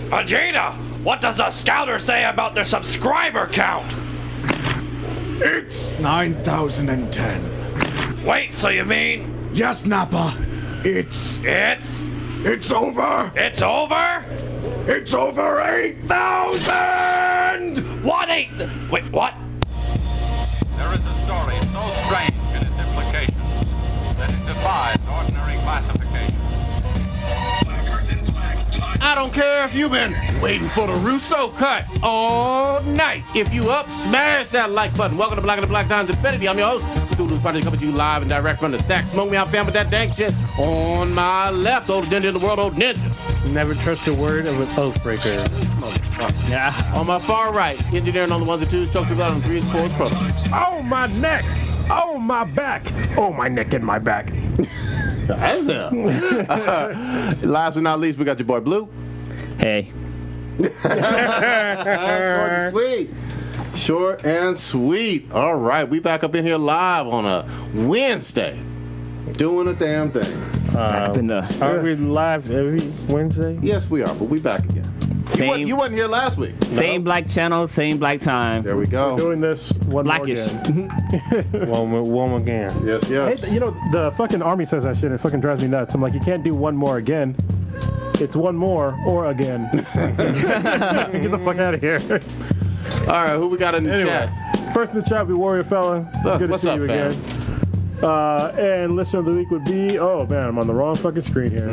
Vegeta, what does the scouter say about their subscriber count? It's 9,010. Wait, so you mean? Yes, Nappa. It's over. It's over? It's over 8,000! What Wait, what? There is a story so strange in its implications that it defies ordinary classification. I don't care if you've been waiting for the Russo cut all night. If you up, smash that like button. Welcome to Black and the Black Times Infinity. I'm your host, Cthulhu's Party, coming to you live and direct from the stack. Smoke me out, fam, with that dang shit. On my left, old ninja in the world, old ninja. Never trust a word of an oathbreaker. Yeah. On my far right, engineering on the ones and twos, choke people out on the threes, fours, products. Oh, my neck. Oh, my back. Oh, my neck and my back. Last but not least, we got your boy Blue. Hey. Short and sweet. Short and sweet. All right, we back up in here live on a Wednesday, doing a damn thing. Back up in the... Are we live every Wednesday? Yes, we are, but we back again. You wasn't here last week. Same black channel, same black time. There we go. We're doing this one Blackish. more again. one again. Yes, yes. Hey, you know, the fucking army says that shit. It fucking drives me nuts. I'm like, you can't do one more again. It's one more or again. Get the fuck out of here. All right, who we got in the chat? First in the chat, we Warrior Fella. Good to see you again. And listener of the week would be, oh man, I'm on the wrong fucking screen here.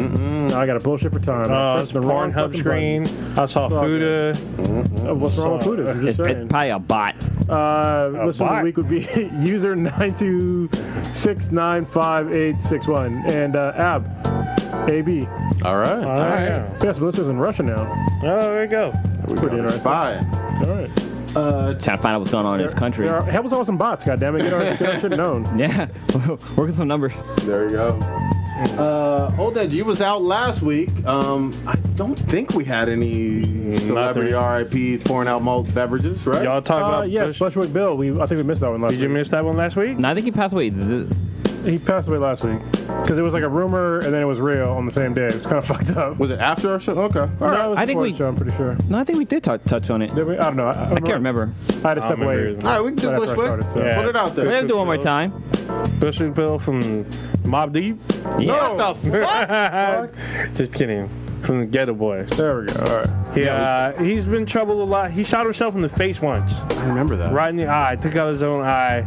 I got a bullshit for time. It's the wrong hub screen. I saw Fuda. What's wrong with Fuda? It's probably a bot. Listener of the week would be user 926958861 and AB. All right. Yeah. Yes, Melissa's in Russia now. Oh, there we go. Pretty interesting. Spy. All right. Trying to find out what's going on in this country. Help us out with some bots, goddammit. Get our shit known. Yeah. Working some numbers. There you go. Oded, you was out last week. I don't think we had any celebrity RIPs pouring out malt beverages, right? Y'all talk about yes, Bushwick Bill. I think we missed that one last week. Did you miss that one last week? No, I think he passed away. He passed away last week. Because it was like a rumor and then it was real on the same day. It was kind of fucked up. Was it after our show? Okay. All right. No, I think we. I'm pretty sure. No, I think we did touch on it. Did we? I don't know. I can't remember. I had to step away. All right, we can do Right after I Bushwick. started, so. Yeah. Put it out there. We're going to do it one more time. Bushwick Bill from Mobb Deep? Yeah. What the fuck? Just kidding. From the Ghetto Boys. There we go. All right. He's been in trouble a lot. He shot himself in the face once. I remember that. Right in the eye. Took out his own eye.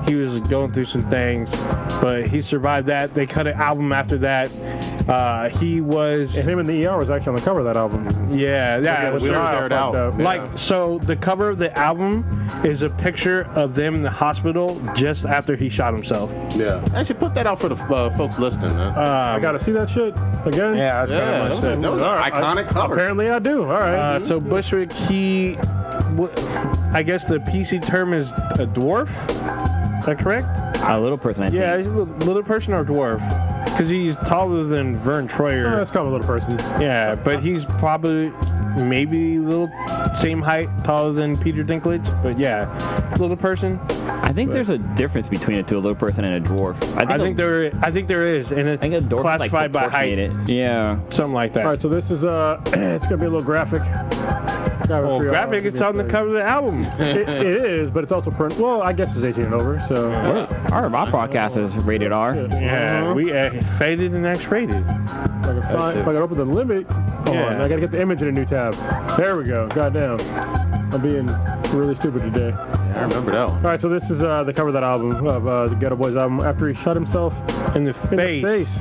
He was going through some things, but he survived that. They cut an album after that. He was... And him and the ER was actually on the cover of that album. Yeah. We shared out. Up. Like, so the cover of the album is a picture of them in the hospital just after he shot himself. Yeah. I should put that out for the folks listening, man. I got to see that shit again? Yeah, that's kind of much that was an iconic cover. Apparently I do. All right. So Bushwick, I guess the PC term is a dwarf. Is that correct? A little person, I think. Yeah, he's a little person or dwarf. Because he's taller than Vern Troyer. That's kind of a little person. Yeah, but he's probably maybe a little same height, taller than Peter Dinklage. But yeah, little person. I think there's a difference between a little person and a dwarf. I think there is, and it's I think a dwarf classified is by like height. Yeah. Something like that. All right, so this is it's gonna be a little graphic. Well, graphic, it's on the cover of the album. It is, but it's also well, I guess it's 18 and over. So Our podcast is rated R. Yeah, we faded and X-rated. if I can open the limit, hold on, I gotta get the image in a new tab. There we go. Goddamn, I'm being really stupid today. I remember that one. All right, so this is the cover of that album of the Ghetto Boys album after he shot himself in the face.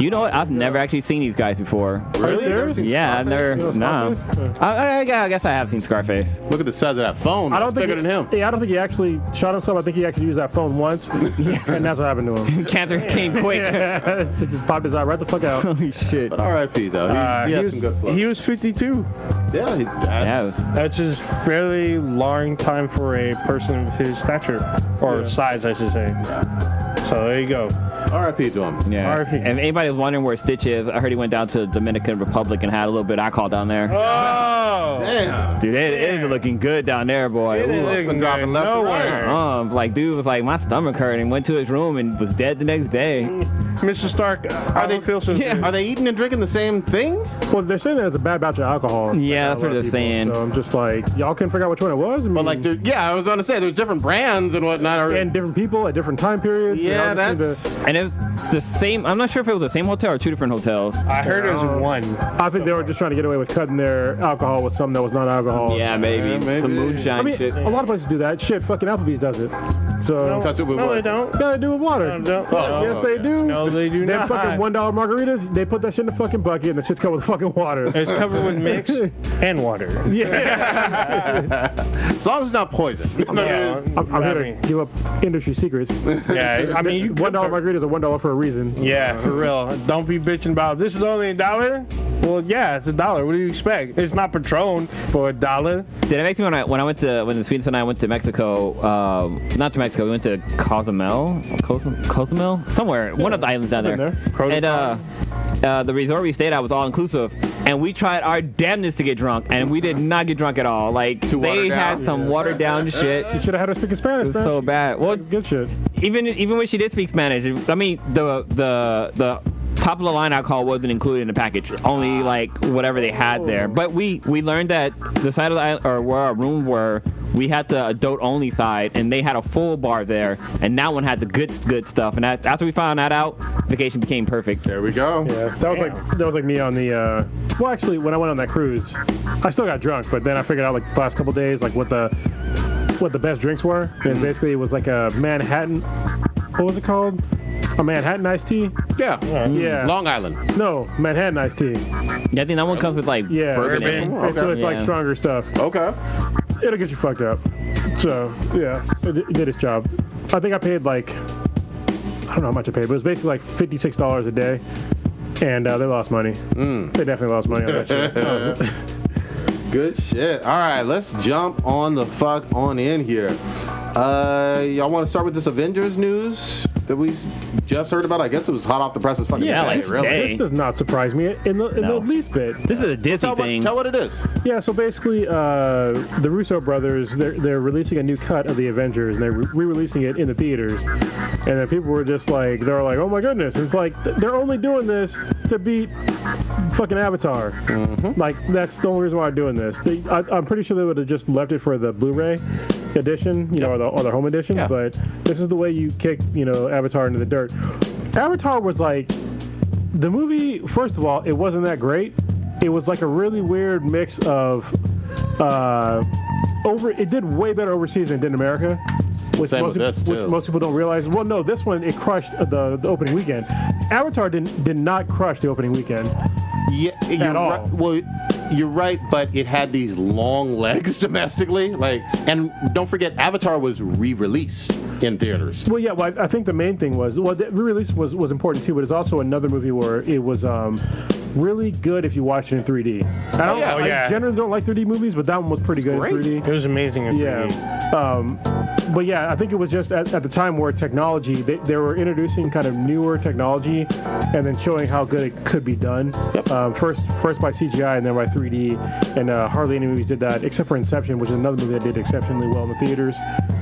You know what? I've never actually seen these guys before. Are you serious? Yeah, I've never. No. I guess I have seen Scarface. Look at the size of that phone. It's bigger than him. Yeah, I don't think he actually shot himself. I think he actually used that phone once, and that's what happened to him. Cancer came quick. It just popped his eye right the fuck out. Holy shit. But R.I.P. though. He had some good flow. He was 52. Yeah, That's just fairly long time for a person of his stature or size, I should say. Yeah. So there you go. R.I.P. to him. Yeah. R.I.P. And if anybody was wondering where Stitch is, I heard he went down to the Dominican Republic and had a little bit of alcohol down there. Oh! Damn. Dude, it is looking good down there, boy. It's been dropping left and right. Like, dude was like, my stomach hurt and went to his room and was dead the next day. Mr. Stark, I don't feel so good. Are they eating and drinking the same thing? Well, they're saying there's a bad batch of alcohol. Yeah, that's a what lot of they're people, saying. So I'm just like, y'all couldn't figure out which one it was. I mean, But like, I was gonna say there's different brands and whatnot. and different people at different time periods. Yeah, and y'all just that's. And it's the same. I'm not sure if it was the same hotel or two different hotels. I heard it was one. I think they were just trying to get away with cutting their alcohol with something that was not alcohol. Yeah, maybe. maybe. Some moonshine I mean, shit. a lot of places do that. Shit, fucking Applebee's does it. So Cut to with No, what? they don't. gotta do with water. No, Yes, they do. No, they do Them not. fucking $1 margaritas, they put that shit in the fucking bucket and the shit's covered with fucking water. It's covered with mix and water. Yeah. As long as it's not poison. Yeah, I'm here to give up industry secrets. yeah, I mean, you $1 margaritas are $1 for a reason. Yeah, for real. Don't be bitching about this is only $1. Well, yeah, it's $1. What do you expect? It's not Patron for $1. Did it make me when the Sweetness and I went to Mexico? Not to Mexico. We went to Cozumel, somewhere. One of the islands down there. And the resort we stayed at was all inclusive, and we tried our damnness to get drunk, and we did not get drunk at all. Like they had some watered down shit. You should have had her speaking Spanish, It was so bad. Well, good shit. even when she did speak Spanish, I mean the top of the line alcohol wasn't included in the package. Only like whatever they had there. But we learned that the side of the island, or where our room were, we had the adult only side, and they had a full bar there, and that one had the good stuff. And after we found that out, vacation became perfect. There we go. Yeah, that was like me on the. Well, actually, when I went on that cruise, I still got drunk, but then I figured out like the last couple days like what the best drinks were. And basically, it was like a Manhattan. What was it called? A Manhattan iced tea? Yeah. Yeah. Long Island. No, Manhattan iced tea. Yeah, I think that one comes with like bourbon. And so it's like Yeah. stronger stuff. Okay. It'll get you fucked up. So, yeah, it did its job. I think I paid like, I don't know how much I paid, but it was basically like $56 a day. And they lost money. They definitely lost money on that shit. Good shit. All right, let's jump on the fuck on in here. Y'all want to start with this Avengers news that we just heard about? I guess it was hot off the presses fucking Yeah, today, like really. today. This does not surprise me in the least bit. This is a Disney thing. Tell what it is. Yeah, so basically, the Russo brothers, they're releasing a new cut of the Avengers, and they're re-releasing it in the theaters. And then people were just like, they were like, oh my goodness. And it's like, they're only doing this to beat fucking Avatar. Like, that's the only reason why I'm doing this. I'm pretty sure they would have just left it for the Blu-ray edition, or the home edition, but this is the way you kick, Avatar into the dirt. Avatar was like, the movie, first of all, it wasn't that great. It was like a really weird mix of, it did way better overseas than it did in America. Which most people don't realize. Well, no, this one, it crushed the opening weekend. Avatar did not crush the opening weekend. Yeah, at all. Right. Well, you're right, but it had these long legs domestically. And don't forget, Avatar was re-released in theaters. Well, yeah. Well, I think the main thing was, the re-release was important too, but it's also another movie where it was really good if you watch it in 3D. I generally don't like 3D movies, but that one was pretty good in 3D. It was amazing in 3D. Yeah. But yeah, I think it was just at the time where technology, they were introducing kind of newer technology and then showing how good it could be done. Yep. First by CGI and then by 3D. And hardly any movies did that, except for Inception, which is another movie that did exceptionally well in the theaters.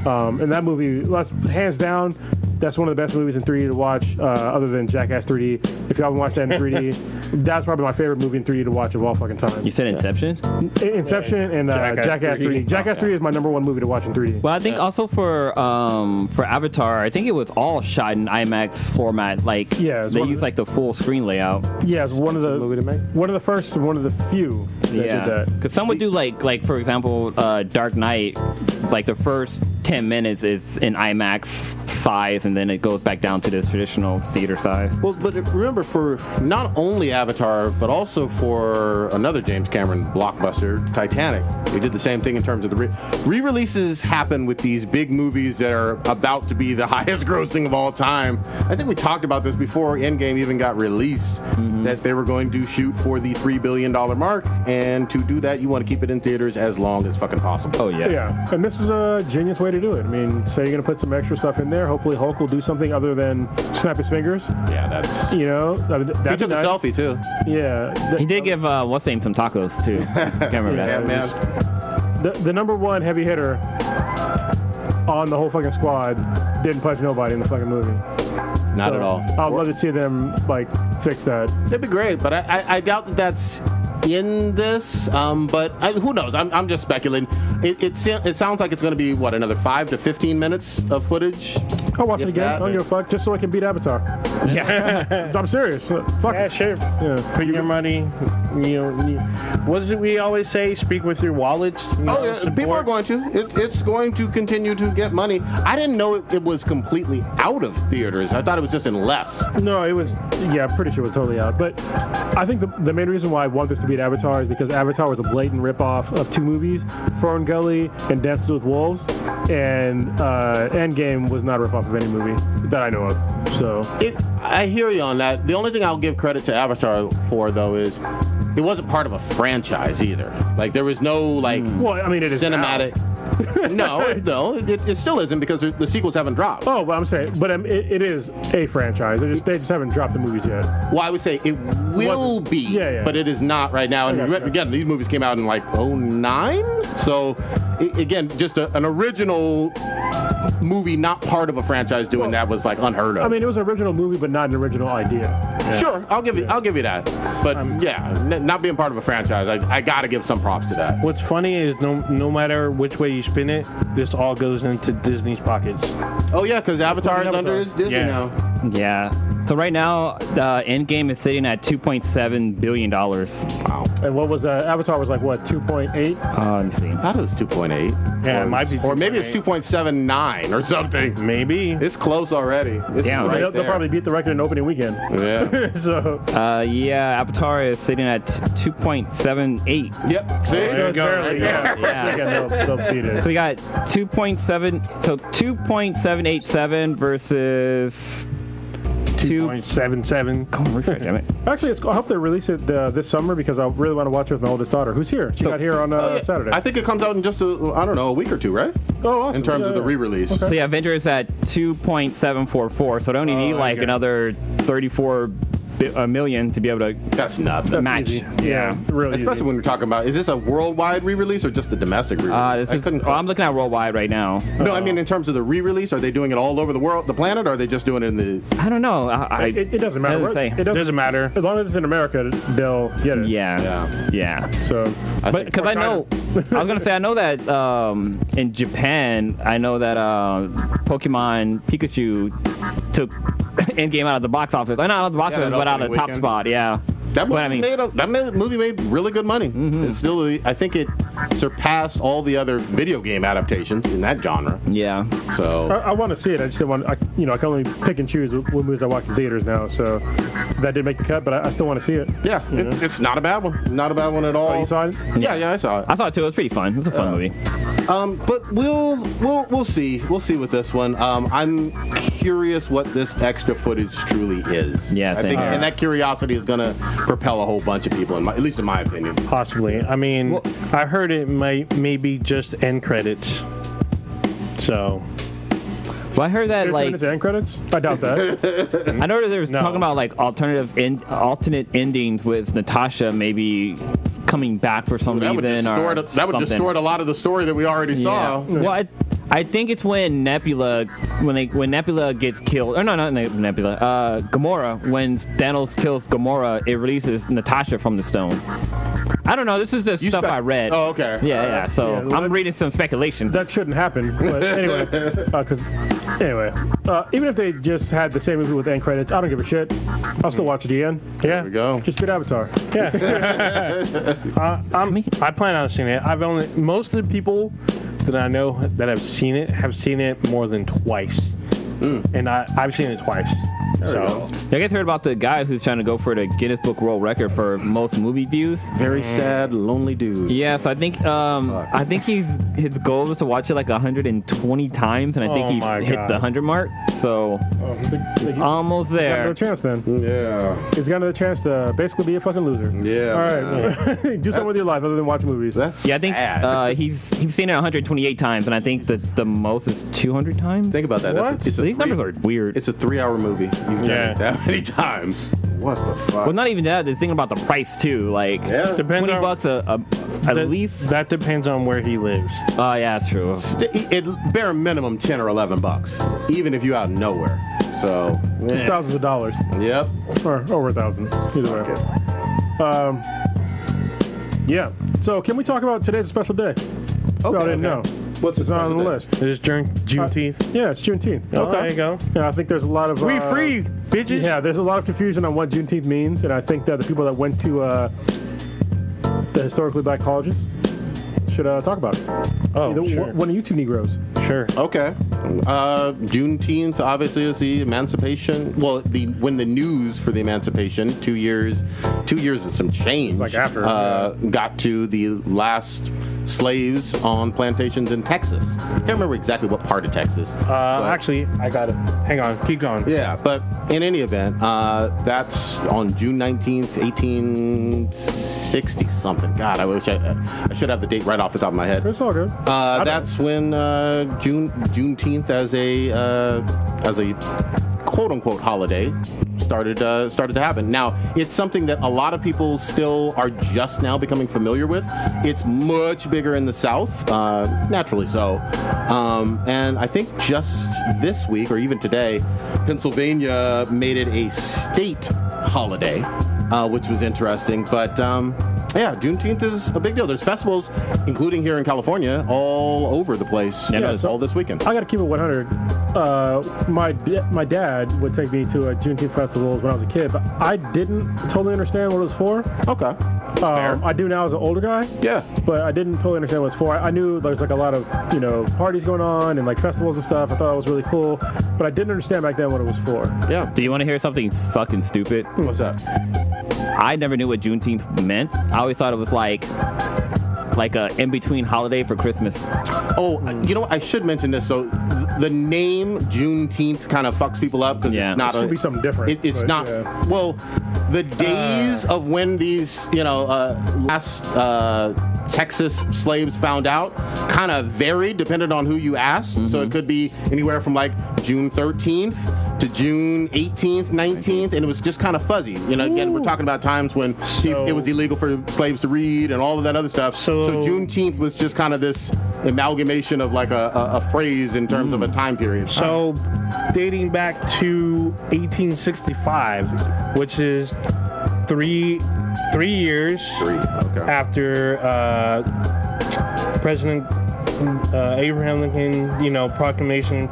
And that movie, hands down, that's one of the best movies in 3D to watch, other than Jackass 3D. If you haven't watched that in 3D, that's probably my favorite movie in 3D to watch of all fucking time. You said Inception? Inception and Jackass 3D. Jackass 3D is my #1 movie to watch in 3D. Well, I think also for Avatar, I think it was all shot in IMAX format. Like they used like the full screen layout. Yeah, it's one of the first and one of the few that did that. Because some would do like for example, Dark Knight, like the first 10 minutes is in IMAX size, and then it goes back down to the traditional theater size. Well, but remember, for not only Avatar, but also for another James Cameron blockbuster, Titanic, they did the same thing in terms of the re-releases happen with these big movies that are about to be the highest grossing of all time. I think we talked about this before Endgame even got released, that they were going to shoot for the $3 billion mark, and to do that, you want to keep it in theaters as long as fucking possible. Oh, yeah. Yeah, and this is a genius way to do it. I mean, say you're going to put some extra stuff in there, hopefully Hulk will do something other than snap his fingers. Yeah, that's... He took a selfie, too. Yeah. He did give what's name some tacos, too. Can't remember that. Yeah, man. The #1 heavy hitter on the whole fucking squad didn't punch nobody in the fucking movie. Not at all. I'd love to see them like fix that. It'd be great, but I doubt that that's in this. But who knows? I'm just speculating. It sounds like it's going to be what, another 5 to 15 minutes of footage. I'll watch it If again. that, I don't give a fuck, just so I can beat Avatar. Yeah. I'm serious. Fuck Yeah, it. sure. Yeah. Put your money. What is it we always say? Speak with your wallets. Oh yeah, people are going to. It's going to continue to get money. I didn't know it was completely out of theaters. I thought it was just in less. No, it was. Yeah, I'm pretty sure it was totally out. But I think the main reason why I want this to beat Avatar is because Avatar was a blatant ripoff of 2 movies, Fern Gully and Dances with Wolves, and Endgame was not a ripoff of any movie that I know of. So I hear you on that. The only thing I'll give credit to Avatar for, though, is it wasn't part of a franchise either. Like, there was no, like, well, I mean, it is cinematic. No, it still isn't because the sequels haven't dropped. Oh, but I'm saying, but it is a franchise. They just haven't dropped the movies yet. Well, I would say it will be, Yeah. but it is not right now. And again, these movies came out in like 2009, so again, just an original movie, not part of a franchise, doing that was like unheard of. I mean, it was an original movie, but not an original idea. Yeah. Sure, I'll give you that. But not being part of a franchise, I got to give some props to that. What's funny is no matter which way you spin it, this all goes into Disney's pockets. Oh yeah, because Avatar is under Disney now. Yeah. So right now, the Endgame is sitting at $2.7 billion. Wow. And what was Avatar was like what 2.8? Let me see. I thought it was 2.8. Yeah, it might be. Or maybe it's 2.79 or something. Maybe. It's close already. It's Damn. right They'll there. probably beat the record in opening weekend. Yeah. So Yeah, Avatar is sitting at 2.78. Yep. See? There you go. barely, Right yeah. there. Yeah. Again, they'll beat it. So we got 2.7. So 2.787 versus 2.77. Damn it. Actually, I hope they release it this summer because I really want to watch it with my oldest daughter, who's here. She got here on Saturday. I think it comes out in just a week or two, right? Oh, awesome. In terms of the re-release. So yeah, Avenger is at 2.744. So they only need like another 34 million to be able to That's nothing. match. Easy. Yeah, really Especially easy. when we're talking about, is this a worldwide re-release or just a domestic re-release? I'm looking at worldwide right now. No, I mean in terms of the re-release, are they doing it all over the planet, or are they just doing it in the? I don't know. It doesn't matter. Doesn't say. It Doesn't matter. As long as it's in America, they'll get it. Yeah. So, But because I know, I was gonna say I know that in Japan, I know that Pokemon Pikachu took Endgame out of the box office. Not out of the box office, but out of the top spot. Yeah. That movie, But, movie made really good money. It's still, I think it surpassed all the other video game adaptations in that genre. Yeah. So I want to see it. I just didn't want. I can only pick and choose what movies I watch in theaters now. So that didn't make the cut, but I still want to see it. yeah, it's not a bad one. Not a bad one at all. Oh, you saw it? Yeah, I saw it. I thought it too. It was pretty fun. It was a fun movie. But we'll see. We'll see with this one. I'm curious what this extra footage truly is. Yeah, I same think, here. and that curiosity is gonna propel a whole bunch of people, at least in my opinion. Possibly. I mean, I heard it maybe just end credits. So. Well, I heard that like It's end credits. I doubt that. I know that there was No. talking about like alternate endings with Natasha maybe coming back for some That would reason distort. or That would something. distort a lot of the story that we already saw. Well, I think it's when Nebula, when Nebula gets killed, or no, not Nebula, Gamora. When Thanos kills Gamora, it releases Natasha from the stone. I don't know. This is just stuff I read. Oh, okay. Yeah. So Yeah, I'm reading some speculation. That shouldn't happen. But anyway, even if they just had the same movie with end credits, I don't give a shit. I'll still watch it again. There we go. Just beat Avatar. I plan on seeing it. Most of the people that I know that have seen it more than twice. And I've seen it twice. So You guys heard about the guy who's trying to go for the Guinness Book World Record for most movie views? Very sad, lonely dude. Yeah, so I think his goal is to watch it like 120 times, and I think Oh my he's hit God. the 100 mark. So almost He's got there. another chance then. Yeah. He's got another chance to basically be a fucking loser. Yeah. All right. Do something with your life other than watch movies. That's Yeah, I think sad. he's seen it 128 times, and I think the most is 200 times. Think about that. What? These numbers are weird. It's a 3-hour movie. You've done Yeah. it that many times. What the fuck? Well, not even that. They're thinking about the price too. Like, Yeah. Depends on- $20 at least. That depends on where he lives. Oh yeah, that's true. It bare minimum $10 or $11, even if you out nowhere. So, It's thousands of dollars, yep. or over 1,000. Either way. Yeah. So can we talk about today's a special day? Okay, I didn't know. What's It's not on the list. Is it Juneteenth? Yeah, it's Juneteenth. Oh, there you go. Yeah, I think there's a lot of We free, bitches. Yeah, there's a lot of confusion on what Juneteenth means, and I think that the people that went to the historically black colleges should talk about it. Oh, Either sure. one of you two Negroes. Sure. Okay. Juneteenth obviously is the emancipation. Well, when the news for the emancipation, 2 years and some change. Like after, got to the last slaves on plantations in Texas. I can't remember exactly what part of Texas. Actually, I got it. Hang on. Keep going. Yeah, but in any event, that's on June 19th, 1860 something. God, I wish I should have the date right off the top of my head. It's all good. That's when Juneteenth as a quote unquote holiday started to happen. Now, it's something that a lot of people still are just now becoming familiar with. It's much bigger in the South, naturally so. And I think just this week or even today, Pennsylvania made it a state holiday, which was interesting. But yeah, Juneteenth is a big deal. There's festivals, including here in California, all over the place. Yeah, so all this weekend. I got to keep it 100. My dad would take me to Juneteenth festivals when I was a kid, but I didn't totally understand what it was for. Okay, fair. I do now as an older guy. Yeah. But I didn't totally understand what it's for. I knew there's like a lot of, parties going on and like festivals and stuff. I thought it was really cool, but I didn't understand back then what it was for. Yeah. Do you want to hear something fucking stupid? What's that? I never knew what Juneteenth meant. I always thought it was like a in-between holiday for Christmas. Oh, you know what? I should mention this. So the name Juneteenth kind of fucks people up because Yeah. it's not It should be something different. It's but, not. yeah. Well, the days of when these, last Texas slaves found out kind of varied depending on who you asked. Mm-hmm. So it could be anywhere from like June 13th to June 18th, 19th, and it was just kind of fuzzy. Again, we're talking about times when it was illegal for slaves to read and all of that other stuff. So Juneteenth was just kind of this amalgamation of like a phrase in terms of a time period. So, dating back to 1865, which is three years after President Abraham Lincoln, proclamation.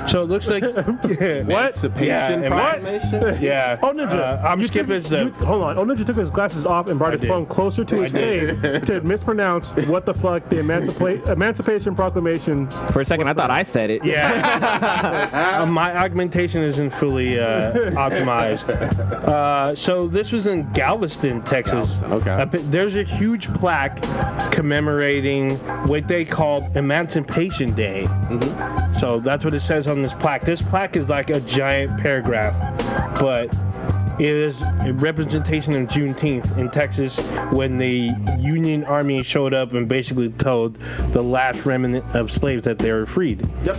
So it looks like Emancipation Proclamation? Yeah. Oh, Ninja. I'm skipping step. Hold on. Oh, Ninja took his glasses off and brought his did. phone closer to his face to mispronounce what the fuck the Emancipation Proclamation. For a second, I thought I said it. Yeah. My augmentation isn't fully optimized. So this was in Galveston, Texas. Okay. There's a huge plaque commemorating what they called Emancipation Day. Mm-hmm. So that's what it says on this plaque. This plaque is like a giant paragraph, but it is a representation of Juneteenth in Texas when the Union Army showed up and basically told the last remnant of slaves that they were freed. Yep.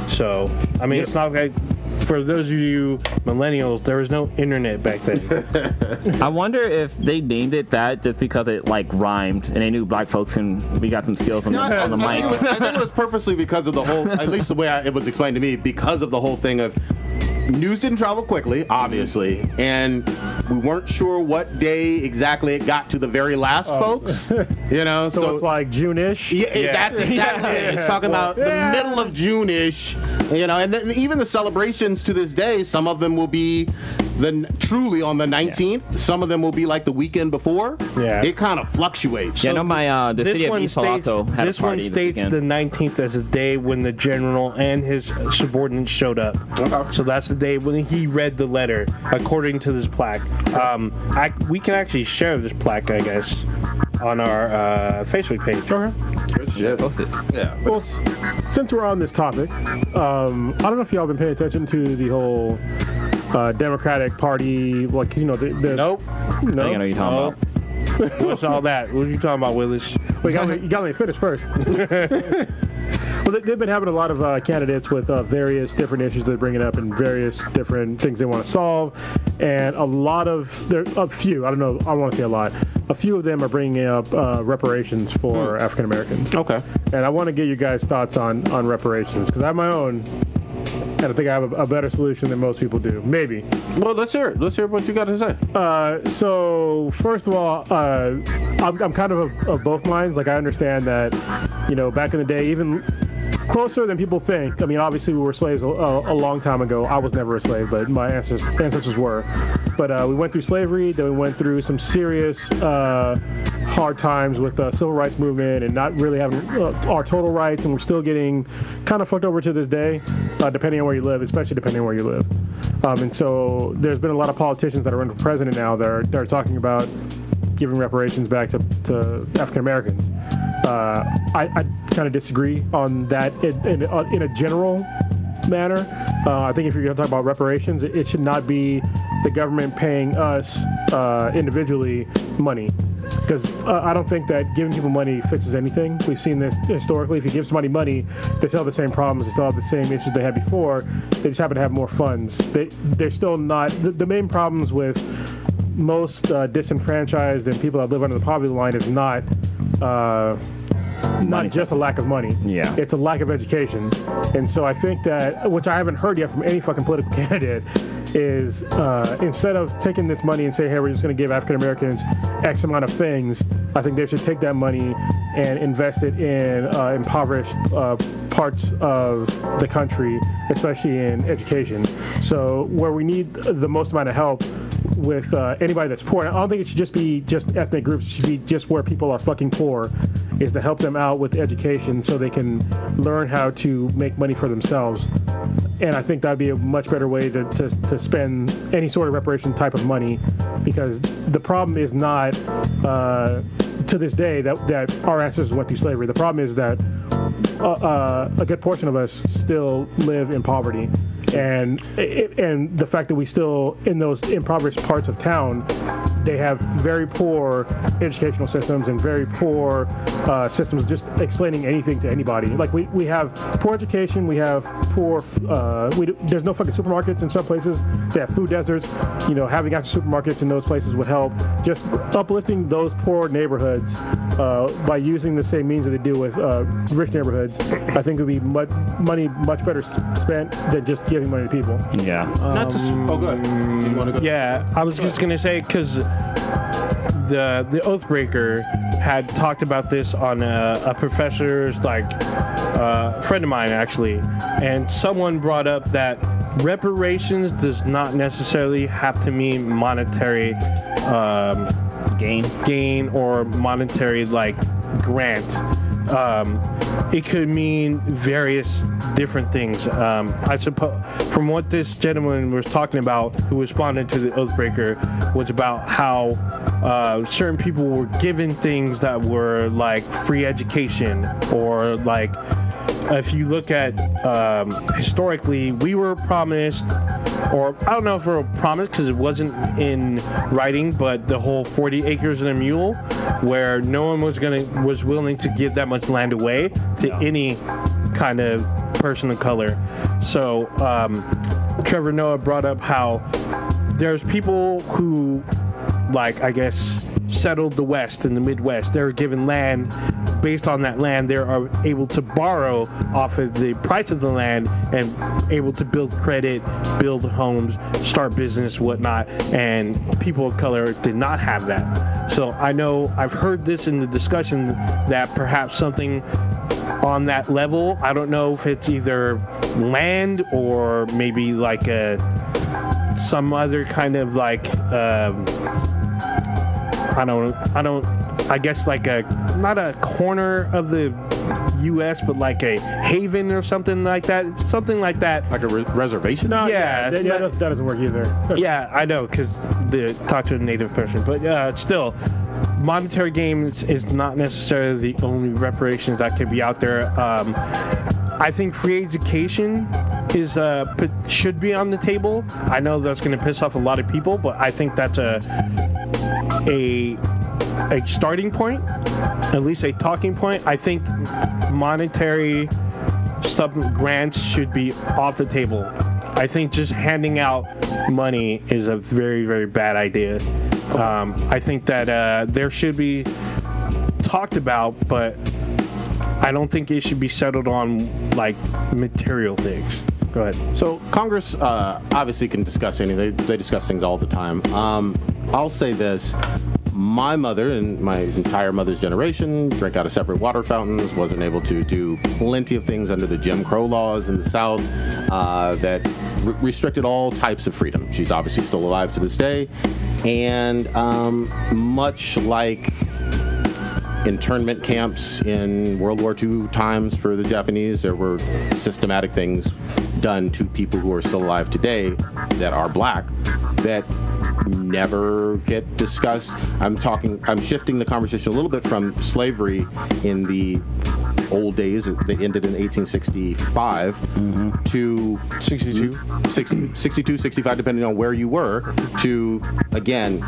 So, I mean, it's not like, for those of you millennials, there was no internet back then. I wonder if they named it that just because it like rhymed and they knew black folks we got some skills on the mic. I think it was purposely because of the whole, at least the way it was explained to me, because of the whole thing of news didn't travel quickly, obviously, and we weren't sure what day exactly it got to the very last folks. So it's like June-ish. Yeah, that's exactly it. It's talking about the middle of June-ish, and then even the celebrations to this day, some of them will be truly on the 19th. Some of them will be like the weekend before. Yeah. It kind of fluctuates. Yeah, no, the city of East Palo Alto had this a party one states this the weekend. 19th as the day when the general and his subordinates showed up. Okay. So that's the day when he read the letter, according to this plaque. We can actually share this plaque, I guess, on our Facebook page. Shit. Post it. Yeah. Well, since we're on this topic, I don't know if y'all been paying attention to the whole Democratic Party, like the Nope. I think I know what you're talking about. What's all that? What are you talking about, Willis? Well, you got me to finish first. Well, they've been having a lot of candidates with various different issues they're bringing up and various different things they want to solve. And a few, I don't know, I want to say a lot. A few of them are bringing up reparations for African Americans. Okay. And I want to get you guys' thoughts on reparations, because I have my own. And I think I have a better solution than most people do. Maybe. Well, let's hear it. Let's hear what you got to say. So, first of all, I'm kind of both minds. Like, I understand that, back in the day, even closer than people think. I mean, obviously, we were slaves a long time ago. I was never a slave, but my ancestors were. But we went through slavery, then we went through some serious hard times with the civil rights movement and not really having our total rights, and we're still getting kind of fucked over to this day, depending on where you live, especially depending on where you live. And so there's been a lot of politicians that are running for president now that are talking about giving reparations back to African Americans. I kind of disagree on that in a general manner. I think if you're going to talk about reparations, it should not be the government paying us individually money. Because I don't think that giving people money fixes anything. We've seen this historically. If you give somebody money, they still have the same problems. They still have the same issues they had before. They just happen to have more funds. They're still not... The main problems with most disenfranchised and people that live under the poverty line is not just a lack of money. Yeah. It's a lack of education. And so I think that, which I haven't heard yet from any fucking political candidate, is instead of taking this money and saying, hey, we're just going to give African Americans X amount of things, I think they should take that money and invest it in impoverished parts of the country, especially in education. So where we need the most amount of help with anybody that's poor, and I don't think it should just be just ethnic groups, it should be just where people are fucking poor, is to help them out with education so they can learn how to make money for themselves. And I think that'd be a much better way to spend any sort of reparation type of money, because the problem is not to this day that our ancestors went through slavery. The problem is that a good portion of us still live in poverty. And the fact that we still, in those impoverished parts of town, they have very poor educational systems and very poor systems just explaining anything to anybody. Like we have poor education, we have poor, there's no fucking supermarkets in some places. They have food deserts. Having actual supermarkets in those places would help. Just uplifting those poor neighborhoods by using the same means that they do with rich neighborhoods, I think would be much better spent than just giving money to people. Yeah. Not to. Oh, go ahead. You want to go? Yeah, I was just gonna say, because the Oathbreaker had talked about this on a professor's friend of mine actually, and someone brought up that reparations does not necessarily have to mean monetary gain or monetary grant. It could mean various different things. I suppose from what this gentleman was talking about, who responded to the Oathbreaker, was about how certain people were given things that were like free education, or if you look at historically, we were promised, or I don't know if we were promised because it wasn't in writing, but the whole 40 acres and a mule, where no one was willing to give that much land away to any kind of person of color. So Trevor Noah brought up how there's people who, I guess, settled the West and the Midwest. They were given land. Based on that land, they are able to borrow off of the price of the land and able to build credit, build homes, start business, whatnot. And people of color did not have that. So I know I've heard this in the discussion that perhaps something on that level, I don't know if it's either land or maybe some other kind of I guess not a corner of the U.S., but a haven or something like that. Something like that. Like a reservation? No, yeah. That doesn't work either. Yeah, I know, because talk to a native person. But still, monetary gains is not necessarily the only reparations that could be out there. I think free education should be on the table. I know that's going to piss off a lot of people, but I think that's a starting point, at least a talking point. I think monetary some grants should be off the table. I think just handing out money is a very, very bad idea. I think that there should be talked about, but I don't think it should be settled on like material things. Go ahead. So Congress obviously can discuss anything. They discuss things all the time. I'll say this. My mother and my entire mother's generation drank out of separate water fountains, wasn't able to do plenty of things under the Jim Crow laws in the South that restricted all types of freedom. She's obviously still alive to this day. And much like internment camps in World War II times for the Japanese, there were systematic things done to people who are still alive today that are black that never get discussed. I'm shifting the conversation a little bit from slavery in the old days that ended in 1865 to 62, 65, depending on where you were, to, again,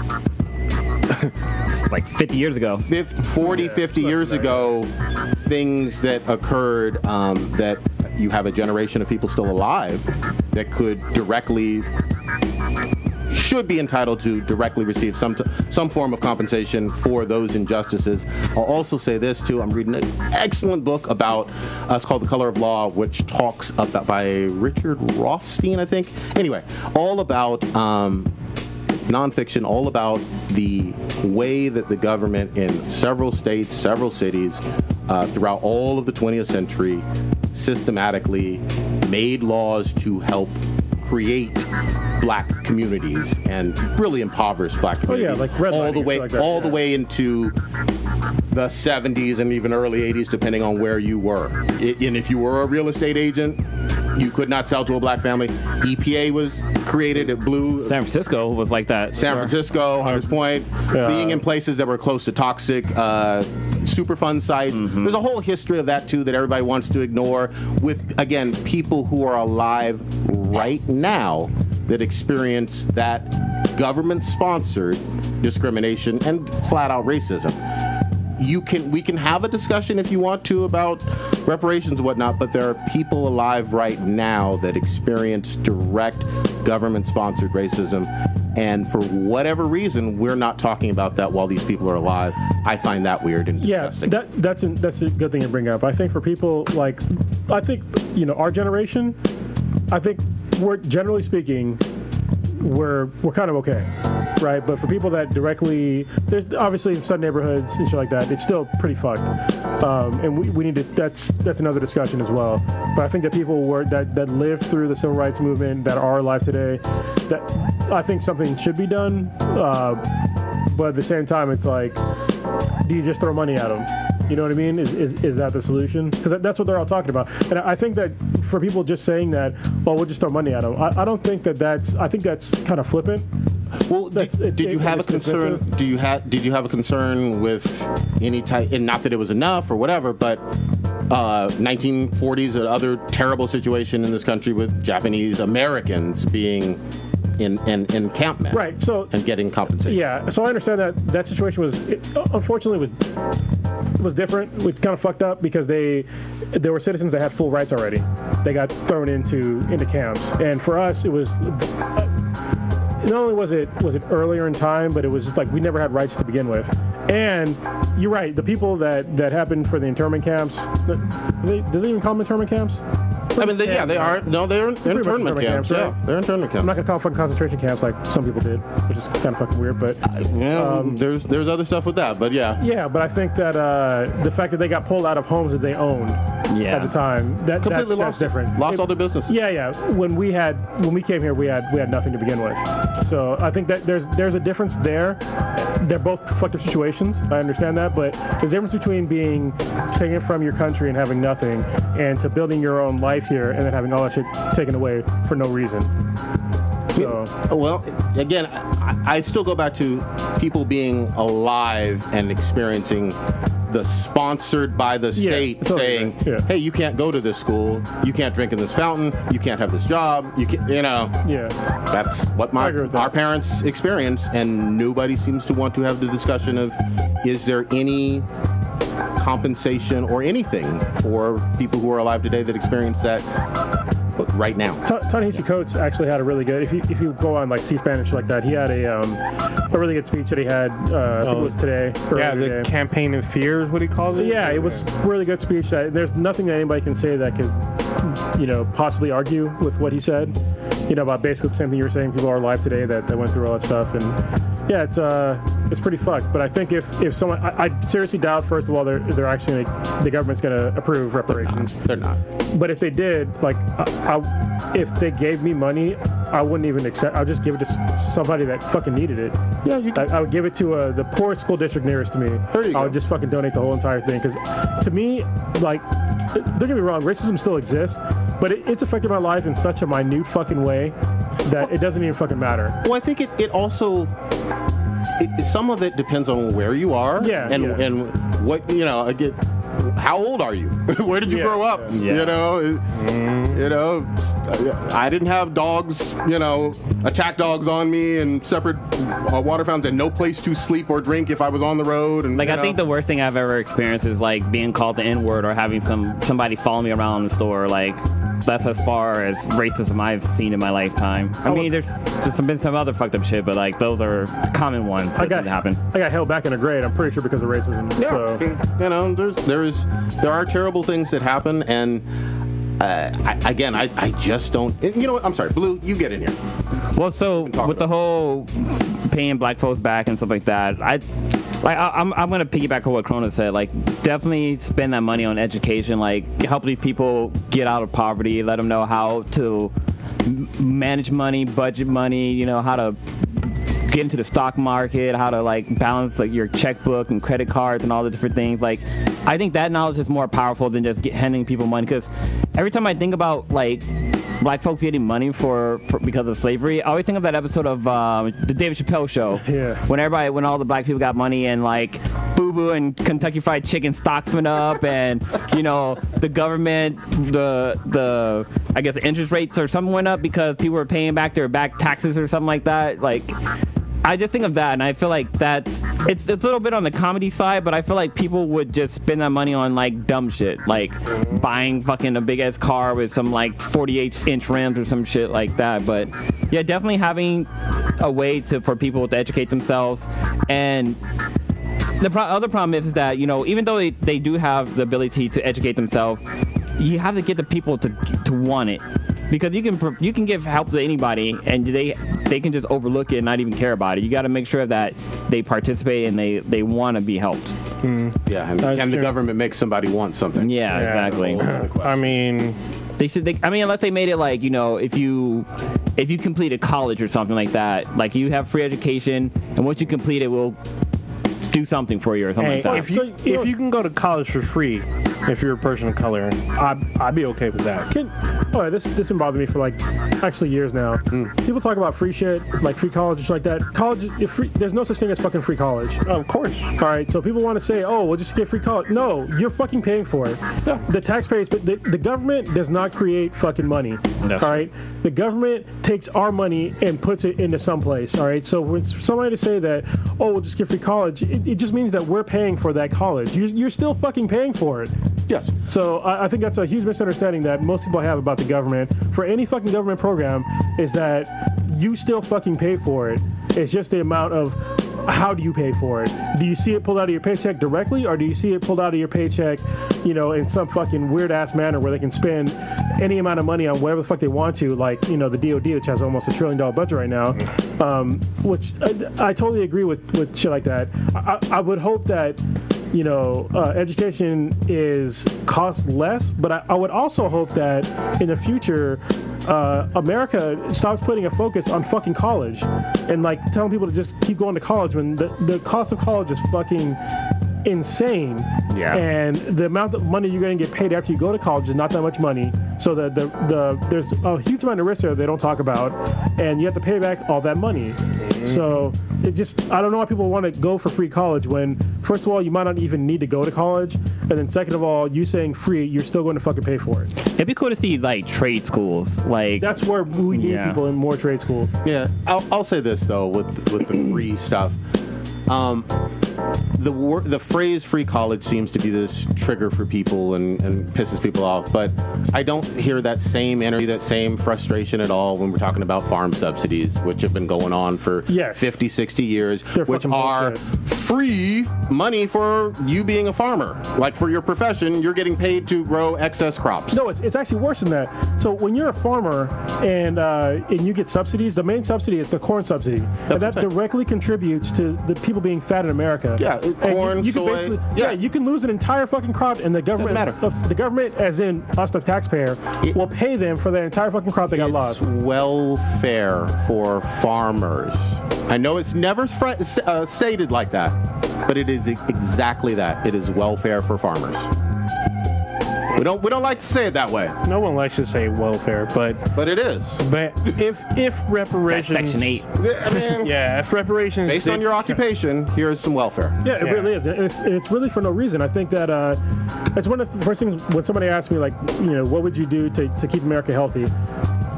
like 50 years ago. 50 years ago, things that occurred that you have a generation of people still alive that could should be entitled to directly receive some form of compensation for those injustices. I'll also say this too. I'm reading an excellent book about it's called The Color of Law, which talks about by Richard Rothstein, I think. Anyway, all about nonfiction, all about the way that the government in several states, several cities, throughout all of the 20th century, systematically made laws to help create black communities and really impoverished black communities. Oh yeah, like redlining, all the way into the 70s and even early 80s, depending on where you were. And if you were a real estate agent, you could not sell to a black family. EPA was created. It blew. San Francisco was like that. San Francisco, Hunters Point, being in places that were close to toxic Superfund sites. There's a whole history of that too that everybody wants to ignore, with, again, people who are alive right now that experience that government-sponsored discrimination and flat-out racism. We can have a discussion if you want to about reparations and whatnot, but there are people alive right now that experience direct government-sponsored racism, and for whatever reason, we're not talking about that while these people are alive. I find that weird and disgusting. Yeah, that's a good thing to bring up. I think for people like, our generation, I think we're, generally speaking, we're kind of okay, right? But for people that directly, there's obviously in some neighborhoods and shit like that, it's still pretty fucked. And we need to, that's another discussion as well. But I think that people that lived through the civil rights movement, that are alive today, that I think something should be done. But at the same time, it's like, do you just throw money at them? You know what I mean? Is that the solution? Because that's what they're all talking about. And I think that for people just saying that, well, we'll just throw money at them, I don't think that's, I think that's kind of flippant. Well, did you have a concern? Did you have a concern with any type? And not that it was enough or whatever, but 1940s, another terrible situation in this country with Japanese Americans being in encampment, right? So and getting compensation. Yeah. So I understand that situation unfortunately was different. It was kind of fucked up because there were citizens that had full rights already. They got thrown into camps, and for us, it was. Not only was it earlier in time, but it was just like we never had rights to begin with. And you're right, the people that happened for the internment camps, do they even call them internment camps? I mean, they are. No, they're internment camps. Right? Yeah, they're internment camps. I'm not gonna call them fucking concentration camps like some people did, which is kind of fucking weird. But there's other stuff with that. But yeah. Yeah, but I think that the fact that they got pulled out of homes that they owned at the time, that's different. Lost all their businesses. Yeah. When we came here, we had nothing to begin with. So I think that there's a difference there. They're both fucked up situations. I understand that, but there's a difference between being taken from your country and having nothing, and to building your own life here and then having all that shit taken away for no reason. So, well, again, I still go back to people being alive and experiencing the sponsored by the state saying, hey, you can't go to this school, you can't drink in this fountain, you can't have this job, that's what our parents experienced, and nobody seems to want to have the discussion of, is there any compensation or anything for people who are alive today that experience that right now. Ta-Nehisi Coates actually had a really good. If you go on like C-SPAN and shit like that, he had a really good speech that he had. I think it was today. Yeah, the campaign of fear is what he called it. Yeah, it was a really good speech. There's nothing that anybody can say that could, possibly argue with what he said. About basically the same thing you were saying. People are alive today that went through all that stuff, and yeah, it's pretty fucked. But I think if someone, I seriously doubt, first of all, they're actually the government's gonna approve reparations. They're not. But if they did, like, if they gave me money, I wouldn't even accept. I'll just give it to somebody that fucking needed it. Yeah, I would give it to the poorest school district nearest to me. I would just fucking donate the whole entire thing. Because to me, like, don't get me wrong, racism still exists, but it's affected my life in such a minute fucking way that it doesn't even fucking matter. Well, I think it also, some of it depends on where you are. Yeah. And what, again, how old are you? Where did you grow up? Yeah. I didn't have dogs, attack dogs on me and separate water fountains and no place to sleep or drink if I was on the road. And I think the worst thing I've ever experienced is like being called the N-word or having somebody follow me around the store. Like, that's as far as racism I've seen in my lifetime. I mean, there's just been some other fucked up shit, but like those are common ones that happen. I got held back in a grade, I'm pretty sure, because of racism. Yeah. So. There are terrible things that happen, and I just don't. You know what? I'm sorry, Blue. You get in here. Well, so with the whole paying black folks back and stuff like that, I'm gonna piggyback on what Krona said. Like, definitely spend that money on education. Like, help these people get out of poverty. Let them know how to manage money, budget money. How to get into the stock market, how to like balance like your checkbook and credit cards and all the different things. Like, I think that knowledge is more powerful than just handing people money. Because every time I think about like black folks getting money for because of slavery, I always think of that episode of the David Chappelle show. Yeah. When all the black people got money and like Boo Boo and Kentucky Fried Chicken stocks went up, and the government, the I guess the interest rates or something went up because people were paying back their back taxes or something like that. Like, I just think of that, and I feel like it's a little bit on the comedy side, but I feel like people would just spend that money on like dumb shit, like buying fucking a big ass car with some like 48-inch rims or some shit like that. But yeah, definitely having a way for people to educate themselves. And the other problem is that even though they do have the ability to educate themselves, you have to get the people to want it. Because you can give help to anybody, and they can just overlook it and not even care about it. You got to make sure that they participate and they want to be helped. Yeah, and the government makes somebody want something. Yeah, exactly. I mean, unless they made it like if you completed college or something like that, like you have free education, and once you complete it, we'll do something for you or something like that. If you can go to college for free, if you're a person of color, I'd be okay with that. This been bothering me for like actually years now. People talk about free shit, like free college and shit like that. College is free. There's no such thing as fucking free college. Of course. All right, so people want to say, oh, we'll just get free college. No, you're fucking paying for it. Yeah. The taxpayers, but the government does not create fucking money. That's all right, the government takes our money and puts it into someplace. All right, so for somebody to say that, oh, we'll just get free college, it just means that we're paying for that college. You're still fucking paying for it. Yes. So I think that's a huge misunderstanding that most people have about the government. For any fucking government program, is that you still fucking pay for it. It's just the amount of how do you pay for it? Do you see it pulled out of your paycheck directly, or do you see it pulled out of your paycheck, in some fucking weird ass manner where they can spend any amount of money on whatever the fuck they want to, like, the DOD, which has almost $1 trillion budget right now, which I totally agree with shit like that. I would hope that education costs less, but I would also hope that in the future, America stops putting a focus on fucking college and like telling people to just keep going to college when the cost of college is fucking insane. Yeah. And the amount of money you're going to get paid after you go to college is not that much money. So there's a huge amount of risk there they don't talk about, and you have to pay back all that money. So I don't know why people want to go for free college when, first of all, you might not even need to go to college, and then second of all, you saying free, you're still going to fucking pay for it. It'd be cool to see like trade schools. Like, that's where we need people in more trade schools. Yeah, I'll say this though with the free stuff. the phrase free college seems to be this trigger for people and pisses people off, but I don't hear that same energy, that same frustration at all when we're talking about farm subsidies, which have been going on for 50, 60 years, which are free money for you being a farmer. Like for your profession, you're getting paid to grow excess crops. No, it's actually worse than that. So when you're a farmer and you get subsidies, the main subsidy is the corn subsidy. And that directly contributes to the people being fat in America. Yeah, corn, you soy. Can you can lose an entire fucking crop, and the government, as in us, the taxpayer, will pay them for that entire fucking crop they got lost. It's welfare for farmers. I know it's never stated like that, but it is exactly that. It is welfare for farmers. We don't like to say it that way. No one likes to say welfare, but it is. But if reparations, that's Section 8. I mean, if reparations based on your occupation, here's some welfare. Yeah, it really is. It's really for no reason. I think that it's one of the first things when somebody asks me, like, what would you do to keep America healthy?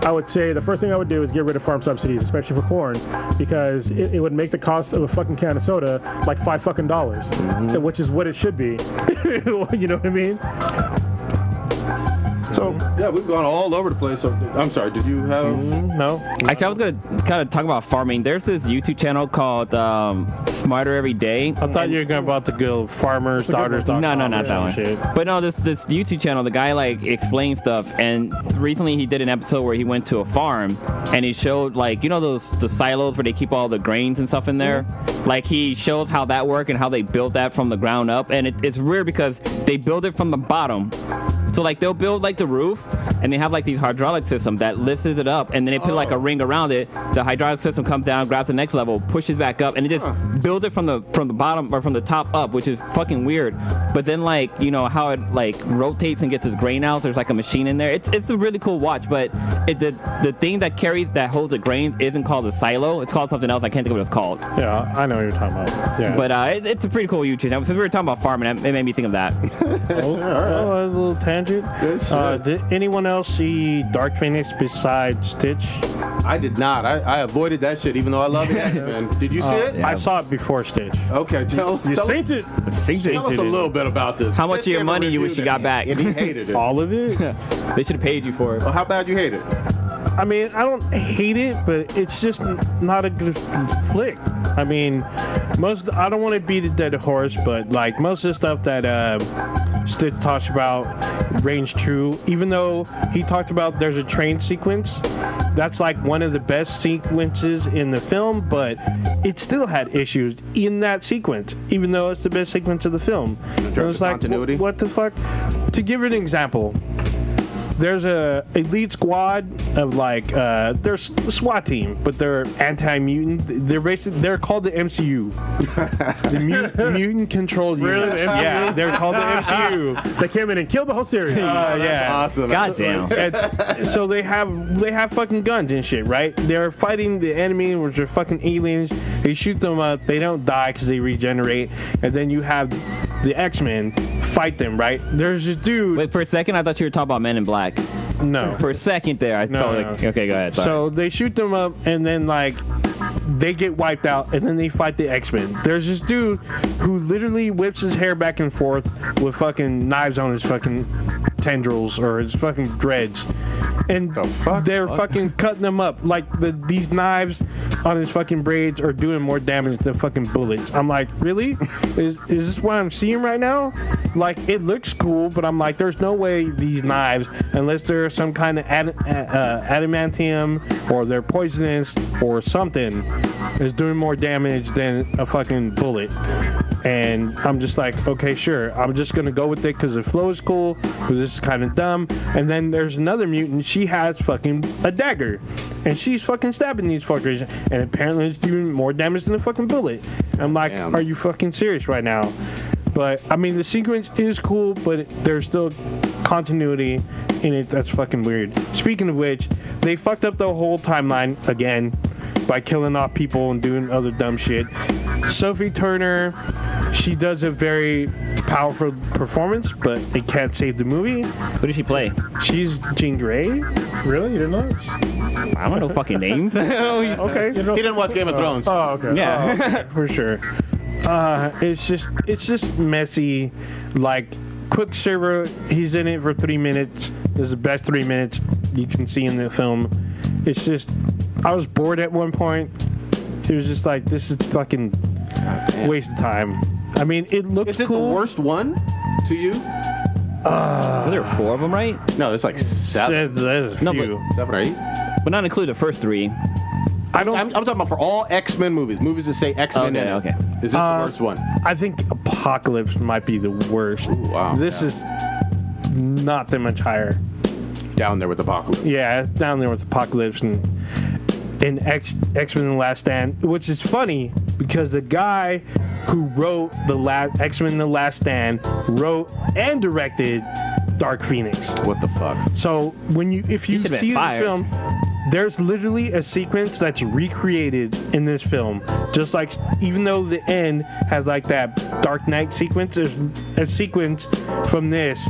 I would say the first thing I would do is get rid of farm subsidies, especially for corn, because it would make the cost of a fucking can of soda like $5, which is what it should be. You know what I mean? So, we've gone all over the place. So, I'm sorry, did you have... No. Actually, I was going to kind of talk about farming. There's this YouTube channel called Smarter Every Day. I thought you were going about the good farmers, daughters. No, not that one. Shit. But no, this YouTube channel, the guy like explains stuff. And recently he did an episode where he went to a farm and he showed like, the silos where they keep all the grains and stuff in there. Like he shows how that works and how they built that from the ground up. And it's weird because they build it from the bottom. So like they'll build like the roof and they have like these hydraulic systems that lifts it up and then they put like a ring around it. The hydraulic system comes down, grabs the next level, pushes back up, and it just builds it from the bottom or from the top up, which is fucking weird. But then like how it like rotates and gets the grain out. There's like a machine in there. It's a really cool watch, but the thing that holds the grain isn't called a silo. It's called something else. I can't think of what it's called. Yeah, I know what you're talking about. Yeah. But it's a pretty cool YouTube channel. Since we were talking about farming, it made me think of that. A little tangent. Did anyone else see Dark Phoenix besides Stitch? I did not. I avoided that shit, even though I love X-Men. Did you see it? Yeah. I saw it before Stitch. Okay, tell us a little bit about this. How much of your money you wish you got back? And he hated it. All of it? They should have paid you for it. Well, how bad you hate it? I mean, I don't hate it, but it's just not a good flick. I mean, I don't want to beat a dead horse, but like most of the stuff that Stitch talks about rings true. Even though he talked about there's a train sequence, that's like one of the best sequences in the film, but it still had issues in that sequence, even though it's the best sequence of the film. It was like, continuity? What the fuck? To give it an example, there's a elite squad of like there's a SWAT team, but they're anti-mutant. They're called the MCU, the mutant control unit. Really? Yeah, they're called the MCU. They came in and killed the whole series. That's awesome. Goddamn. So they have fucking guns and shit, right? They're fighting the enemy, which are fucking aliens. They shoot them up. They don't die because they regenerate. And then you have the X-Men fight them, right? There's this dude. Wait, for a second, I thought you were talking about Men in Black. No. For a second there, I thought like, okay, go ahead. Sorry. So they shoot them up, and then like they get wiped out, and then they fight the X-Men. There's this dude who literally whips his hair back and forth with fucking knives on his fucking tendrils or his fucking dreads. And they're fucking cutting them up. Like these knives on his fucking braids are doing more damage than fucking bullets. I'm like, really? Is this what I'm seeing right now? Like, it looks cool, but I'm like, there's no way these knives, unless they're some kind of adamantium or they're poisonous or something, is doing more damage than a fucking bullet. And I'm just like, okay, sure. I'm just going to go with it because the flow is cool, but this is kind of dumb. And then there's another mutant. She has fucking a dagger. And she's fucking stabbing these fuckers. And apparently it's doing more damage than a fucking bullet. I'm like, Are you fucking serious right now? But, I mean, the sequence is cool, but there's still continuity in it that's fucking weird. Speaking of which, they fucked up the whole timeline again by killing off people and doing other dumb shit. Sophie Turner, she does a very powerful performance, but it can't save the movie. Who did she play? She's Jean Grey. Really? You didn't know? I don't know fucking names. Okay. He didn't watch Game of Thrones. Oh, okay. Yeah. Oh, okay. For sure. It's just messy. Like Quicksilver, he's in it for 3 minutes. This is the best 3 minutes you can see in the film. It's just, I was bored at one point. It was just like, this is fucking waste of time. I mean, it looks cool. Is it the worst one to you? Well, there were 4 of them, right? No, it's like 7. There's a No, few. 7 or 8. But not include the first 3. I don't. I'm talking about for all X-Men movies that say X-Men in it. Okay. Is this the worst one? I think Apocalypse might be the worst. Ooh, wow. This is not that much higher. Down there with Apocalypse. Yeah, down there with Apocalypse and X-Men: The Last Stand, which is funny because the guy who wrote X-Men: The Last Stand wrote and directed Dark Phoenix. What the fuck? So if you should've been see this fired. film, there's literally a sequence that's recreated in this film. Just like, even though the end has like that Dark Knight sequence, there's a sequence from this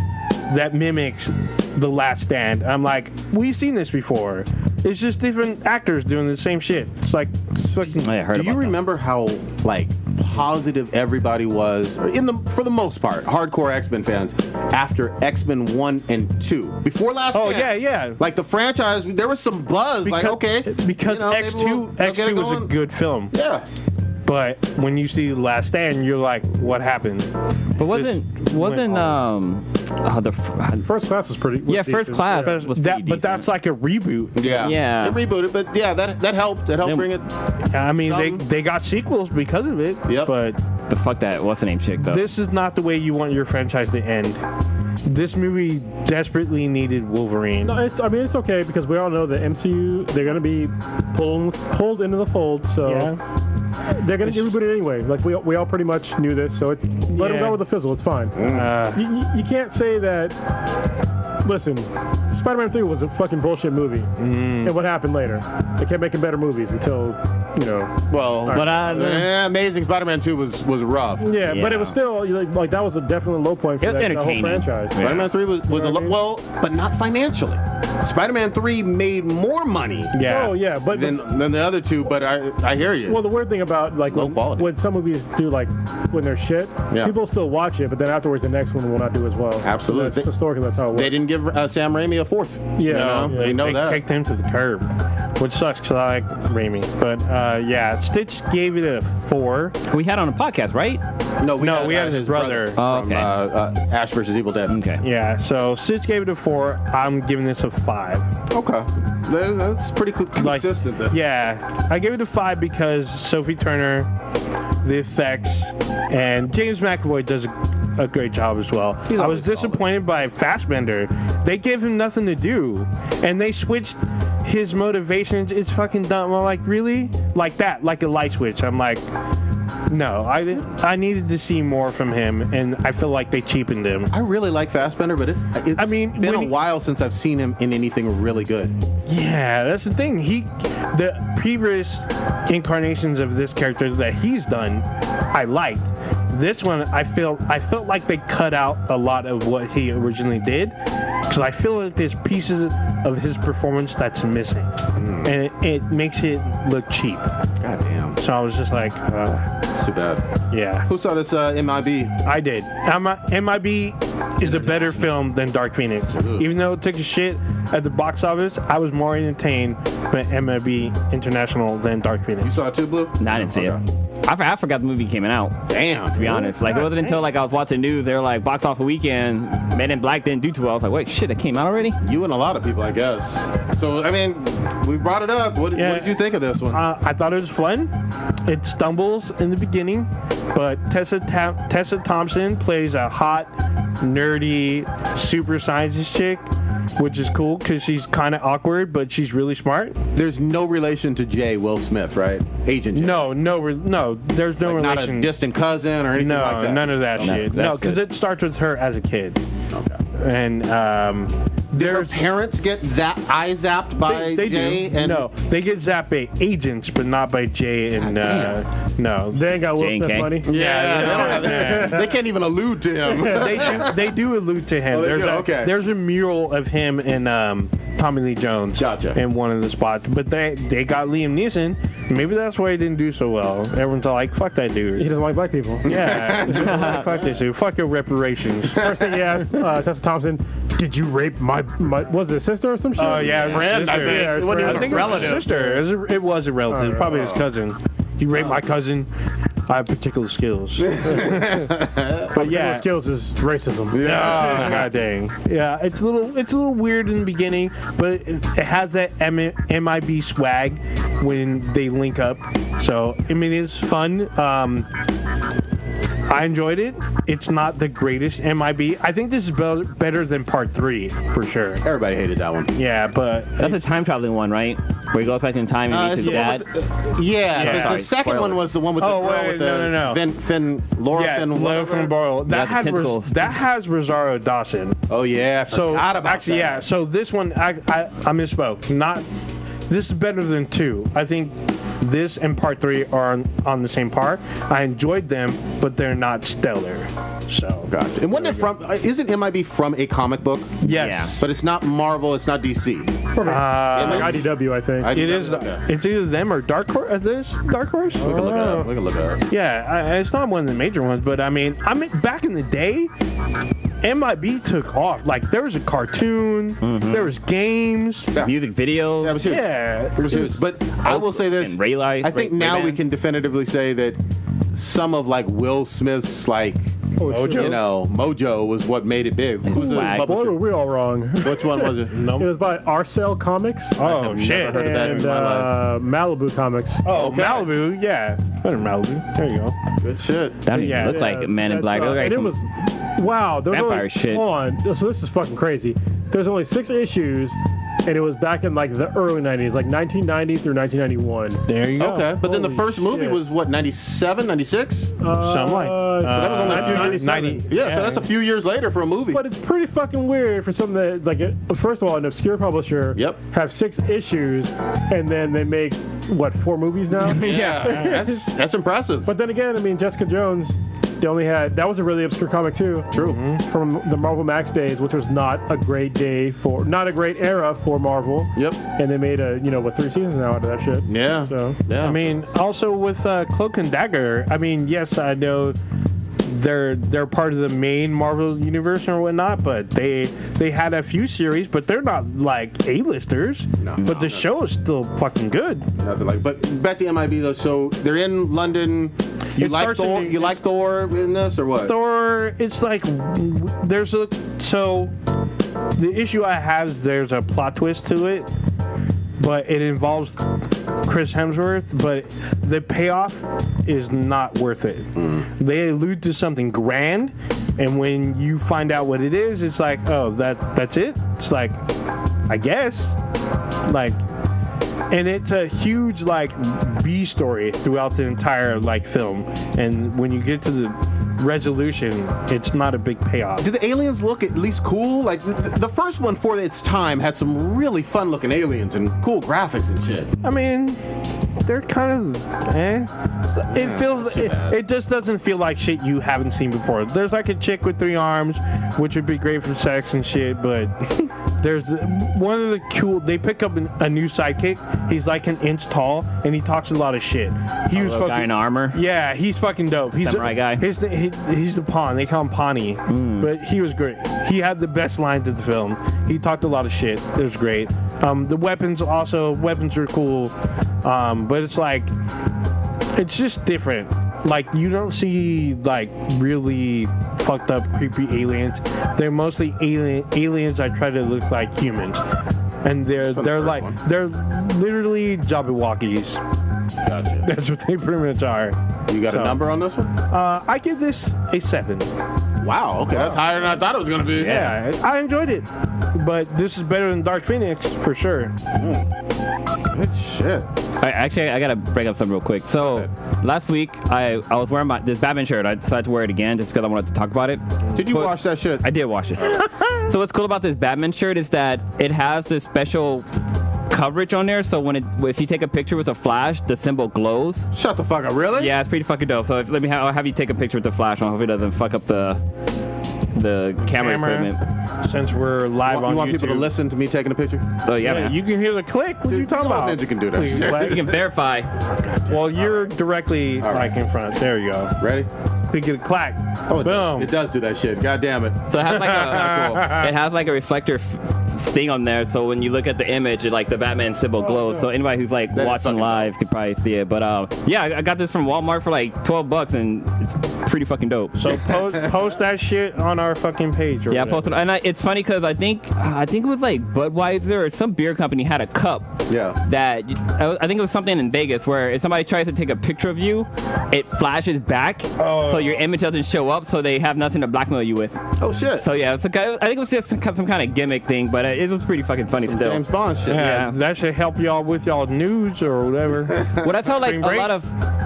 that mimics The Last Stand. I'm like, we've seen this before. It's just different actors doing the same shit. It's like, it's fucking. I heard Do you about that. remember how like positive everybody was, for the most part, hardcore X-Men fans after X-Men 1 and 2 before Last Oh Stand? yeah. Like the franchise, there was some buzz. Because X2 was a good film. Yeah. But when you see The Last Stand, you're like, what happened? But wasn't the First Class was pretty. yeah, First Class was pretty But decent. that's like a reboot. Yeah. They rebooted, but yeah, that helped. It helped bring it. I mean, Some- they got sequels because of it. Yep. But the fuck that what's the name chick though? this is not the way you want your franchise to end. This movie desperately needed Wolverine. No, it's okay because we all know the MCU, they're gonna be pulled into the fold, so Yeah. they're gonna get rebooted anyway. Like we all pretty much knew this, so let them Yeah. go with the fizzle. It's fine. You can't say that. Listen, Spider-Man 3 was a fucking bullshit movie, and what happened later? They kept making better movies until Well, But Amazing Spider-Man 2 was rough. Yeah, but Yeah. it was still like that was a definite low point for It was that whole entertaining. franchise. Spider-Man 3 was You know a what I mean? well, but not financially. Spider-Man 3 made more money Yeah. Oh yeah, but than the other two. But I hear you. well, the weird thing about like Low quality. when some movies do like when they're shit, Yeah. people still watch it, but then afterwards the next one will not do as well. Absolutely. That's historically that's how it works. They didn't give Sam Raimi a 4th. Yeah. You know? Yeah. They know They that. kicked him to the curb, which sucks because I like Raimi. But yeah, Stitch gave it a 4. we had on a podcast, right? No, we had his brother. Oh, from okay. Ash vs. Evil Dead. Okay. Yeah, so Stitch gave it a 4. I'm giving this a 5. Okay. That's pretty Like, consistent then. yeah, I gave it a 5 because Sophie Turner, the effects, and James McAvoy does a great job as well. He's I was always disappointed by Fassbender. They gave him nothing to do, and they switched his motivations. It's fucking dumb. I'm like, really? Like that? Like a light switch? I'm like, no. I needed to see more from him, and I feel like they cheapened him. I really like Fassbender, but it's I mean, been when a he- while since I've seen him in anything really good. Yeah, that's the thing. The previous incarnations of this character that he's done, I liked. This one, I felt like they cut out a lot of what he originally did, because I feel like there's pieces of his performance that's missing, and it makes it look cheap. God damn. So I was just like, It's too bad. yeah, Who saw this MIB? I did. MIB is a better film than Dark Phoenix. Even though it took a shit at the box office, I was more entertained by MIB International than Dark You Phoenix. saw it too, Blue? No, I didn't see it. I forgot the movie came out. Damn. To be honest, like it wasn't until like I was watching news, they were like box office weekend, Men in Black didn't do too well. I was like, wait, shit, it came out already? You and a lot of people, I guess. So, I mean, we brought it up. What did you think of this one? I thought it was fun. It stumbles in the beginning, but Tessa Thompson plays a hot, nerdy, super scientist chick, which is cool because she's kind of awkward, but she's really smart. There's no relation to J. Will Smith, right? Agent J. No, there's no Like not a relation. distant cousin or anything No, like that. none of that shit. No, that's because good. it starts with her as a kid, Okay. and Her there's parents get zapped by they Jay do. and No, they get zapped by agents, but not by Jay and no. They ain't got Will J&K. Smith money. Yeah, they don't have they can't even allude to him. They do allude to him. Oh, they there's do? a Okay. there's a mural of him in Tommy Lee Jones in one of the spots, but they got Liam Neeson. Maybe that's why he didn't do so well. Everyone's all like, "Fuck that dude." He doesn't like black people. Yeah, fuck this dude. Fuck your reparations. First thing he asked Tessa Thompson, "Did you rape my was it a sister or some shit?" Oh yeah, friend, I think. Yeah, It wasn't even I think a it was relative. his sister. It was a relative, probably his cousin. You raped my cousin. I have particular skills. But yeah, skills is racism. oh, god dang. Yeah, it's a little weird in the beginning, but it has that MIB swag when they link up. So I mean, it's fun. I enjoyed it. It's not the greatest MIB. I think this is better than part 3 for sure. Everybody hated that one. Yeah, but That's a time traveling one, right? Where he goes back in time and meets his dad. Yeah, because Sorry, the second spoiler. one was the one with the Oh, girl wait, with the no. Laura yeah, Finn. Laura whatever. Finn Boyle. Yeah, That the tentacles. has Rosario Dawson. Oh yeah, I So forgot about actually, that. yeah. So this one, I misspoke. This is better than 2. I think this and part 3 are on the same par. I enjoyed them, but they're not stellar. So Gotcha. And wasn't it from? Isn't MIB from a comic book? yes, But it's not Marvel. It's not DC. Like IDW, I think. it is. Okay. It's either them or Dark Horse. There's Dark Horse. We can look it up. We can look it up. Yeah, it's not one of the major ones, but I mean, back in the day, MIB took off. Like there was a cartoon, there was games. Music video. That was huge. Yeah, It was huge. But I will say this. And Ray Light- I think Ray now we Bans. can definitively say that some of like Will Smith's like Mojo. you know mojo was what made it big. Who's the swag. Boy, were publisher? we all wrong. Which one was it? It was by Arcel Comics Oh I've shit. never heard of that in and my life. Malibu Comics. Oh, Okay. Malibu, yeah. Better Malibu. There you go. Good shit. That didn't Yeah. look like Man in Black. It looked like and it some- was wow. There was vampire only, shit. Hold on. So this is fucking crazy. There's only 6 issues, and it was back in like the early 90s, like 1990 through 1991. There you go. Okay, but then the Holy first movie shit. was what 97, 96? Something like. So that was only a few years. 97. Yeah, so that's a few years later for a movie. But it's pretty fucking weird for something that, like, first of all, an obscure publisher have 6 issues, and then they make, what, 4 movies now? yeah, that's impressive. But then again, I mean, Jessica Jones, they only had, that was a really obscure comic too. True. From the Marvel Max days, which was not a great era for Marvel. Yep. And they made 3 seasons now out of that shit. Yeah. So, Yeah. I mean, also with Cloak and Dagger, I mean, yes, I know they're part of the main Marvel universe or whatnot, but they had a few series, but they're not like A-listers. But the show is still fucking good. Nothing like. But back to MIB though. So they're in London. You It like starts Thor? in- You like Thor in this or what? Thor, it's like the issue I have is there's a plot twist to it, but it involves Chris Hemsworth, but the payoff is not worth it. They allude to something grand, and when you find out what it is, it's like, oh, that's it. It's like, I guess, like, and it's a huge like B story throughout the entire like film, and when you get to the resolution, it's not a big payoff. Do the aliens look at least cool? Like the first one for its time had some really fun looking aliens and cool graphics and shit. I mean, they're kind of it just doesn't feel like shit you haven't seen before. There's like a chick with 3 arms, which would be great for sex and shit, but there's one of the cool. They pick up a new sidekick. He's like an inch tall, and he talks a lot of shit. He was little fucking guy in armor. Yeah, he's fucking dope. He's Samurai guy. He's the pawn. They call him Pawnee, but he was great. He had the best lines of the film. He talked a lot of shit. It was great. The weapons are cool, but it's like it's just different. Like you don't see like really fucked up creepy aliens. They're mostly aliens that try to look like humans, and they're literally Jabberwockies. Gotcha. That's what they pretty much are. You got a number on this one? I give this a 7. Wow. Okay, that's higher than I thought it was gonna be. Yeah, I enjoyed it, but this is better than Dark Phoenix for sure. Good shit. I gotta break up something real quick. So last week I was wearing this Batman shirt. I decided to wear it again just because I wanted to talk about it. Did you But- watch that shit? I did wash it. So what's cool about this Batman shirt is that it has this special coverage on there. So if you take a picture with a flash, the symbol glows. Shut the fuck up. Really? Yeah, it's pretty fucking dope. So I'll have you take a picture with the flash on. Hope it doesn't fuck up the the camera equipment. Since we're live on You want YouTube. people to listen to me taking a picture? Oh yeah, man. You can hear the click. What are you talking about? Ninja can do that. Please, You can verify. well, you're directly like in front. There you go. Ready? Click it, clack. Oh, Boom. It does do that shit. God damn it. So it has like Cool. it has like a reflector thing on there, so when you look at the image, it, like the Batman symbol glows. So anybody who's like That is watching fucking live could probably see it. But yeah, I got this from Walmart for like $12, and it's pretty fucking dope. So post that shit on our fucking page. Or Yeah, I whatever. posted, and it's funny because I think it was like Budweiser or some beer company had a cup. Yeah. That I think it was something in Vegas where if somebody tries to take a picture of you, it flashes back, so your image doesn't show up, so they have nothing to blackmail you with. Oh shit. So yeah, I think it was just some kind of gimmick thing, but it was pretty fucking funny Some still. James Bond shit. Yeah, that should help y'all with y'all news or whatever. What I felt like Spring a break?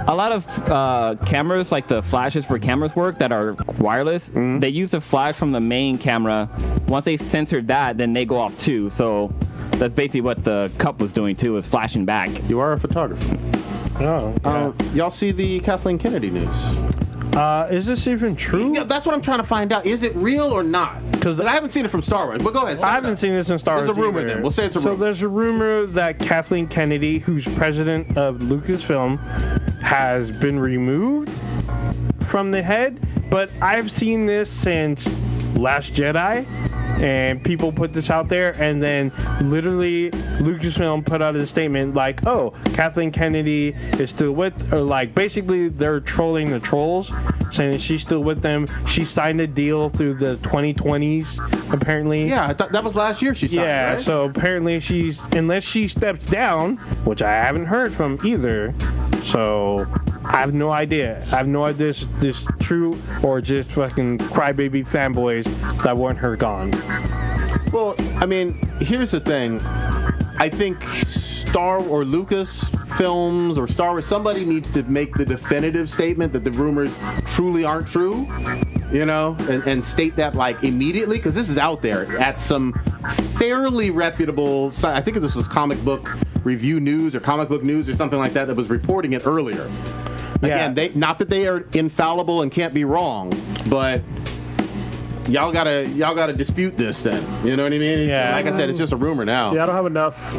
lot of cameras, like the flashes for cameras work that are wireless, they use the flash from the main camera. Once they censored that, then they go off too. So that's basically what the cup was doing too, was flashing back. You are a photographer. Oh, yeah. Y'all see the Kathleen Kennedy news? Is this even true? Yeah, that's what I'm trying to find out. Is it real or not? Because I haven't seen it from Star Wars. But go ahead. I haven't seen this in Star Wars. There's a rumor either. then. We'll say it's a So rumor. there's a rumor that Kathleen Kennedy, who's president of Lucasfilm, has been removed from the head. But I've seen this since Last Jedi. And people put this out there, and then literally Lucasfilm put out a statement like, oh, Kathleen Kennedy is still with, or like basically they're trolling the trolls, saying she's still with them. She signed a deal through the 2020s, apparently. Yeah, I thought that was last year she signed, Yeah, right? so apparently unless she steps down, which I haven't heard from either, so I have no idea. I have no idea if this is true or just fucking crybaby fanboys that want her gone. Well, I mean, here's the thing. I think Star or Lucas Films or Star Wars, somebody needs to make the definitive statement that the rumors truly aren't true, you know, and state that like immediately, because this is out there at some fairly reputable site. I think this was Comic Book Review News or Comic Book News or something like that was reporting it earlier. Again, not that they are infallible and can't be wrong, but y'all gotta dispute this then. You know what I mean? Yeah. Like I said, it's just a rumor now. Yeah, I don't have enough.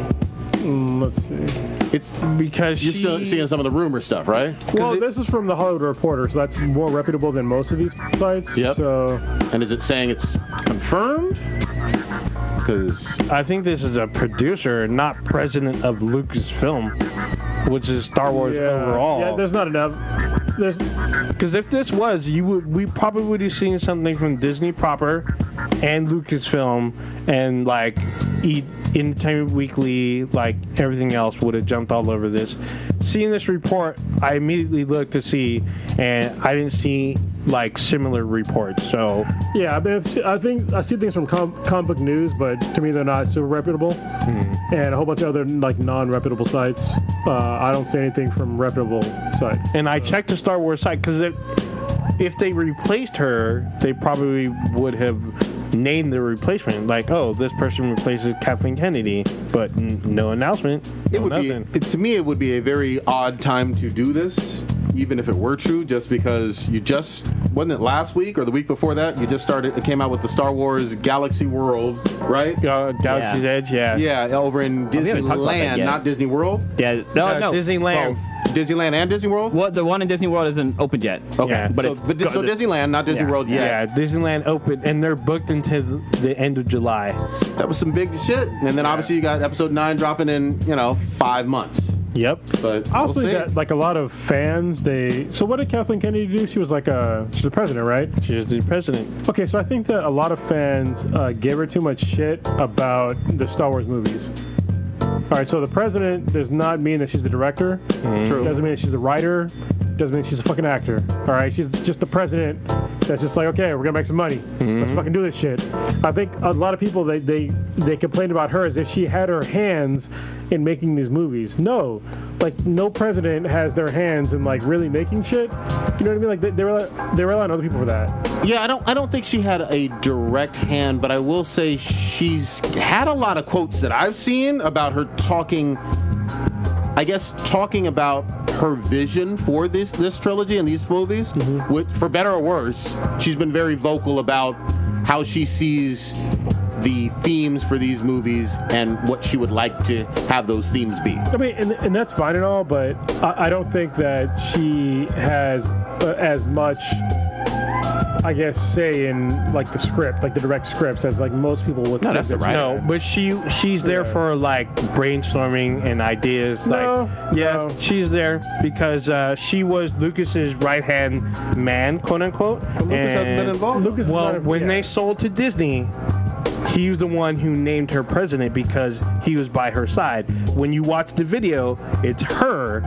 Let's see. It's Because you're still seeing some of the rumor stuff, right? Well, this is from the Hollywood Reporter, so that's more reputable than most of these sites. Yep. So And is it saying it's confirmed? Because I think this is a producer, not president of Lucasfilm, which is Star Wars overall. Yeah, there's not enough. There's Because if this was, we probably would have seen something from Disney proper and Lucasfilm, and like Entertainment Weekly, like everything else would have jumped all over this. Seeing this report, I immediately looked to see, and I didn't see like similar reports. So yeah, I mean, I see things from Comic Book News, but to me they're not super reputable, and a whole bunch of other like non-reputable sites. I don't see anything from reputable sites. and I checked the Star Wars site because if they replaced her, they probably would have named the replacement like, oh, this person replaces Kathleen Kennedy, but no announcement. it no would nothing. be, to me, it would be a very odd time to do this, even if it were true, just because wasn't it last week or the week before that? It came out with the Star Wars Galaxy World, right? Galaxy's Edge, yeah. Yeah, over in we haven't talked about that Disneyland, yet. not Disney World. Yeah, no, Disneyland. both. Disneyland and Disney World? Well, the one in Disney World isn't open yet. Okay, Yeah. But so, it's so Disneyland, not Disney Yeah. World yet. Yeah, Disneyland open, and they're booked until the end of July. That was some big shit. And then obviously you got episode 9 dropping in, 5 months. Yep. But I we'll also see. think that like a lot of fans, so what did Kathleen Kennedy do? She was like she's the president, right? She's the president. Okay, so I think that a lot of fans gave her too much shit about the Star Wars movies. All right, so the president does not mean that she's the director. True. Doesn't mean that she's a writer. Doesn't mean she's a fucking actor. All right, she's just the president. That's just like, okay, we're gonna make some money. Let's fucking do this shit. I think a lot of people they complained about her as if she had her hands in making these movies. No, like no president has their hands in like really making shit. You know what I mean? Like they rely on other people for that. Yeah, I don't think she had a direct hand, but I will say she's had a lot of quotes that I've seen about her talking about her vision for this trilogy and these movies, for better or worse, she's been very vocal about how she sees the themes for these movies and what she would like to have those themes be. I mean, and that's fine and all, but I don't think that she has as much, I guess, say in like the script, like the direct scripts, as like most people would. No, that's the right. No, but she's there for like brainstorming and ideas. She's there because she was Lucas's right-hand man, quote unquote. But Lucas hasn't been involved. When they sold to Disney, he was the one who named her president because he was by her side. When you watch the video, it's her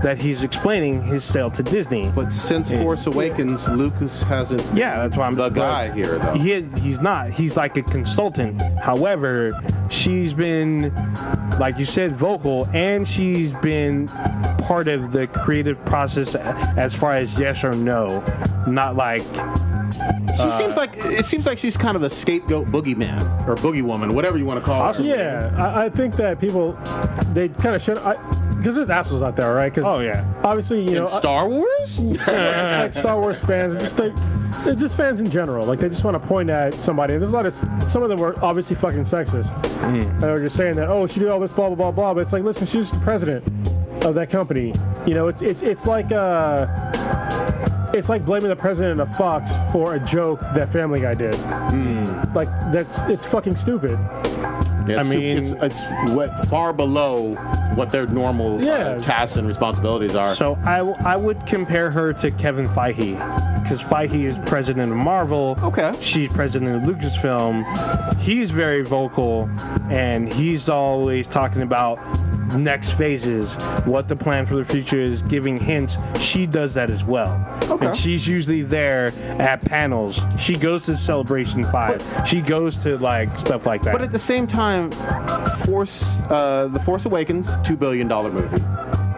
that he's explaining his sale to Disney. But since Force Awakens, Lucas hasn't. Yeah, that's why I'm the guy here, though. He's not. He's like a consultant. However, she's been, like you said, vocal, and she's been part of the creative process as far as yes or no. Not like. It seems like she's kind of a scapegoat boogeyman or boogie woman, whatever you want to call her. Yeah, I think that people, they kind of should, because there's assholes out there, right? Obviously, you know, Star Wars. like Star Wars fans, they're just fans in general. Like they just want to point at somebody. And there's a lot of some of them were obviously fucking sexist. And they're just saying that, oh, she did all this, blah blah blah blah. But it's like, listen, she's the president of that company. You know, it's like. It's like blaming the president of Fox for a joke that Family Guy did. Like it's fucking stupid. Yeah, it's far below what their normal tasks and responsibilities are. So I would compare her to Kevin Feige, because Feige is president of Marvel. Okay. She's president of Lucasfilm. He's very vocal, and he's always talking about next phases, what the plan for the future is, giving hints. She does that as well. Okay. And she's usually there at panels. She goes to Celebration 5. She goes to like stuff like that. But at the same time, The Force Awakens, $2 billion movie.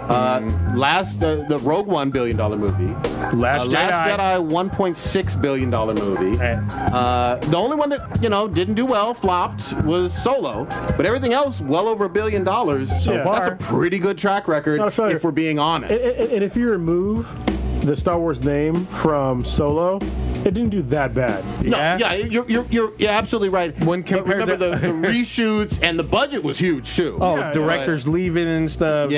The Rogue One $1 billion movie. Last Jedi, $1.6 billion movie. The only one that didn't do well, flopped, was Solo. But everything else, well over $1 billion so far. That's a pretty good track record, if we're being honest. And if you remove the Star Wars name from Solo, it didn't do that bad. You're absolutely right. When compared to the reshoots, and the budget was huge too. Directors leaving and stuff.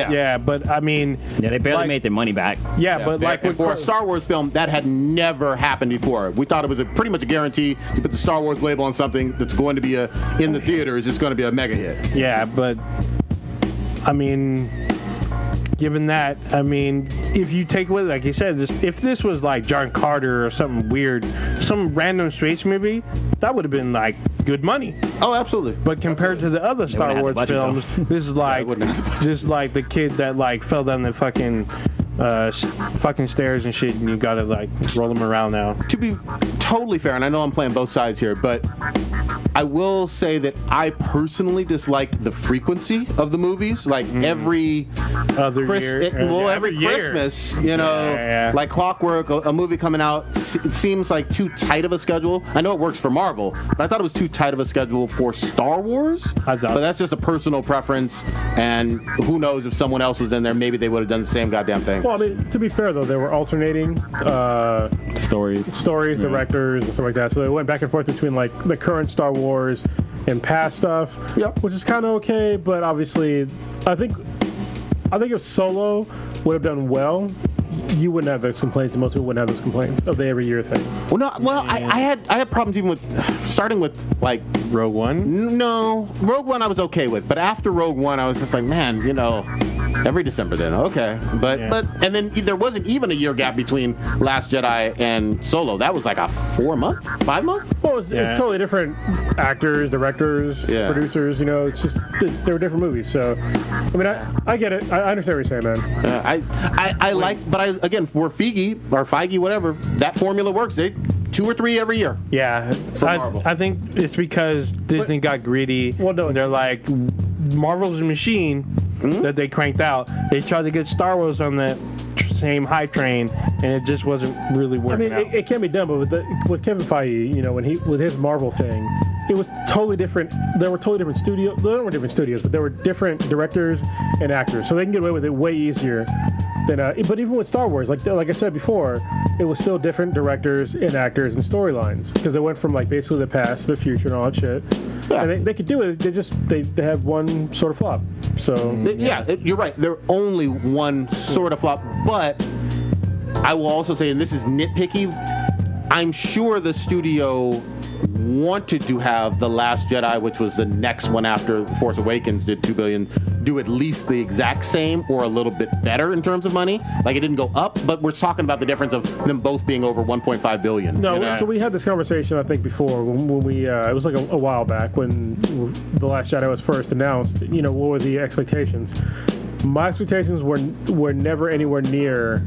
But I mean, they barely made their money back. For a Star Wars film, that had never happened before. We thought it was pretty much a guarantee. You put the Star Wars label on something that's going to be in the theaters, it's going to be a mega hit. Yeah, but I mean, given that, I mean, if you take away, like you said, if this was like John Carter or something weird, some random space movie, that would have been like good money. Oh, absolutely. But compared to the other Star Wars films, this is like just like the kid that like fell down the fucking stairs and shit, and you gotta like roll them around now. To be totally fair, and I know I'm playing both sides here, but I will say that I personally dislike the frequency of the movies. Like every Christmas, like clockwork, a movie coming out, it seems like too tight of a schedule. I know it works for Marvel, but I thought it was too tight of a schedule for Star Wars. But that's just a personal preference, and who knows, if someone else was in there, maybe they would have done the same goddamn thing. Well, I mean, to be fair though, they were alternating stories, directors, and stuff like that. So they went back and forth between like the current Star Wars and past stuff, which is kind of okay. But obviously, I think if Solo would have done well, you wouldn't have those complaints, and most people wouldn't have those complaints of the every year thing. I had problems even with starting with like Rogue One. No, Rogue One I was okay with, but after Rogue One I was just like, man, every December then, okay. But and then there wasn't even a year gap between Last Jedi and Solo. That was like a 5 month? Well, it's totally different actors, directors, producers, it's just, they were different movies. So, I mean, I get it. I understand what you're saying, man. Again, for Feige, whatever, that formula works. They 2 or 3 every year. Yeah. I think it's because Disney got greedy. Well, no, they're like, Marvel's a machine that they cranked out. They tried to get Star Wars on that same high train, and it just wasn't really working out. It can be done, but with Kevin Feige, when with his Marvel thing, it was totally different. There were totally different studios. There were different studios, but there were different directors and actors, so they can get away with it way easier. But even with Star Wars, like I said before, it was still different directors and actors and storylines because they went from like basically the past to the future and all that shit. Yeah. And they could do it. They have one sort of flop. So you're right. They're only one sort of flop, but I will also say, and this is nitpicky, I'm sure the studio wanted to have The Last Jedi, which was the next one after The Force Awakens did $2 billion, do at least the exact same or a little bit better in terms of money. Like, it didn't go up, but we're talking about the difference of them both being over $1.5 billion. No, you know? So we had this conversation, I think, before when we it was like a while back when The Last Jedi was first announced. You know, what were the expectations? My expectations were never anywhere near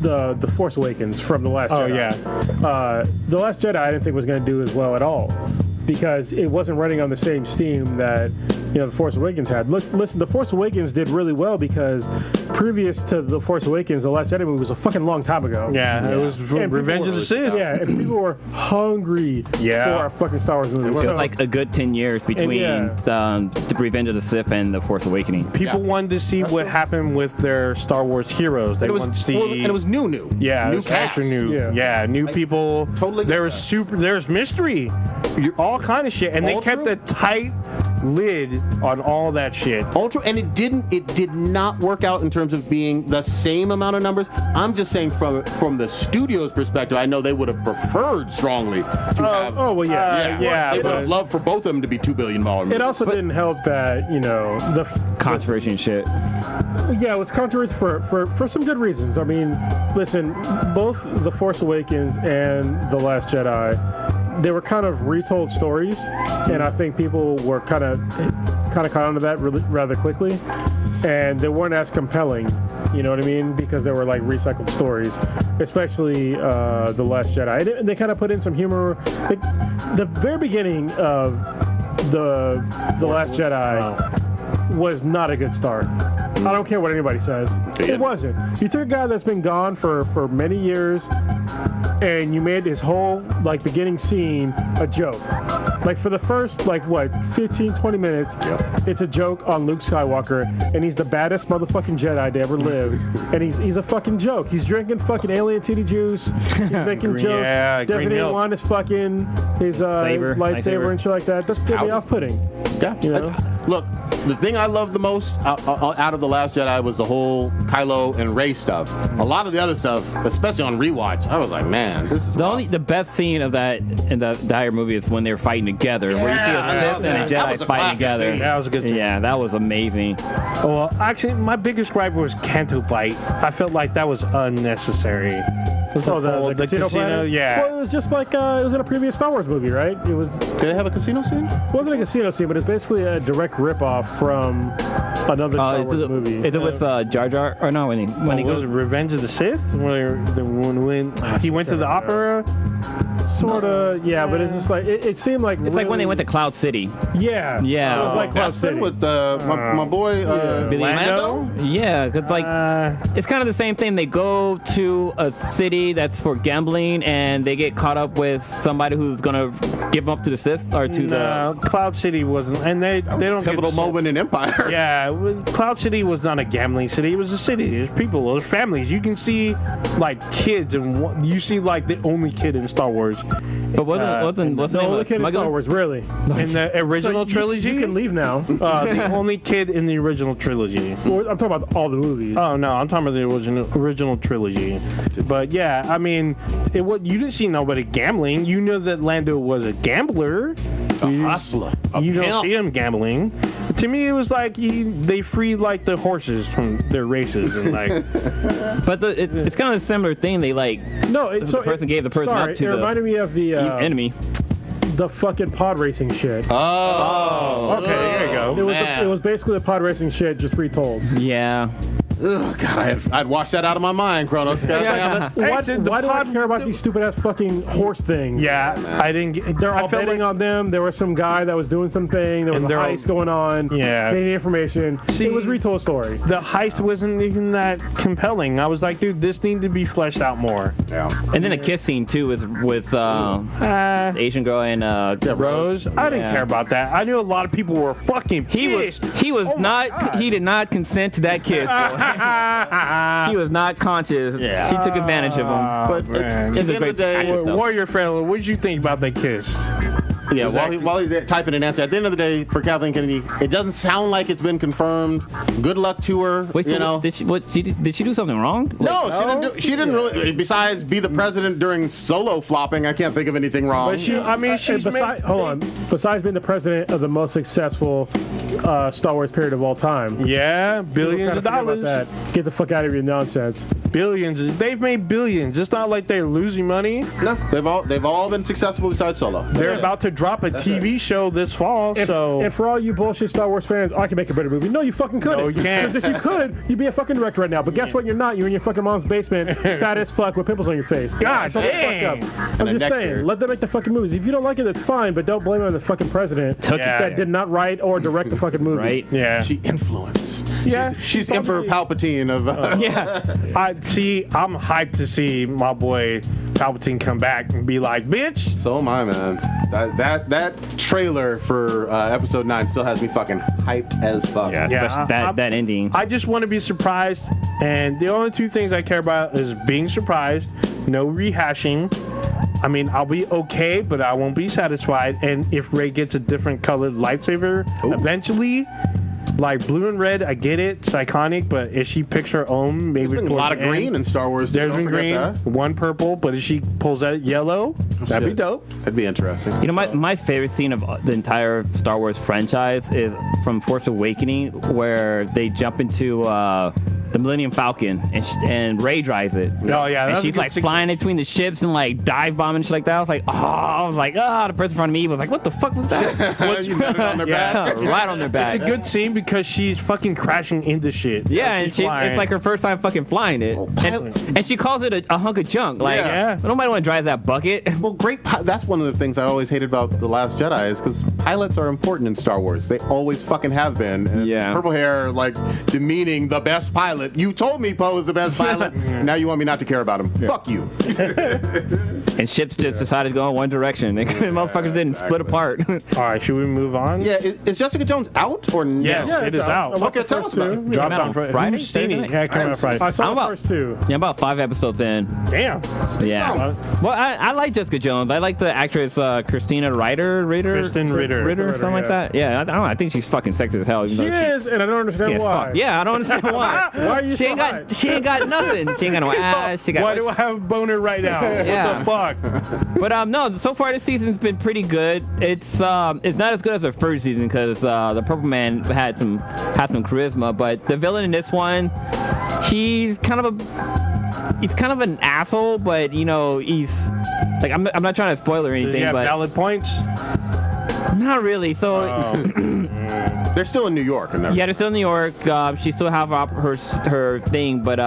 the Force Awakens from The Last Jedi. Yeah. The Last Jedi I didn't think was going to do as well at all because it wasn't running on the same steam that The Force Awakens had. Listen, The Force Awakens did really well because previous to The Force Awakens, The Last Jedi movie was a fucking long time ago. Yeah. It was Revenge of the Sith. Yeah, and people were hungry for a fucking Star Wars movie. It was like a good 10 years between the Revenge of the Sith and The Force Awakening. People wanted to see what happened with their Star Wars heroes. They wanted to see, and it was new. Yeah, new cast. New. Yeah, new people. Totally. There's mystery, all kind of shit, and they kept a tight lid on all that shit. Ultra, and it did not work out in terms of being the same amount of numbers. I'm just saying from the studio's perspective, I know they would have preferred strongly to have. Oh well, They would have loved for both of them to be $2 billion movies. It also didn't help that the controversy and shit. Yeah, it was controversy for some good reasons. I mean, listen, both The Force Awakens and The Last Jedi, they were kind of retold stories, and I think people were kind of caught on to that rather quickly, and they weren't as compelling. You know what I mean? Because they were like recycled stories, especially The Last Jedi. And they kind of put in some humor. The very beginning of the Last Jedi was not a good start. I don't care what anybody says. It wasn't. You took a guy that's been gone for many years, and you made his whole beginning scene a joke. Like for the first 15, 20 minutes, it's a joke on Luke Skywalker, and he's the baddest motherfucking Jedi to ever live, and he's a fucking joke. He's drinking fucking alien titty juice. He's making jokes. Yeah, doesn't even want his fucking lightsaber and shit like that. That's pretty off-putting. Yeah. Look, the thing I loved the most out of The Last Jedi was the whole Kylo and Rey stuff. A lot of the other stuff, especially on rewatch, I was like, man, this is the best scene of that in the entire movie is when they're fighting together, where you see a Sith and a Jedi fighting together. Scene. That was a good scene. Yeah, that was amazing. Well, actually, my biggest gripe was Canto Bite. I felt like that was unnecessary. The casino planet? Yeah. Well, it was just like it was in a previous Star Wars movie, right? It was. Did they have a casino scene? It wasn't a casino scene, but it's basically a direct ripoff from another Star Wars movie. Is it with Jar Jar? Or no, when he goes goes Revenge of the Sith, when he went to the opera. Sort of, but it's just like it seemed like it's like when they went to Cloud City. Yeah, yeah. It was like Cloud City with my boy Billy Lando. Yeah, because it's kind of the same thing. They go to a city that's for gambling, and they get caught up with somebody who's gonna give them up to the Sith or to the Cloud City wasn't, and they don't pivotal moment in Empire. Yeah, Cloud City was not a gambling city. It was a city. There's people. There's families. You can see kids, and you see the only kid in Star Wars. But wasn't the only kid in Star Wars, really? In the original trilogy? You can leave now. The only kid in the original trilogy. Well, I'm talking about all the movies. Oh, no, I'm talking about the original trilogy. But yeah, I mean, you didn't see nobody gambling. You know that Lando was a gambler. A hustler. You don't see him gambling. To me, it was like they freed the horses from their races and But it's kind of a similar thing. They the person gave the person up to it reminded me of the enemy. The fucking pod racing shit. Oh, okay, there you go. It was basically the pod racing shit just retold. Yeah. Oh God, I'd wash that out of my mind, Kronos. Yeah. Why do I care about these stupid ass fucking horse things? Yeah, I didn't get. They're all I felt betting on them. There was some guy that was doing something. There was a they're all- heist going on. Yeah. Getting information. See- It was retold story. The heist wasn't even that compelling. I was like, dude, this needed to be fleshed out more. Yeah. And then the kiss scene too with the Asian girl and Rose, I didn't Yeah. care about that. I knew a lot of people were fucking pissed. He did not consent to that kiss. He was not conscious. Yeah. She took advantage of him. But man. at the end of the day, actress, though. Warrior Fella, what did you think about that kiss? yeah, while he's typing an answer, at the end of the day, for Kathleen Kennedy, it doesn't sound like it's been confirmed. Good luck to her. Wait, so you know. did she do something wrong? No, she didn't really. Besides, be the president during solo flopping. I can't think of anything wrong. But she's Besides being the president of the most successful Star Wars period of all time. Yeah, billions People of kinda forget dollars. about that. Get the fuck out of your nonsense. Billions. They've made billions. It's not like they're losing money. No, they've all been successful besides solo. They're about to drop a TV show this fall, so And for all you bullshit Star Wars fans, I can make a better movie. No, you fucking couldn't. No, you can't. Because if you could, you'd be a fucking director right now. But guess what? You're not. You're in your fucking mom's basement, fat as fuck, with pimples on your face. God Shut the dang. fuck up. And I'm a just neck saying, beard. let them make the fucking movies. If you don't like it, that's fine. But don't blame it on the fucking president that did not write or direct the fucking movie. Right? yeah. She influence. Yeah, she's Emperor Palpatine of. Yeah. I'm hyped to see my boy Palpatine come back and be like, bitch. So am I, man. That trailer for episode 9 still has me fucking hyped as fuck. Yeah, Yeah, especially that ending. I just want to be surprised, and the only two things I care about is being surprised, no rehashing. I mean, I'll be okay, but I won't be satisfied. And if Rey gets a different colored lightsaber eventually, like blue and red, I get it, it's iconic. But if she picks her own, maybe There's been a towards lot of the end, green in Star Wars. There's Don't been forget green, that. one purple, but if she pulls that yellow, that'd be Shit. dope. That'd be interesting. You know, my favorite scene of the entire Star Wars franchise is from Force Awakening, where they jump into the Millennium Falcon and Rey drives it. Oh, yeah, that and was a she's good like sequence. flying in between the ships and like dive bombing and shit like that. I was like, the person in front of me was like, what the fuck was that? You nutted on their back. Right on their back. It's a good scene because she's fucking crashing into shit. Yeah, as and she's it's flying. like her first time fucking flying it. And she calls it a hunk of junk. Like, Yeah. nobody want to drive that bucket. Well, that's one of the things I always hated about The Last Jedi is because pilots are important in Star Wars. They always fucking have been. And Yeah. Purple hair, like, demeaning the best pilot. You told me Poe was the best pilot. Now you want me not to care about him. Fuck you. And ships just decided to go in one direction. They motherfuckers didn't split apart. All right, should we move on? Yeah, is Jessica Jones out or no? Yes, Yeah, it it's is out. I watched Okay, the tell first us about two. it. Dropped out on on Friday. Friday, Who's seen it? Thursday? Yeah, it came out Friday. I saw I'm the about- first two. Yeah, about 5 episodes in. Damn. Yeah. Well, I like Jessica Jones. I like the actress Christina Ritter, Kristen Ritter. something like that. Yeah, I don't know. I think she's fucking sexy as hell. Even She though she's is, and I don't understand as why. fuck. Yeah, I don't understand why. Why are you She so ain't hot? got. She ain't got nothing. She ain't got no ass. She got. Why do I have a boner right now? Yeah. What the fuck? But no. So far this season's been pretty good. It's not as good as the first season because the Purple Man had some charisma, but the villain in this one, he's kind of an asshole, but you know he's like I'm not trying to spoil or Does he anything, have but valid points? not really. So. They're still in New York. And Yeah, they're still in New York. She still have her thing, but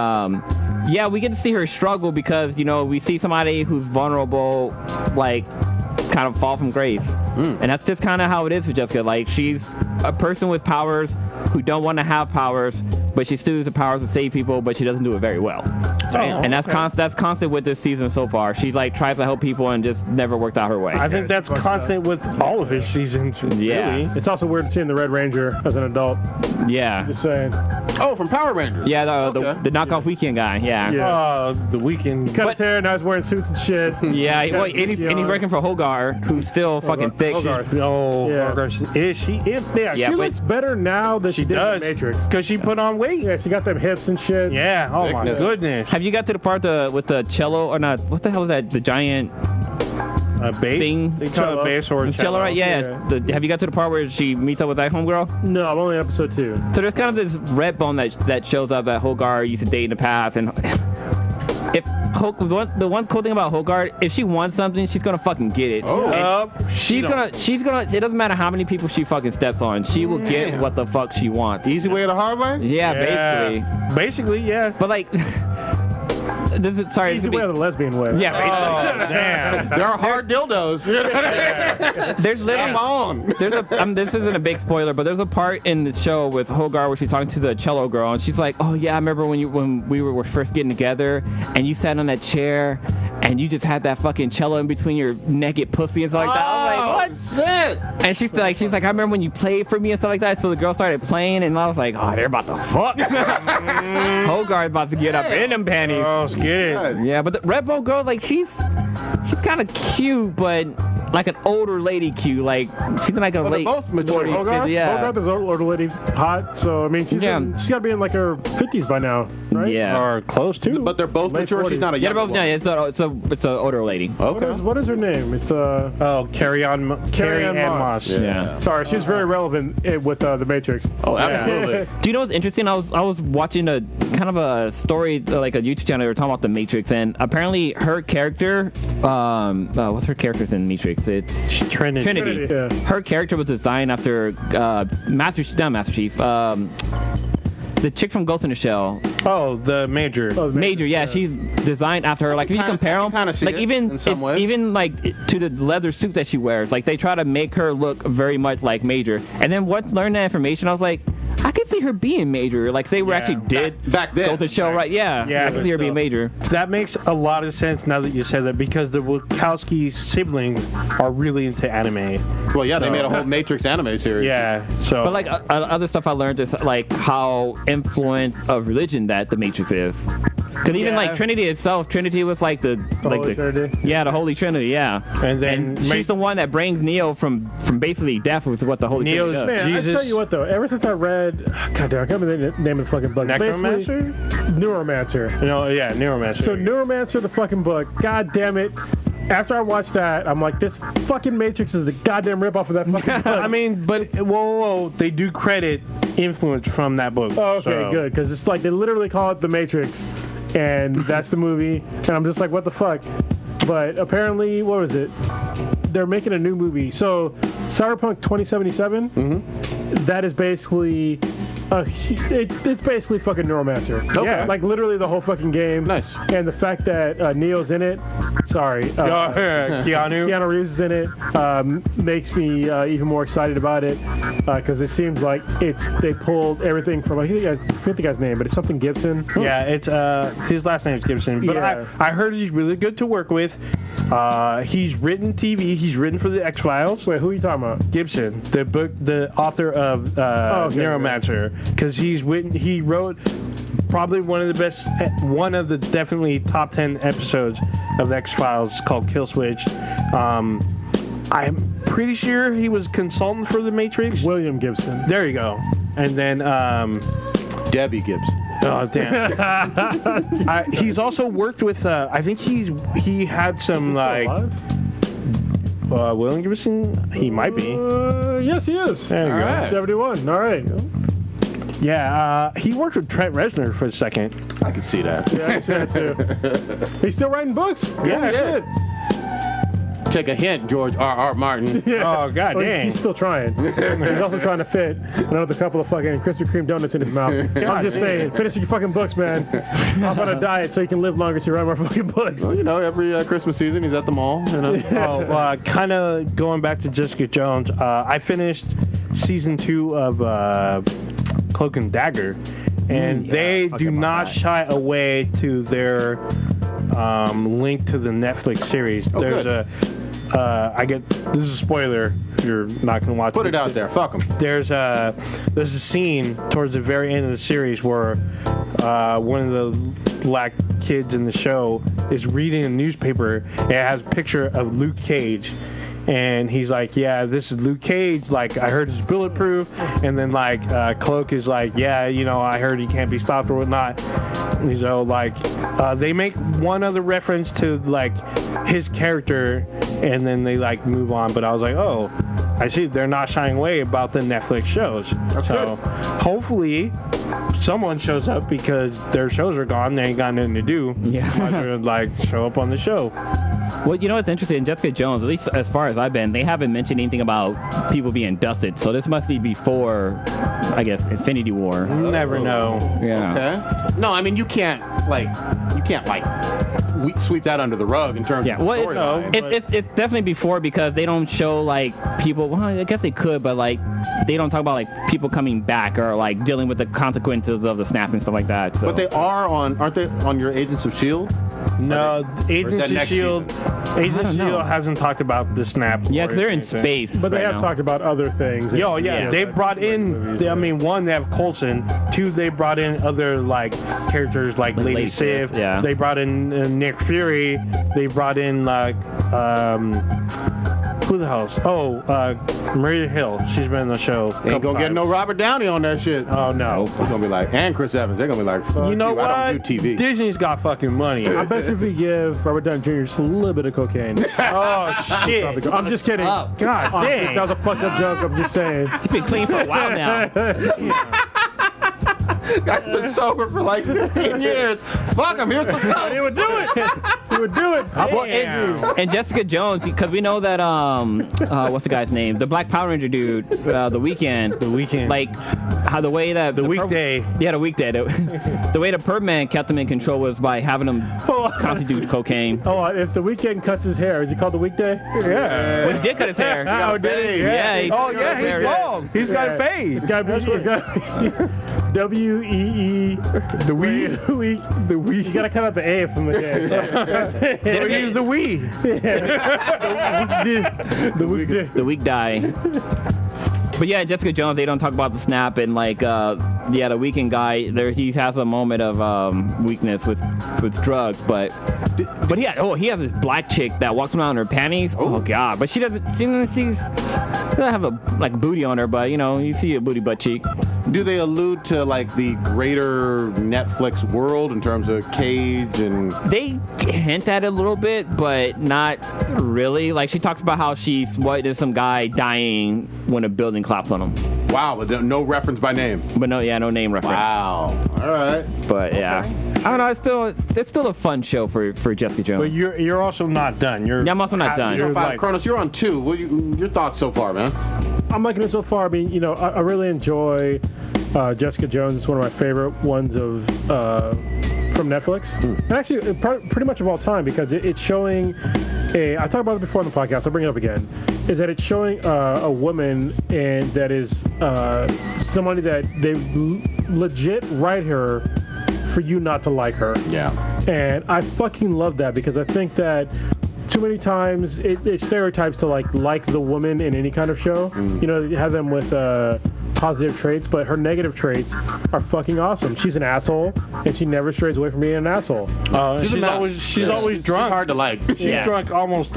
yeah, we get to see her struggle because you know we see somebody who's vulnerable, like kind of fall from grace, and that's just kind of how it is with Jessica. Like she's a person with powers who don't want to have powers, but she still uses the powers to save people, but she doesn't do it very well. And that's constant with this season so far. She like tries to help people and just never worked out her way. I think that's constant with all of his seasons. Yeah. Really. It's also weird seeing the Red Ranger as an adult. Yeah. Just saying. Oh, from Power Rangers. Yeah, Okay. the knockoff weekend guy. Yeah. Yeah. The weekend. Cut his hair, now he's wearing suits and shit. Yeah, well, and he's working for Hogarth, who's still fucking thick. Hogarth. Oh, Yeah. Hogarth. Is she? Yeah, Yeah, She but- looks better now than she did in does. the Matrix. Because she put on weight. Yeah, she got them hips and shit. Yeah. Oh my Thickness. goodness. Have you got to the part with the cello or not? What the hell is that? The giant Bass. thing? They call it bass or cello, right? Yeah. Have you got to the part where she meets up with that homegirl? No, I'm only on episode 2. So there's kind of this red bone that shows up that Hogarth used to date in the past, and if the one cool thing about Hogard, if she wants something, she's gonna fucking get it. She's gonna. It doesn't matter how many people she fucking steps on. She will get what the fuck she wants. Easy way or the hard way? Yeah, Basically, yeah. But like, this is sorry. Easy way or the lesbian way. Yeah, basically. Damn. There are hard dildos. There's literally. Come on. There's a. This isn't a big spoiler, but there's a part in the show with Hogard where she's talking to the cello girl, and she's like, "Oh yeah, I remember when we were first getting together, and you sat on that chair, and you just had that fucking cello in between your naked pussy and stuff like that." I was like, "What?" Shit. And she's like, I remember when you played for me and stuff like that. So the girl started playing, and I was like, "Oh, they're about to fuck." Hogarth's about to get up in them panties. Oh, scared. Yeah, but the Red Bull girl, like she's kind of cute, but like an older lady cute. Like she's like a late both mature. 40, Hogarth? 50, yeah. Hogarth is an older lady, hot. So I mean, she's got to be in like her 50s by now, right? Yeah. Or close to. But they're both Late mature. She's 40s. not a Yeah, young they're both, one. yeah, it's an older lady. Okay. What is her name? It's Carrie Ann Moss. Yeah. Sorry, she's very relevant with the Matrix. Oh, absolutely. Do you know what's interesting? I was watching a kind of a story, like a YouTube channel. They were talking about the Matrix, and apparently her character, what's her character's in Matrix? It's Trinity. Yeah. Her character was designed after Master Chief, the chick from Ghost in the Shell. Oh, the Major. Oh, Major, yeah, she's designed after her. Like if you compare them, kinda see like it even in some ways. even like to the leather suits that she wears, like they try to make her look very much like Major. And then once learned that information, I was like, I could see her being Major. Like they were actually did Back then. Ghost in the Shell, right? Yeah, Yeah, I can but see her being still. Major. That makes a lot of sense now that you said that because the Wachowski siblings are really into anime. Well, yeah, they made a whole Matrix anime series. Yeah, so. But like other stuff I learned is like how influence of religion that the Matrix is. Because even like Trinity itself, Trinity was like the Holy Trinity. Yeah, the Holy Trinity, yeah. And then she's the one that brings Neo from basically death, was what the Holy Neo's Trinity does. Man, Jesus. I tell you what though, ever since I read, God damn, I can't remember the name of the fucking book. Necromancer? Basically, Neuromancer. No, yeah, Neuromancer. So Neuromancer, the fucking book. God damn it. After I watched that, I'm like, this fucking Matrix is the goddamn ripoff of that fucking book. I mean, but whoa, they do credit influence from that book. Oh, okay, so. good, because it's like they literally call it The Matrix, and that's the movie, and I'm just like, what the fuck? But apparently, what was it? They're making a new movie. So, Cyberpunk 2077, that is basically it's basically fucking Neuromancer. Okay. Yeah, like literally the whole fucking game. Nice. And the fact that Neo's in it, Keanu Reeves is in it, makes me even more excited about it because it seems like they pulled everything from I forget the guy's name, but it's something Gibson. Yeah, it's his last name is Gibson. But Yeah. I heard he's really good to work with. He's written TV. He's written for the X-Files. Wait, who are you talking about? Gibson, the author of okay, Neuromancer, because he wrote probably one of the definitely top 10 episodes of X-Files called Kill Switch. I'm pretty sure he was consultant for the Matrix. William Gibson. There you go. And then Debbie Gibson. oh damn. He's also worked with I think he had some like William Gibson. He might be. Yes, he is. There you go. right. 71. All right. Yeah, he worked with Trent Reznor for a second. I can see that. Yeah, I see that too. He's still writing books. Yeah, shit. Take a hint, George R.R. Martin. Oh god Oh, dang. he's still trying. He's also trying to fit another couple of fucking Krispy Kreme donuts in his mouth. I'm just saying, finish your fucking books, man. Hop on a diet so you can live longer to write more fucking books. Well, you know, every Christmas season he's at the mall. You know? Kind of going back to Jessica Jones. I finished season 2 of Cloak and Dagger, and they do not shy away to their link to the Netflix series. There's good. this is a spoiler if you're not gonna watch. Put it out there. Fuck him. There's a scene towards the very end of the series where one of the black kids in the show is reading a newspaper. It has a picture of Luke Cage. And he's like, yeah, this is Luke Cage. Like, I heard he's bulletproof. And then, like, Cloak is like, yeah, you know, I heard he can't be stopped or whatnot. And so, like, they make one other reference to, like, his character. And then they, like, move on. But I was like, oh, I see they're not shying away about the Netflix shows. So hopefully someone shows up because their shows are gone. They ain't got nothing to do. Yeah. Might as well, like, show up on the show. Well, you know what's interesting? Jessica Jones, at least as far as I've been, they haven't mentioned anything about people being dusted. So this must be before, I guess, Infinity War. You never know. Yeah. Okay. No, I mean you can't sweep that under the rug in terms Yeah, of well, storyline. it's definitely before because they don't show like people. Well, I guess they could, but like they don't talk about like people coming back or like dealing with the consequences of the snap and stuff like that. So. But they aren't they on your Agents of S.H.I.E.L.D.? No, Agents of next S.H.I.E.L.D. Agents of S.H.I.E.L.D. hasn't talked about the snap. Yeah, because they're in anything. space. But they right have now. talked about other things. Yo, yeah, they brought in. One, they have Coulson. Two, they brought in other like characters like Lady Lady Sif. Sif, yeah. They brought in Nick Fury. They brought in like who the hell's? Maria Hill. She's been in the show. Ain't gonna get times. no Robert Downey on that shit. Oh no. It's gonna be like, and Chris Evans. They're gonna be like, fuck You know what? I don't do TV. Disney's got fucking money. I bet you if we give Robert Downey Jr. just a little bit of cocaine. Oh shit. I'm just kidding. Up. God dang. That was a fucked up joke. I'm just saying. He's been clean for a while now. Guy's been sober for like 15 years. Fuck him. Here's the He would do it. He would do it. Well, and Jessica Jones, because we know that what's the guy's name? The Black Power Ranger dude, The Weeknd. The Weeknd. Like how the way that The weekday. the weekday. The way the Birdman kept him in control was by having him constantly do cocaine. Oh, if the Weeknd cuts his hair, is he called the Weekday? Yeah. Well, he did cut his hair. Oh, did he? Yeah. he Oh cut yeah, his he's hair. bald. He's got a fade. He's got W-E-E. The we. The we. You gotta cut out the A from the A. So he's the we. The Weekday. The weak die. But yeah, Jessica Jones, they don't talk about the snap and like the Weekend guy there, he has a moment of weakness with drugs, but he has this black chick that walks around in her panties. Oh god, but she doesn't have a like booty on her, but you see a booty butt cheek. Do they allude to like the greater Netflix world in terms of Cage and? They hint at it a little bit, but not really. Like she talks about how she's there's some guy dying when a building collapsed on him. Wow, but no reference by name. But no name reference. Wow. All right. But yeah, I don't know. It's still a fun show for Jessica Jones. But you're also not done. Yeah, I'm also not done. You're Five, like, Kronos, you're on 2. What your thoughts so far, man? I'm liking it so far. I mean, I really enjoy Jessica Jones. It's one of my favorite ones of from Netflix. And actually, pretty much of all time because it's showing I talked about it before on the podcast. I'll bring it up again. Is that it's showing a woman and that is somebody that they legit write her for you not to like her. Yeah. And I fucking love that because I think that too many times it stereotypes to like the woman in any kind of show. You have them with positive traits, but her negative traits are fucking awesome. She's an asshole, and she never strays away from being an asshole. she's always drunk. She's hard to like. She's drunk almost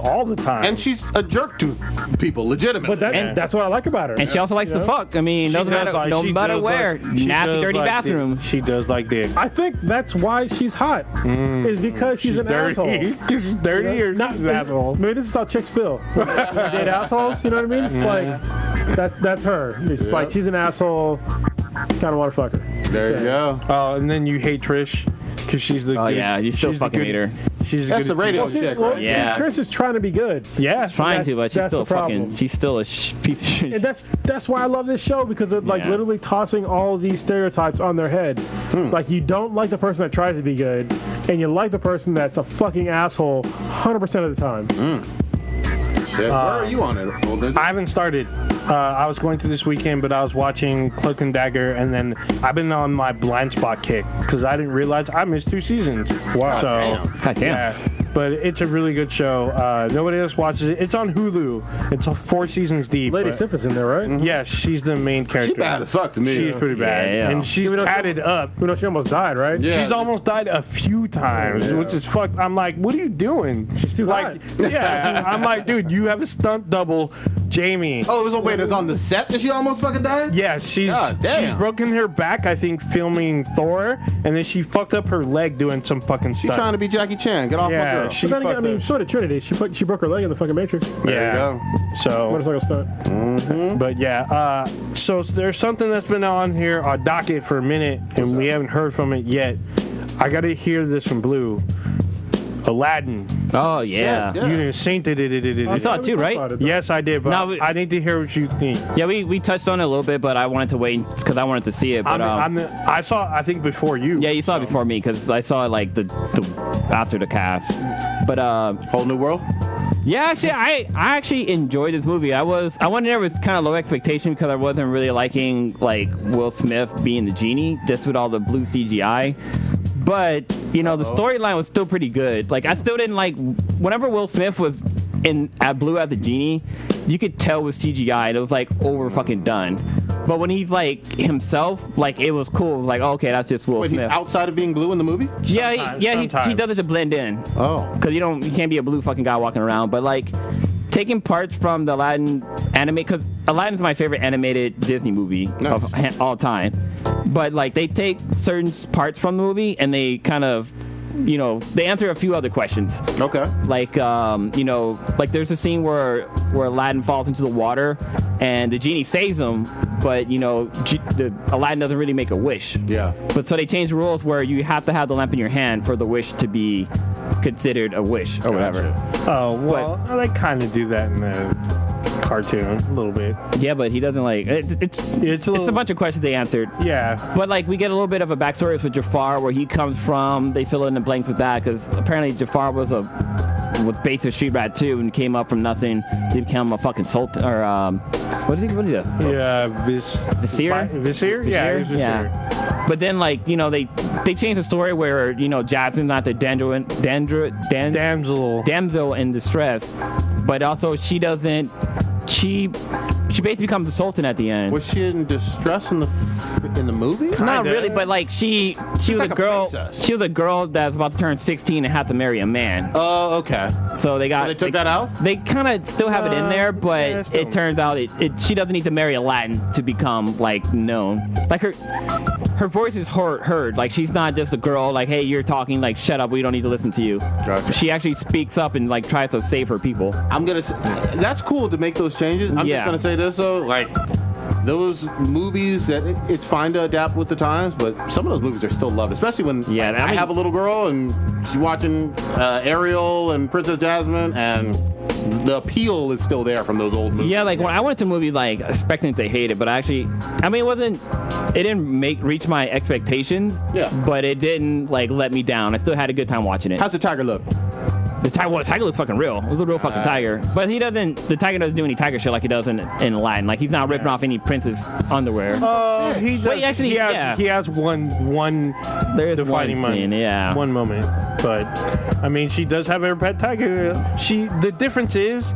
all the time. And she's a jerk to people, legitimately. But that's what I like about her. And she also likes to fuck. I mean, no matter where. Nasty, dirty bathrooms. She does like dick. I think that's why she's hot. Is because she's an dirty. asshole. She's dirty or Not she's an asshole. Maybe this is how chicks feel. They date assholes, you know what I mean? It's like that's her. It's like she's an asshole. Kind of want to fuck her. There you go. Oh, and then you hate Trish because she's the. Oh good, yeah, you still she's fucking the hate good, her. She's That's the radio chick, right? Yeah. Trish is trying to be good. Yeah, Trying to, but she's that's still the problem. she's still a piece of shit. And that's why I love this show because of like Yeah. literally tossing all of these stereotypes on their head. Like you don't like the person that tries to be good, and you like the person that's a fucking asshole 100% of the time. Shit. Where are you on it, old dude? I haven't started. I was going to this weekend, but I was watching Cloak and Dagger, and then I've been on my blind spot kick because I didn't realize I missed 2 seasons. Wow. So, Damn. God damn. yeah. But it's a really good show. Nobody else watches it. It's on Hulu. It's 4 seasons deep. Lady but- Sif is in there, right? Yes, she's the main character. She bad as fuck to me. She's pretty bad. Yeah. And she's Even though she- tatted up. You know, she almost died, right? Yeah. She's almost died a few times, which is fucked. I'm like, what are you doing? She's too like, hot. yeah. I'm like, dude, you have a stunt double Jamie. Oh, it was on the set that she almost fucking died? Yeah, she's broken her back, I think, filming Thor, and then she fucked up her leg doing some fucking She's stuff. trying to be Jackie Chan. Get off my girl. She But then again, fucked I mean, up. so did Trinity. She broke her leg in the fucking Matrix. There you go. So, Motorcycle stunt. but yeah, so there's something that's been on here, our docket for a minute, and we haven't heard from it yet. I gotta hear this from Blue. Aladdin. Oh yeah. Yeah. You didn't sing it. You saw it too, right? Yes, I did, but No, I need to hear what you think. Yeah, we touched on it a little bit, but I wanted to wait because I wanted to see it. But I saw, I think, before you. yeah, you saw it before me because I saw it like the after the cast. But Whole New World? yeah, actually, I actually enjoyed this movie. I went in there with kind of low expectation because I wasn't really liking like Will Smith being the genie, just with all the blue CGI. But you know, the storyline was still pretty good. Like I still didn't like whenever Will Smith was at Blue as the genie, you could tell with CGI it was like over fucking done. But when he's like himself, like it was cool. It was like, oh, okay, that's just Will Wait, Smith. he's outside of being Blue in the movie? Yeah, he does it to blend in. Oh. Because you can't be a blue fucking guy walking around. But like taking parts from the Aladdin anime, because Aladdin's my favorite animated Disney movie of all time. But like they take certain parts from the movie and they kind of, they answer a few other questions. Okay. Like like there's a scene where Aladdin falls into the water and the genie saves him, but Aladdin doesn't really make a wish. Yeah. But so they changed the rules where you have to have the lamp in your hand for the wish to be considered a wish or whatever. Oh, well, they kind of do that in the cartoon a little bit. Yeah, but he doesn't like it's a bunch of questions they answered. Yeah. But like we get a little bit of a backstory with Jafar, where he comes from. They fill in the blanks with that because apparently Jafar was based on Street Rat 2 and came up from nothing to become a fucking sultan or what is he? Yeah, Vizier? Vizier? Yeah, he's Vizier. Yeah. But then like they changed the story where Jasmine's not the damsel in distress, but also she doesn't. She basically becomes the sultan at the end. Was she in distress in the movie? Not really, but like she was like a a girl. princess. She was a girl that's about to turn 16 and have to marry a man. Oh, okay. So they took that out? They kind of still have it in there, but it turns out she doesn't need to marry Aladdin to become like known. Like her voice is heard. Like she's not just a girl. Like, hey, you're talking. Like, shut up. We don't need to listen to you. Gotcha. She actually speaks up and like tries to save her people. I'm gonna say that's cool to make those changes. I'm just gonna say this though, like those movies that it's fine to adapt with the times, but some of those movies are still loved, especially when I have a little girl and she's watching Ariel and Princess Jasmine, and the appeal is still there from those old movies. Yeah, like when I went to movies like expecting to hate it, but actually, I mean, it didn't reach my expectations. Yeah. But it didn't like let me down. I still had a good time watching it. How's the tiger look? The tiger looks fucking real. It was a real fucking tiger. But the tiger doesn't do any tiger shit like he does in Aladdin. Like he's not ripping off any princess underwear. Oh, he does. Wait, actually, he has one There's defining one scene, moment. One moment. But I mean, she does have her pet tiger. The difference is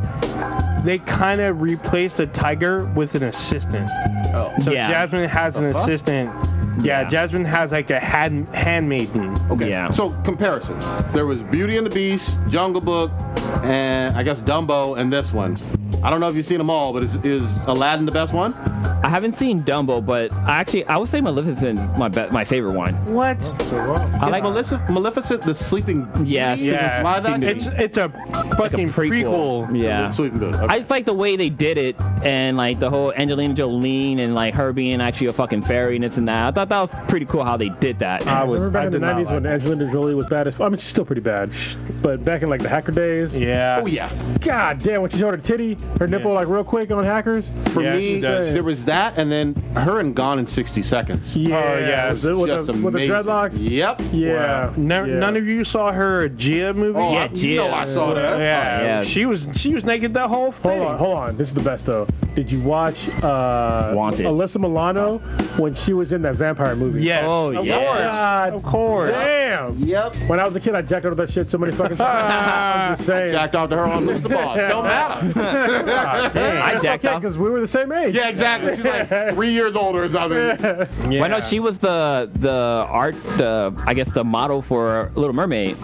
they kind of replaced the tiger with an assistant. Oh. So Jasmine has an assistant. Yeah, Jasmine has like a handmaiden. Okay. Yeah. So comparison. There was Beauty and the Beast, Jungle Book, and I guess Dumbo, and this one. I don't know if you've seen them all, but is Aladdin the best one? I haven't seen Dumbo, but I would say Maleficent is my favorite one. What? I like Maleficent the Sleeping Beauty? Yeah. Live action? It's a fucking prequel. Yeah. Sleeping Beauty. Okay. I just like the way they did it, and like the whole Angelina Jolie and like her being actually a fucking fairy and this and that. I thought that was pretty cool how they did that. Remember back in the 90s when Angelina Jolie was bad as I mean, she's still pretty bad. But back in like the hacker days. Yeah. Oh, yeah. God damn, when she showed her titty, her nipple like real quick on Hackers. For me, there was that, and then her and Gone in 60 Seconds. Yeah. Oh, yeah. It was with just the amazing. dreadlocks. Yep. Yeah. Wow. None of you saw her Gia movie? Oh, Yeah, you know I saw that. Yeah. yeah. She was naked the whole thing. Hold on. This is the best though. Did you watch Wanted? Alyssa Milano when she was in that vampire movie? Yes. Oh, of yeah. course. God Of course. damn. Yep. When I was a kid, I jacked out of that shit so many fucking times. I'm just saying. Jacked off to her on Lose the Boss. Don't matter. I jacked off. because we were the same age. Yeah, exactly. She's like 3 years older or something. Yeah. Well, no, she was the model for Little Mermaid.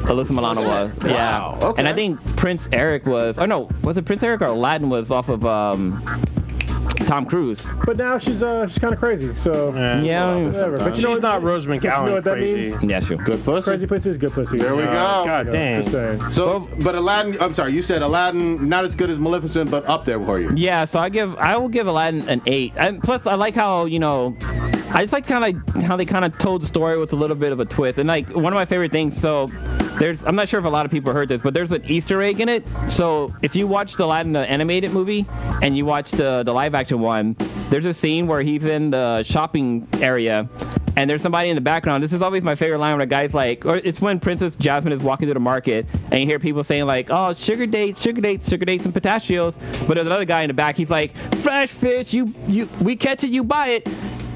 Alyssa Milano was. Yeah. Okay. And I think Prince Eric was. Oh no, was it Prince Eric or Aladdin was off of Tom Cruise? But now she's kind of crazy. So Yeah. whatever. But you know She's what- not Rose but McGowan you know what that crazy. means? Yeah, sure. Good pussy. Crazy pussy is good pussy. There we go. God dang. Just saying. So, but Aladdin, I'm sorry, you said Aladdin not as good as Maleficent, but up there for you. Yeah, so I will give Aladdin an 8. And plus, I like how I just like how they kind of told the story with a little bit of a twist. And like one of my favorite things. So I'm not sure if a lot of people heard this, but there's an Easter egg in it. So if you watch the Aladdin the animated movie and you watch the live action one, there's a scene where he's in the shopping area. And there's somebody in the background. This is always my favorite line when a guy's like, or it's when Princess Jasmine is walking through the market and you hear people saying like, oh, sugar dates, and pistachios. But there's another guy in the back. He's like, fresh fish, we catch it, you buy it.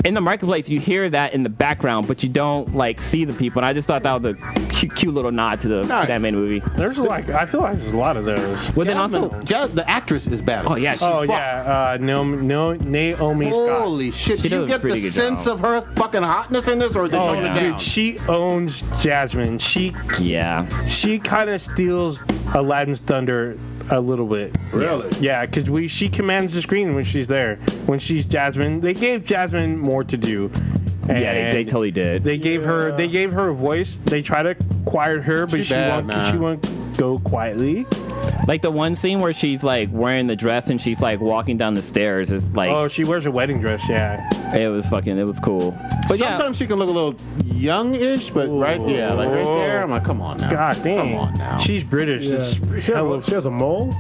In the marketplace, you hear that in the background, but you don't like see the people. And I just thought that was a cute little nod to the animated movie. There's I feel like there's a lot of those. Well, then also, the actress is bad. oh yeah, she's Naomi Scott. Holy shit! She Do you does a get the pretty good sense job. of her fucking hotness in this, or they tone yeah. it down? Dude, she owns Jasmine. She kind of steals Aladdin's thunder a little bit. Really? Yeah, because she commands the screen when she's there. When she's Jasmine, they gave Jasmine more to do. Yeah, they totally did. They gave her a voice. They try to quiet her, but she won't go quietly. Like the one scene where she's like wearing the dress and she's like walking down the stairs is like, Oh, she wears a wedding dress. Yeah. it was cool. But Sometimes she can look a little youngish, but right there, I'm like, come on now. God damn. Come on now. She's British. It's She has a mole.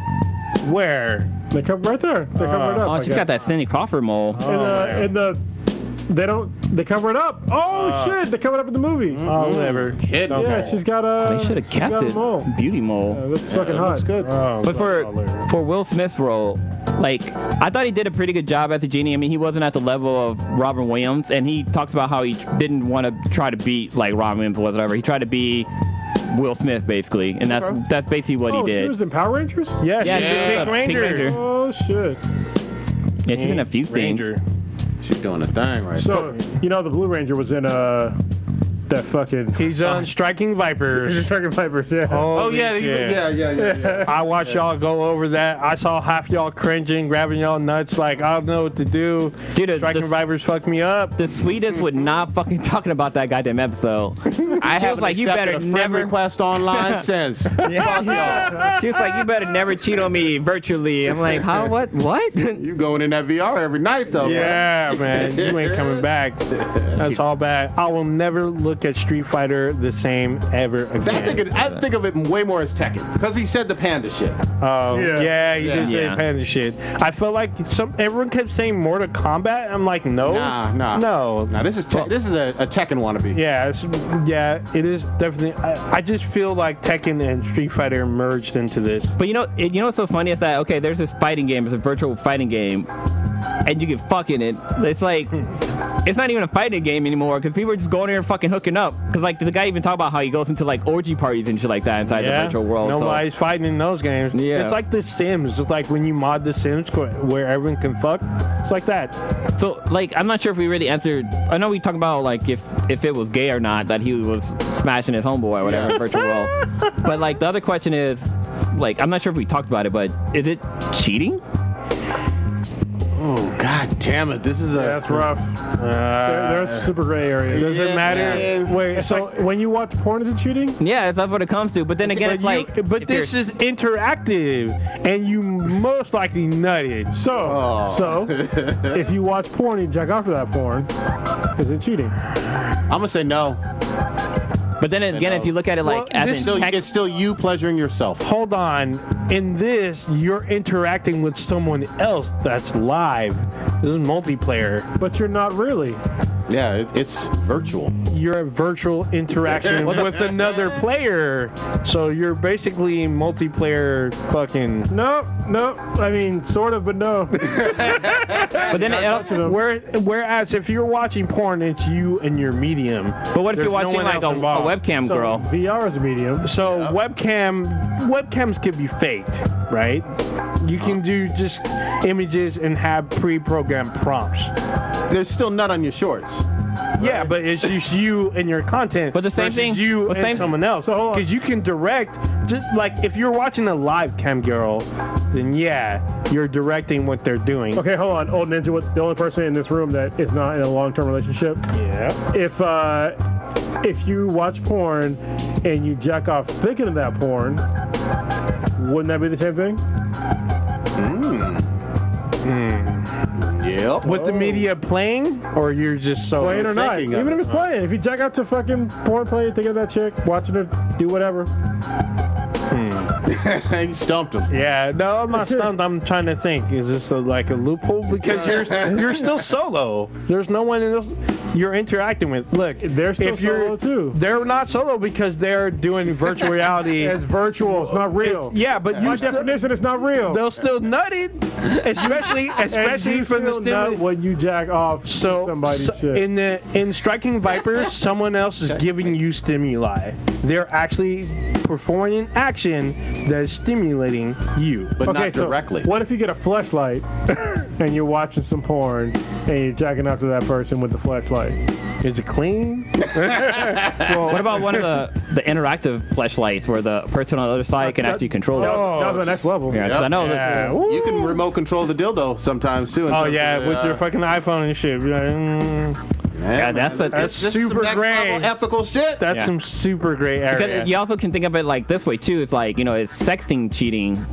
Where? They cover right there. They cover it up. oh, she's got that Cindy Crawford mole. They cover it up. Oh shit! They cover it up in the movie. Oh, whatever. Hidden. Yeah, she's got a. They should have kept it. Mole. Beauty mole. That's fucking hot. Looks good. Oh, But for Will Smith's role, like I thought he did a pretty good job as the genie. I mean, he wasn't at the level of Robin Williams, and he talks about how he didn't want to try to beat like Robin Williams or whatever. He tried to be Will Smith basically, and that's basically what he did. She was in Power Rangers. Yeah, Yeah, she's she's a a Pink Ranger. Pink Ranger. Oh shit! Yeah, she's been in a few Ranger. things. She's doing a thing right So you know the Blue Ranger was in that fucking. He's on Striking Vipers. He's Striking Vipers. Yeah. Oh yeah. I watched y'all go over that. I saw half y'all cringing, grabbing y'all nuts, like I don't know what to do. Dude, Striking Vipers fucked me up. The sweetest would not fucking talking about that goddamn episode. I She was haven't like, you accepted better a friend never. request online since. Fuck y'all. She was like, you better never cheat on me virtually. I'm like, how? What? You going in that VR every night though? Yeah, man, you ain't coming back. That's all bad. I will never look at Street Fighter the same ever again. I think of it way more as Tekken because he said the panda shit. Oh, yeah, he did say Yeah. panda shit. I felt like everyone kept saying Mortal Kombat. I'm like, no, no. Nah, this is a Tekken wannabe. Yeah, it is definitely. I just feel like Tekken and Street Fighter merged into this. But you know what's so funny is that okay, there's this fighting game, it's a virtual fighting game, and you can fuck in it. It's like it's not even a fighting game anymore because people are just going there and fucking hooking up. Because like the guy even talked about how he goes into like orgy parties and shit like that inside the virtual world. Nobody's fighting in those games. Yeah. It's like The Sims. It's like when you mod The Sims where everyone can fuck. It's like that. So like I'm not sure if we really answered. I know we talked about like if it was gay or not that he was smashing his homeboy or whatever in virtual world. But like the other question is like I'm not sure if we talked about it, but is it cheating? Oh god damn it! This is That's rough. There's a super gray area. Does it matter? man. Wait, So when you watch porn, is it cheating? Yeah, that's what it comes to. But then again, it's like. But if this you're- is interactive, and you most likely nutted. So if you watch porn, you jack off to that porn. Is it cheating? I'm gonna say no. But then again, if you look at it like Well, as in text, It's still you pleasuring yourself. Hold on. In this, you're interacting with someone else that's live. This is multiplayer. But you're not really. Yeah, it's virtual. You're a virtual interaction with another player. So you're basically multiplayer fucking. No. I mean, sort of, but no. but then Whereas if you're watching porn, it's you and your medium. but what if There's you're no watching one like else a involved. webcam So girl? VR is a medium. So webcams can be faked, right? You can do just images and have pre-programmed prompts. There's still nut on your shorts. Yeah, but it's just you and your content. But the same versus thing- you but and same- someone else. So hold on. Because you can direct, just like if you're watching a live cam girl, then yeah, you're directing what they're doing. Okay, hold on. Old Ninja, what the only person in this room that is not in a long-term relationship. Yeah. If you watch porn and you jack off thinking of that porn, wouldn't that be the same thing? Yep. With the media playing, or you're just so Playing or not, thinking of even it, if it's playing. If you jack out to fucking porn play, thinking of that chick, watching her do whatever. You stumped him. Yeah, no, I'm not stumped. I'm trying to think. Is this like a loophole? Because you're still solo. There's no one else you're interacting with. Look, They're still solo too. They're not solo because they're doing virtual reality. It's virtual. It's not real. Yeah, but By you still, definition, it's not real. they'll still nut it, especially And you from the still nut stimulus. when you jack off So, somebody's shit. in Striking Vipers, someone else is giving you stimuli. They're actually performing an action that is stimulating you. But not so directly. what if you get a fleshlight and you're watching some porn and you're jacking up to that person with the fleshlight? Is it clean? What about one of the interactive flashlights where the person on the other side can actually control it? That was the next level. Yeah, 'cause I know that. Yeah. You can remote control the dildo sometimes too. in Oh terms yeah, of, with your fucking iPhone and shit. You're like, Yeah, that's a- this is super some next great. level ethical shit. that's Yeah. some super great area. Because you also can think of it like this way too. It's like, it's sexting cheating.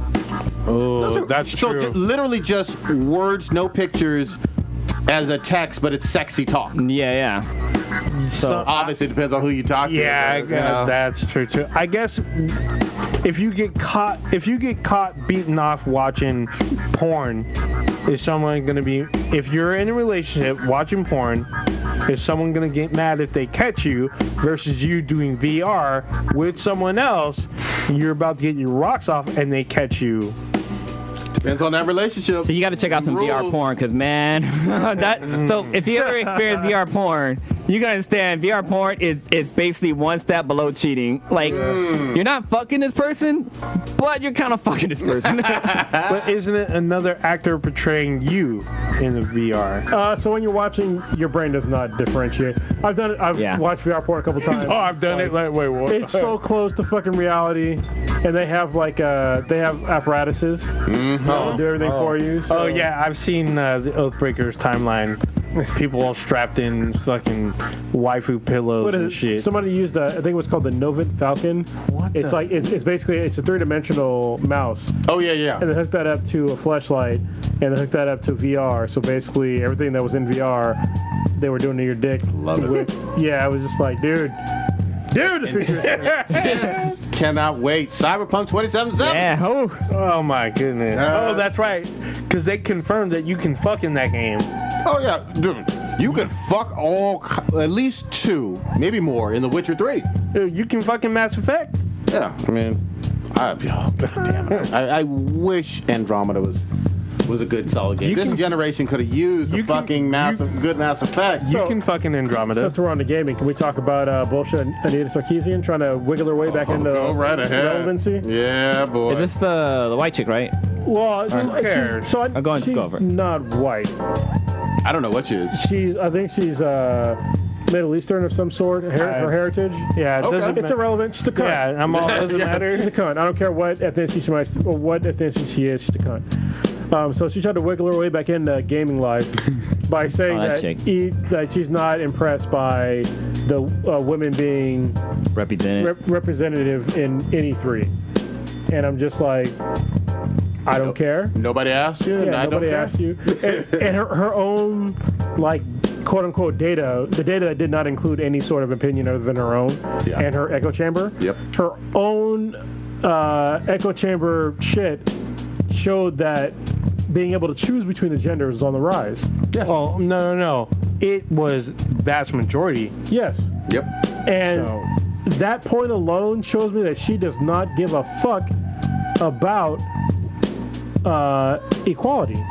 Oh, that's so true. literally just words, no pictures, as a text, but it's sexy talk. Yeah. So, Obviously, it depends on who you talk to. yeah, but, you know. that's true too. I guess if you get caught beating off watching porn, is someone gonna be? If you're in a relationship watching porn, is someone gonna get mad if they catch you versus you doing VR with someone else? You're about to get your rocks off and they catch you. Depends on that relationship. So you got to check out some VR Rules. porn, because man, so if you ever experience VR porn, you gotta understand VR porn is basically one step below cheating. Like you're not fucking this person, but you're kind of fucking this person. But isn't it another actor portraying you in the VR? So when you're watching, your brain does not differentiate. I've done it. I've Yeah. watched VR porn a couple times. Oh, I've done it. Like, wait, what? It's so close to fucking reality, and they have they have apparatuses that do everything for you. So. Oh yeah, I've seen the Oathbreakers timeline. People all strapped in fucking waifu pillows What and is it? shit. Somebody used I think it was called the Novant Falcon. What It's the- like it's basically it's a 3-dimensional mouse, Oh yeah. and they hooked that up to a fleshlight, and they hooked that up to VR. So basically, everything that was in VR, they were doing to your dick. Love it. Yeah, I was just like, dude, the future. Cannot wait. Cyberpunk 2077. Yeah. Oh. Oh my goodness. Oh, that's right. Because they confirmed that you can fuck in that game. Oh yeah, dude. You could fuck at least 2, maybe more, in The Witcher 3. Dude, you can fuck in Mass Effect. Yeah, I mean, God damn it. I wish Andromeda was a good solid game. You This can- generation could have used you a can- fucking good Mass Effect. You can fuck in Andromeda. Since we're on the gaming, can we talk about bullshit Anita Sarkeesian trying to wiggle her way back into Go right ahead. relevancy? Yeah, boy. Is this the white chick, right? Well, cares? I'll go and she's go over. not white. I don't know what you. I think she's Middle Eastern of some sort. Her heritage. Yeah, it Okay. doesn't It's irrelevant. She's a cunt. Yeah, I'm all doesn't matter. She's a cunt. I don't care what ethnicity she is. She's a cunt. So she tried to wiggle her way back into gaming life by saying that chick. that she's not impressed by the women being Represented. representative in E3. And I'm just like, I don't care. Nobody asked you, and Yeah, I don't nobody care. asked you. And her own, like, quote unquote data, the data that did not include any sort of opinion other than her own, Yeah. and her echo chamber. Yep. Her own echo chamber shit showed that being able to choose between the genders is on the rise. Yes. Oh, no. It was vast majority. Yes. Yep. And So- that point alone shows me that she does not give a fuck about equality.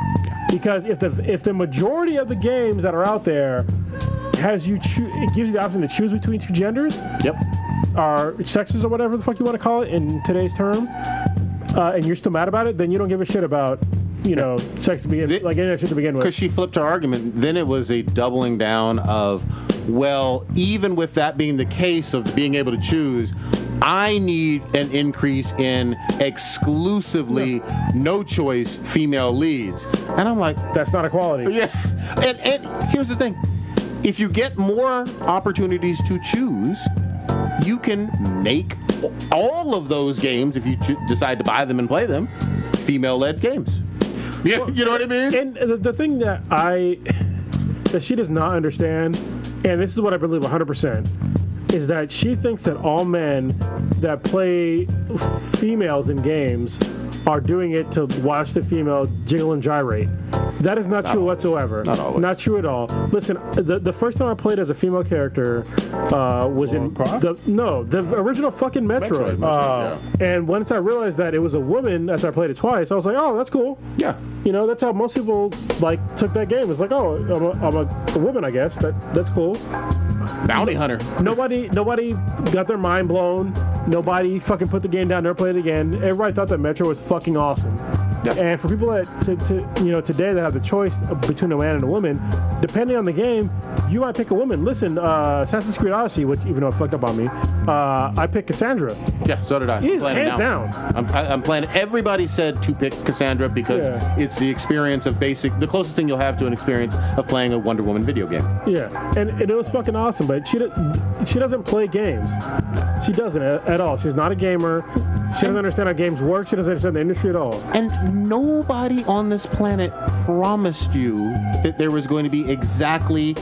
Because if the majority of the games that are out there it gives you the option to choose between 2 genders, Yep. or sexes or whatever the fuck you want to call it in today's term, and you're still mad about it, then you don't give a shit about sex to begin, like internet shit to begin with. Because she flipped her argument, then it was a doubling down of, well, even with that being the case of being able to choose, I need an increase in exclusively no choice female leads. And I'm like, that's not equality. Yeah. And here's the thing. If you get more opportunities to choose, you can make all of those games, if you decide to buy them and play them, female-led games. Yeah, you know what I mean? And the thing that she does not understand, and this is what I believe 100%, is that she thinks that all men that play females in games are doing it to watch the female jiggle and gyrate. That is not true whatsoever. Not always. Not true at all. Listen, the first time I played as a female character was in the original fucking Metroid. Yeah. And once I realized that it was a woman after I played it twice, I was like, oh, that's cool. Yeah. That's how most people took that game. It's like, oh, I'm a woman, I guess. That's cool. Bounty hunter. Nobody got their mind blown. Nobody fucking put the game down, never played it again. Everybody thought that Metro was fucking awesome. Yeah. And for people that today that have the choice between a man and a woman, depending on the game, you might pick a woman. Listen, Assassin's Creed Odyssey, which even though it fucked up on me, I picked Cassandra. Yeah, so did I. Hands down. I'm playing. Everybody said to pick Cassandra because it's the experience of the closest thing you'll have to an experience of playing a Wonder Woman video game. Yeah, and it was fucking awesome. But she doesn't play games. She doesn't at all. She's not a gamer. She doesn't understand how games work. She doesn't understand the industry at all. And nobody on this planet promised you that there was going to be exactly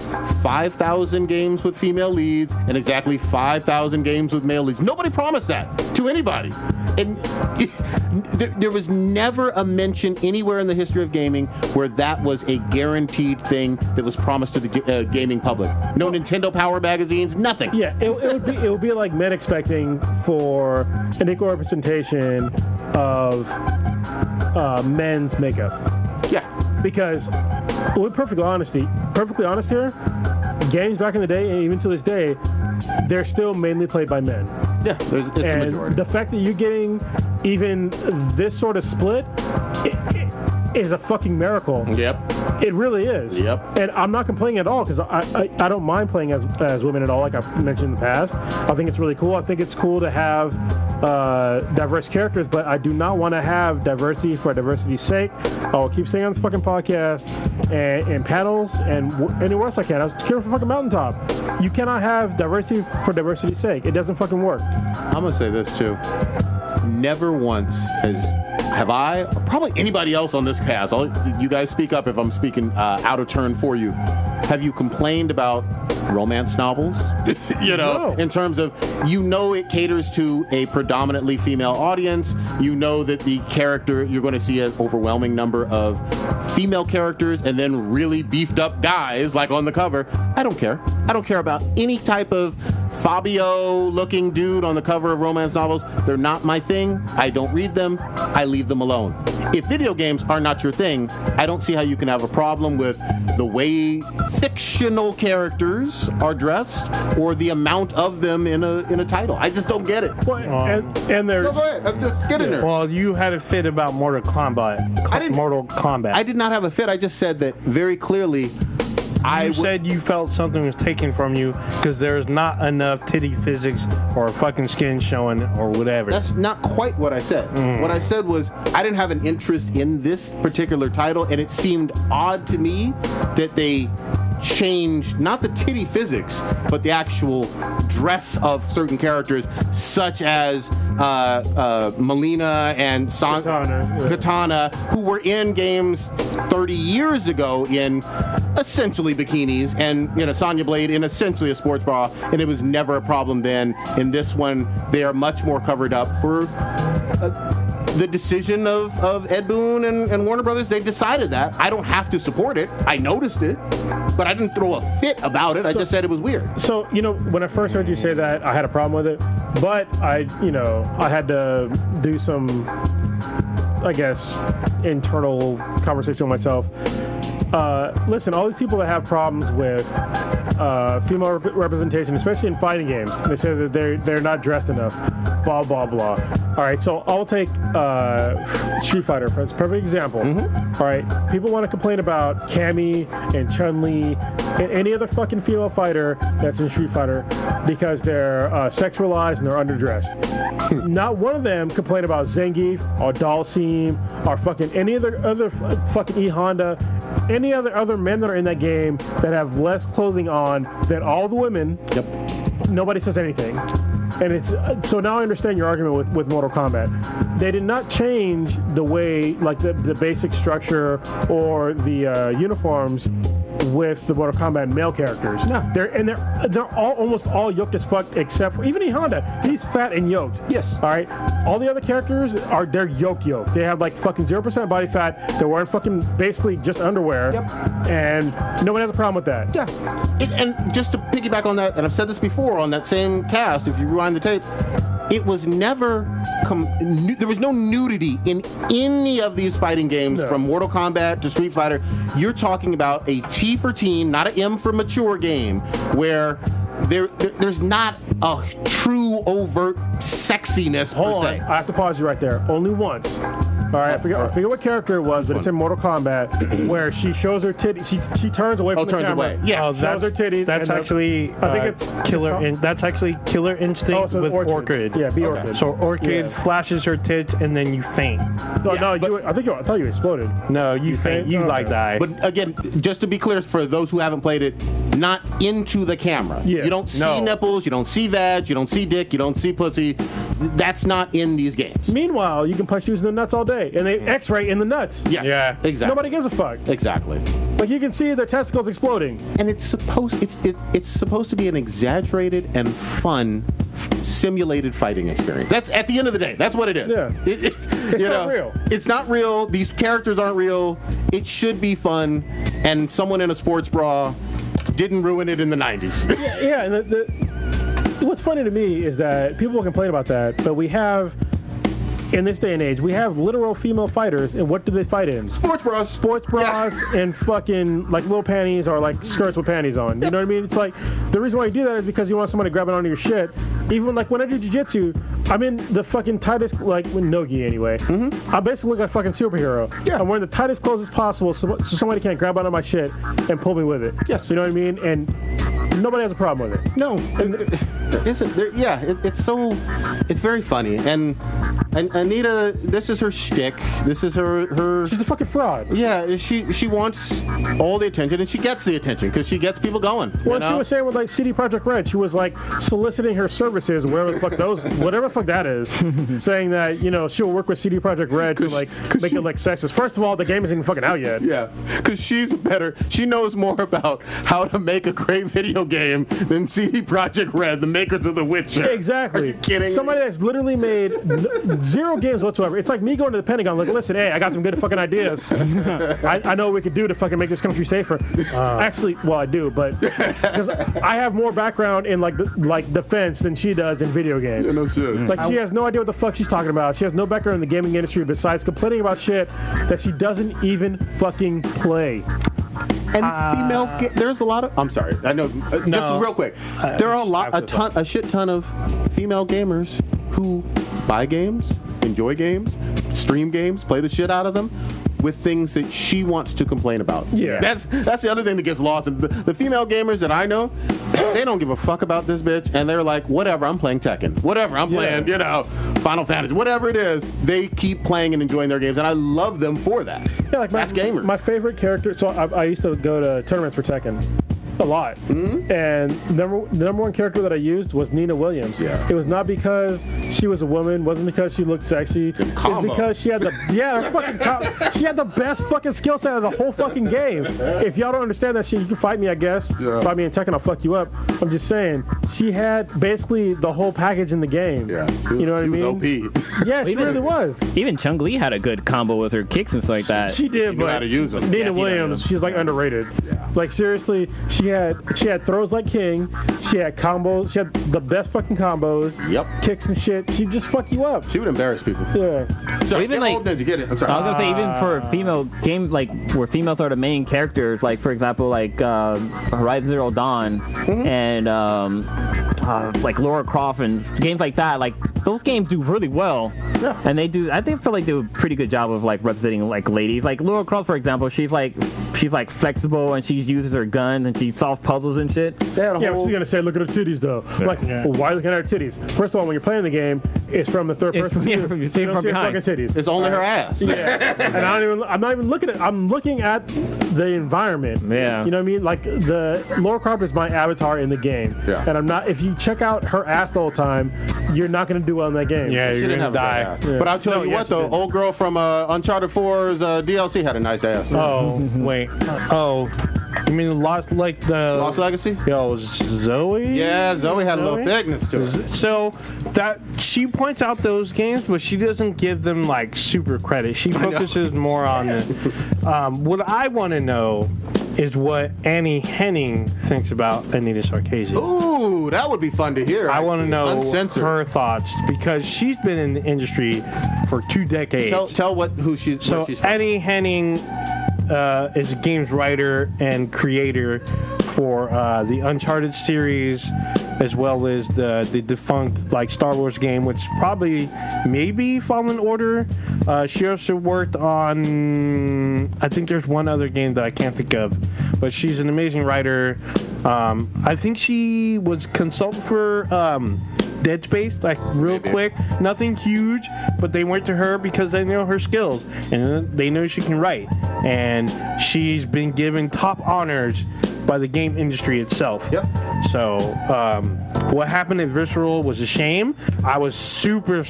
5,000 games with female leads and exactly 5,000 games with male leads. Nobody promised that to anybody. And there was never a mention anywhere in the history of gaming where that was a guaranteed thing that was promised to the gaming public. No Nintendo Power magazines, nothing. Yeah, it would be like men expecting for an equal representation of men's makeup. Yeah. Because, we're perfectly honest here, games back in the day, and even to this day, they're still mainly played by men. Yeah, it's a majority. The fact that you're getting even this sort of split is a fucking miracle. Yep. It really is. Yep. And I'm not complaining at all because I don't mind playing as women at all, like I've mentioned in the past. I think it's really cool. I think it's cool to have diverse characters, but I do not want to have diversity for diversity's sake. I'll keep saying on this fucking podcast and panels and anywhere else I can. I was here for fucking Mountaintop. You cannot have diversity for diversity's sake. It doesn't fucking work. I'm gonna say this too. Never once have I, or probably anybody else on this cast, you guys speak up if I'm speaking out of turn for you. Have you complained about romance novels? No. In terms of, it caters to a predominantly female audience. You know that the character, you're going to see an overwhelming number of female characters and then really beefed up guys like on the cover. I don't care. I don't care about any type of Fabio-looking dude on the cover of romance novels. They're not my thing. I don't read them. I leave them alone. If video games are not your thing, I don't see how you can have a problem with the way fictional characters are dressed or the amount of them in a title. I just don't get it. Well, and there's... No, go ahead. Just get in there. Well, you had a fit about Mortal Kombat. Mortal Kombat. I did not have a fit. I just said that very clearly. You said you felt something was taken from you because there's not enough titty physics or fucking skin showing or whatever. That's not quite what I said. What I said was I didn't have an interest in this particular title, and it seemed odd to me that they changed not the titty physics, but the actual dress of certain characters, such as Melina and Katana, who were in games 30 years ago in essentially bikinis, and Sonya Blade in essentially a sports bra, and it was never a problem then. In this one, they are much more covered up for the decision of Ed Boon and Warner Brothers. They decided that. I don't have to support it. I noticed it, but I didn't throw a fit about it. I just said it was weird. So, when I first heard you say that, I had a problem with it, but I had to do some, I guess, internal conversation with myself. Listen, all these people that have problems with female representation, especially in fighting games. They say that they're not dressed enough. Blah blah blah. All right, so I'll take Street Fighter for a perfect example. All right, people want to complain about Cammy and Chun-Li and any other fucking female fighter that's in Street Fighter because they're sexualized and they're underdressed. Not one of them complain about Zangief or Dalsim or fucking any other fucking E Honda, any other men that are in that game that have less clothing on than all the women. Yep. Nobody says anything. And it's so now I understand your argument with Mortal Kombat. They did not change the way, like the basic structure or the uniforms with the Mortal Kombat male characters. No, they're almost all yoked as fuck except for even E Honda. He's fat and yoked. Yes. All right. All the other characters they're yoked. They have like fucking 0% body fat. They're wearing fucking basically just underwear. Yep. And nobody has a problem with that. Yeah. And just to piggyback on that, and I've said this before on that same cast, if you rewind the tape, it was never there was no nudity in any of these fighting games, from Mortal Kombat to Street Fighter. You're talking about a T for teen, not an M for mature game, where there's not a true overt sexiness per se. I have to pause you right there. Only once. All right, I forget what character it was, but it's in Mortal Kombat where she shows her titties. She turns away from the camera. Away. Yeah, shows her titties. That's actually I think it's Killer. That's actually Killer Instinct with Orchid. Yeah, Orchid. So Orchid flashes her tits and then you faint. I thought you exploded. No, you faint. You die. But again, just to be clear for those who haven't played it, not into the camera. Yeah. You don't see nipples. You don't see vag. You don't see dick. You don't see pussy. That's not in these games. Meanwhile, you can punch dudes in the nuts all day, and they X-ray in the nuts. Yes. Yeah. Exactly. Nobody gives a fuck. Exactly. Like you can see their testicles exploding. And it's supposed to be an exaggerated and fun simulated fighting experience. That's at the end of the day. That's what it is. Yeah. It's not real. It's not real. These characters aren't real. It should be fun, and someone in a sports bra didn't ruin it in the 90s. Yeah. And what's funny to me is that people will complain about that, but we have, in this day and age, we have literal female fighters, and what do they fight in? Sports bras and fucking like little panties or like skirts with panties on. You know what I mean? It's like the reason why you do that is because you want somebody grabbing onto your shit. Even like when I do jiu-jitsu, I'm in the fucking tightest, like nogi anyway. I basically look like a fucking superhero. Yeah. I'm wearing the tightest clothes as possible so somebody can't grab onto my shit and pull me with it. Yes. You know what I mean? And nobody has a problem with it. No. It's very funny. And Anita, this is her shtick. This is her. She's a fucking fraud. Yeah, she wants all the attention, and she gets the attention because she gets people going. Well, she was saying with like CD Projekt Red, she was like soliciting her services, whatever the fuck that is, saying that she'll work with CD Projekt Red to like make it like sexist. First of all, the game isn't even fucking out yet. Yeah, because she knows more about how to make a great video game than CD Projekt Red, the makers of The Witcher. Exactly. Are you kidding? Somebody that's literally made zero games whatsoever. It's like me going to the Pentagon, like, listen, hey, I got some good fucking ideas. I know what we could do to fucking make this country safer. Actually, well, I do, but because I have more background in like defense than she does in video games. Yeah, no shit. Like she has no idea what the fuck she's talking about. She has no background in the gaming industry besides complaining about shit that she doesn't even fucking play. And there's a lot of. I'm sorry. I know. Just real quick. There are a shit ton of female gamers who buy games, enjoy games, stream games, play the shit out of them with things that she wants to complain about. Yeah. That's the other thing that gets lost. The female gamers that I know, they don't give a fuck about this bitch, and they're like, whatever, I'm playing Tekken. Whatever, I'm playing, Final Fantasy. Whatever it is, they keep playing and enjoying their games, and I love them for that. Yeah, like that's gamers. My favorite character, so I used to go to tournaments for Tekken. A lot. And the number one character that I used was Nina Williams. Yeah. It was not because she was a woman, wasn't because she looked sexy. It was because she had she had the best fucking skill set of the whole fucking game. If y'all don't understand that shit, you can fight me, I guess. Yeah. Fight me in Tekken, I'll fuck you up. I'm just saying, she had basically the whole package in the game. Yeah. You know what I mean? She was OP. Yeah, she really was. Even Chung-Li had a good combo with her kicks and stuff like that. She did, she knew how to use them. Nina Williams, she's like underrated. Yeah. Like seriously, she had throws like king. She had combos. She had the best fucking combos. Yep. Kicks and shit. shit, she'd just fuck you up. She would embarrass people. Yeah. So even like, did you get it? I'm sorry. I was gonna say even for female game like where females are the main characters, like for example like Horizon Zero Dawn and like Lara Croft and games like that, like those games do really well. Yeah. And they do. I think feel like they do a pretty good job of like representing like ladies. Like Lara Croft, for example, she's like flexible and she uses her gun and she solves puzzles and shit. Yeah, but she's gonna say, look at her titties though. I'm like, well, why are you looking at her titties? First of all, when you're playing the game, it's from the third person. Yeah, from, you see it from behind. Fucking titties. It's only her ass. Yeah. And I'm not even looking at. I'm looking at the environment. Yeah. You know what I mean? Like the Lara Croft is my avatar in the game. Yeah. And I'm not. If you check out her ass the whole time, you're not gonna do well in that game. Yeah, She you're didn't gonna have a die. great ass. But I'll tell you what though, old girl from Uncharted 4's DLC had a nice ass. Oh, wait. Oh, you mean Lost Legacy? Yo, Zoe? Yeah, Zoe had a little thickness to it. So that she points out those games, but she doesn't give them like super credit. She focuses more on the. What I want to know is what Annie Henning thinks about Anita Sarkeesian. Ooh, that would be fun to hear. I want to know Uncensored. her thoughts because she's been in the industry for 2 decades. Tell who she's. So where she's from. Annie Henning is a games writer and creator for the Uncharted series, as well as the defunct like Star Wars game, which probably maybe Fallen Order. She also worked on, I think there's one other game that I can't think of, but she's an amazing writer. I think she was consultant for Dead Space, like real quick, nothing huge, but they went to her because they know her skills and they know she can write, and she's been given top honors by the game industry itself. Yep. So what happened at Visceral was a shame. I was super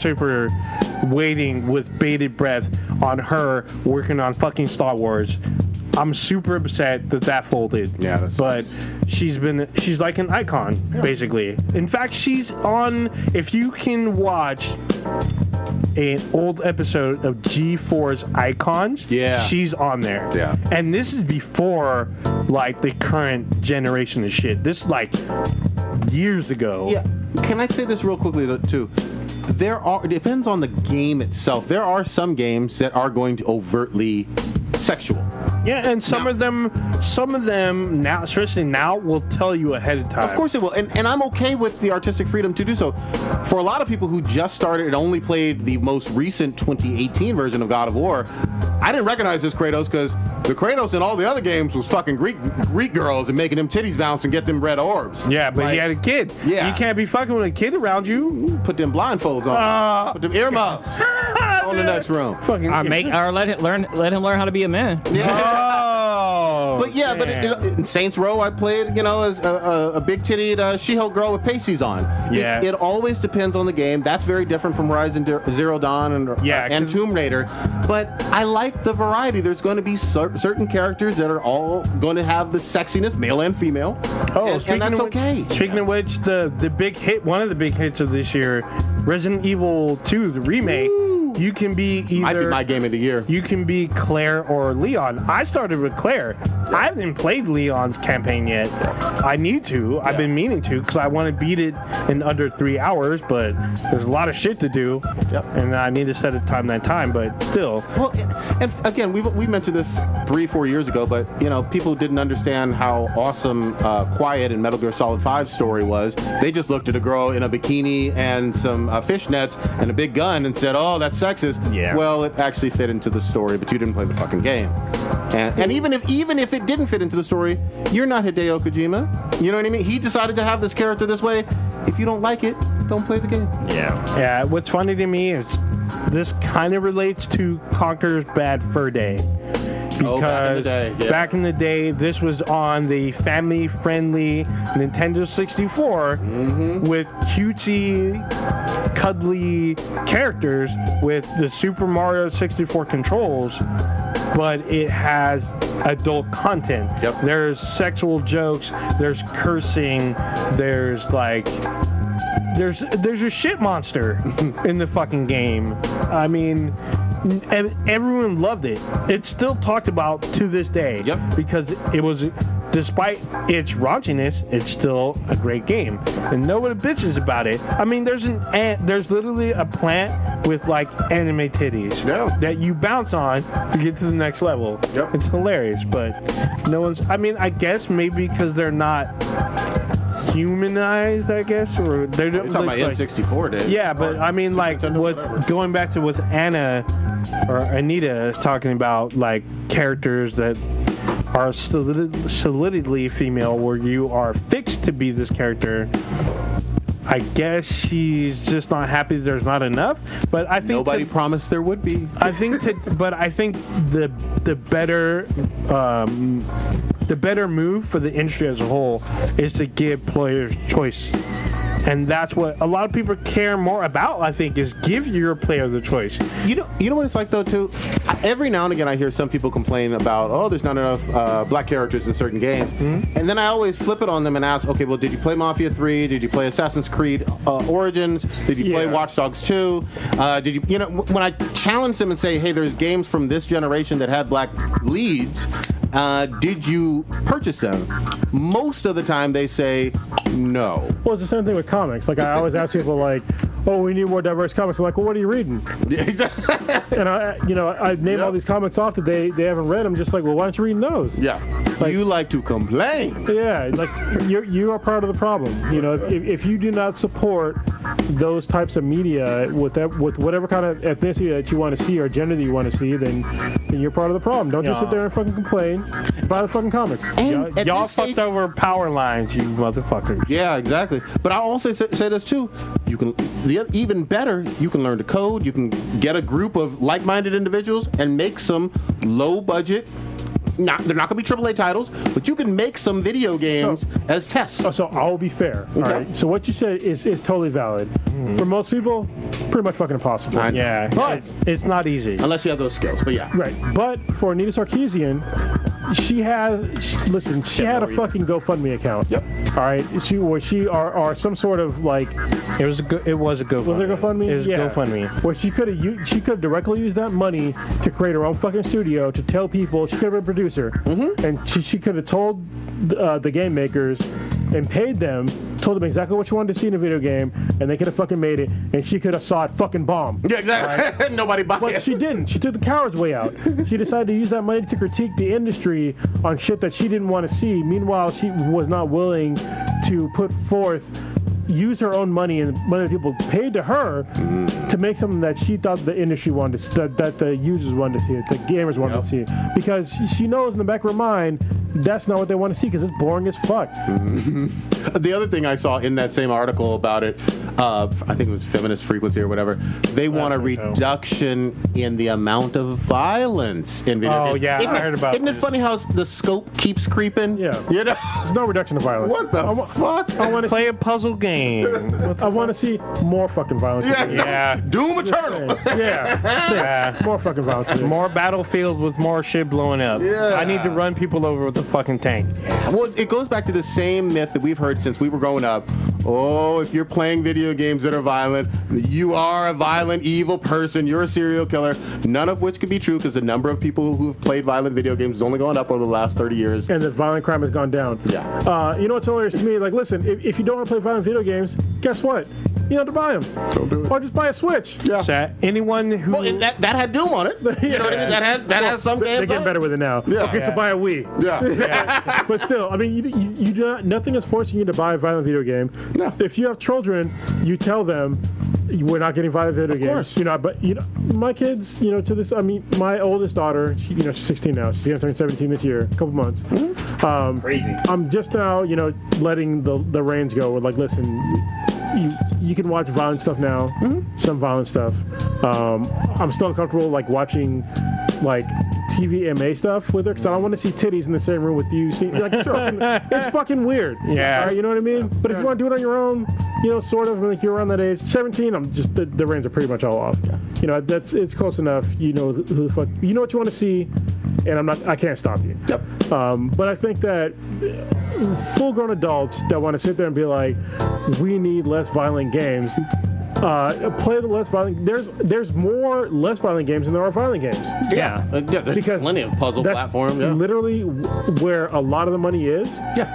waiting with bated breath on her working on fucking Star Wars. I'm super upset that folded. Yeah, that's but she's like an icon, basically. In fact, she's on, if you can watch an old episode of G4's Icons, she's on there. Yeah. And this is before like the current generation of shit. This is like years ago. Yeah. Can I say this real quickly too? It depends on the game itself. There are some games that are going to overtly sexual. Yeah, and some of them now, especially now, will tell you ahead of time. Of course it will, and I'm okay with the artistic freedom to do so. For a lot of people who just started and only played the most recent 2018 version of God of War, I didn't recognize this Kratos because the Kratos in all the other games was fucking Greek girls and making them titties bounce and get them red orbs. Yeah, but he had a kid. Yeah. You can't be fucking with a kid around you. Put them blindfolds on. Put them earmuffs on the next room. Fucking let him learn how to be a man. Yeah. Oh, but yeah, but in Saints Row, I played, as a big-titted She-Hulk girl with pasties on. Yeah. It always depends on the game. That's very different from Horizon Zero Dawn and Tomb Raider. But I like the variety. There's going to be certain characters that are all going to have the sexiness, male and female. Oh, and that's okay. Speaking of which, the big hit, one of the big hits of this year, Resident Evil 2, the remake. You can be either... Might be my game of the year. You can be Claire or Leon. I started with Claire. I haven't played Leon's campaign yet. I need to. I've been meaning to because I want to beat it in under 3 hours, but there's a lot of shit to do. Yep. And I need to set a time, but still. Well, and again, we mentioned this 3-4 years ago, but, people didn't understand how awesome Quiet in Metal Gear Solid 5's story was. They just looked at a girl in a bikini and some fishnets and a big gun and said, oh, that's sexist. Yeah. Well, it actually fit into the story, but you didn't play the fucking game. And even if it didn't fit into the story, you're not Hideo Kojima. You know what I mean? He decided to have this character this way. If you don't like it, don't play the game. Yeah. Yeah. What's funny to me is this kind of relates to Conker's Bad Fur Day. Because back in the day, this was on the family-friendly Nintendo 64 with cutesy, cuddly characters with the Super Mario 64 controls, but it has adult content. Yep. There's sexual jokes, there's cursing, there's a shit monster in the fucking game. I mean, and everyone loved it. It's still talked about to this day. Yep. Because it was despite its raunchiness, it's still a great game, and nobody bitches about it. I mean, there's literally a plant with like anime titties that you bounce on to get to the next level. Yep. It's hilarious, but no one's. I mean, I guess maybe because they're not humanized, I guess, or they're You're talking about N64, Dave. Yeah, but I mean, like with going back to with Anna or Anita is talking about like characters that are solidly female, where you are fixed to be this character. I guess she's just not happy there's not enough, but I think nobody promised there would be. I think the better move for the industry as a whole is to give players choice. And that's what a lot of people care more about, I think, is give your player the choice. You know what it's like, though, too? Every now and again, I hear some people complain about, oh, there's not enough black characters in certain games. Mm-hmm. And then I always flip it on them and ask, okay, well, did you play Mafia 3? Did you play Assassin's Creed Origins? Did you play Watch Dogs 2? Did you know, when I challenge them and say, hey, there's games from this generation that had black leads, did you purchase them? Most of the time, they say no. Well, it's the same thing with comics. Like, I always ask people, like, oh, we need more diverse comics. I'm like, well, what are you reading? Yeah, exactly. And I name all these comics off that they haven't read. I'm just like, well, why aren't you reading those? Yeah. Like, you like to complain. Yeah, like you are part of the problem. You know, if you do not support those types of media with whatever kind of ethnicity that you want to see or gender that you want to see, then you're part of the problem. Don't just sit there and fucking complain. Buy the fucking comics. Y'all fucked over power lines, you motherfuckers. Yeah, exactly. But I also say this too. You can even better. You can learn to code. You can get a group of like-minded individuals and make some low-budget. They're not going to be AAA titles, but you can make some video games as tests. So I'll be fair. Okay. All right. So what you said is totally valid. For most people, pretty much fucking impossible. Yeah. But it's not easy unless you have those skills. But yeah. Right. But for Anita Sarkeesian, she had a fucking GoFundMe account. Yep. All right. Or some sort of like. It was a GoFundMe. Was it GoFundMe? It was GoFundMe. Where she could have directly used that money to create her own fucking studio to tell people. She could have been a producer, and she could have told the game makers and paid them, told them exactly what she wanted to see in a video game, and they could have fucking made it, and she could have saw it fucking bomb. Yeah, exactly. Right? Nobody bought it. But she didn't. She took the coward's way out. She decided to use that money to critique the industry on shit that she didn't want to see. Meanwhile, she was not willing to use her own money and money that people paid to her to make something that she thought the industry wanted to see, that the users wanted to see, the gamers wanted to see. Because she knows in the back of her mind that's not what they want to see because it's boring as fuck. The other thing I saw in that same article about it, I think it was Feminist Frequency or whatever, they want a reduction in the amount of violence in video games. Yeah, I heard about Isn't it funny how the scope keeps creeping? Yeah. You know? There's no reduction of violence. What the fuck? I want to play a puzzle game. I want to see more fucking violence. Yeah. Doom Eternal. Yeah. More fucking violence. More battlefield with more shit blowing up. Yeah. I need to run people over with a fucking tank. Well, it goes back to the same myth that we've heard since we were growing up. Oh, if you're playing video games that are violent, you are a violent, evil person. You're a serial killer. None of which could be true because the number of people who've played violent video games is only going up over the last 30 years. And the violent crime has gone down. Yeah. You know what's hilarious to me? Like, listen, if you don't want to play violent video games, guess what? You don't have to buy them. Don't do it. Or just buy a Switch. Yeah. So anyone who... Well, and that had Doom on it. You know what I mean? That has some games. They're getting better with it now. Yeah. Okay, so buy a Wii. Yeah. But still, I mean, you do not, nothing is forcing you to buy a violent video game. No. If you have children, you tell them we're not getting violent video games. Of course. You know, but my kids, to this. I mean, my oldest daughter, she's 16 now. She's gonna turn 17 this year, a couple months. Crazy. I'm just now, letting the reins go. We're like, listen. You can watch violent stuff now, some violent stuff. I'm still uncomfortable watching TVMA stuff with her because I don't want to see titties in the same room with you. It's fucking weird. Yeah. All right, you know what I mean? But if you want to do it on your own, sort of, like you're around that age, 17, I'm just the reins are pretty much all off. Yeah. It's close enough. You know who the fuck, you know what you want to see, and I can't stop you. Yep. But I think that full-grown adults that want to sit there and be like, we need less violent games, play the less violent. There's more less violent games than there are violent games. Yeah, there's Because plenty of puzzle That's platform. Yeah. literally where a lot of the money is. Yeah.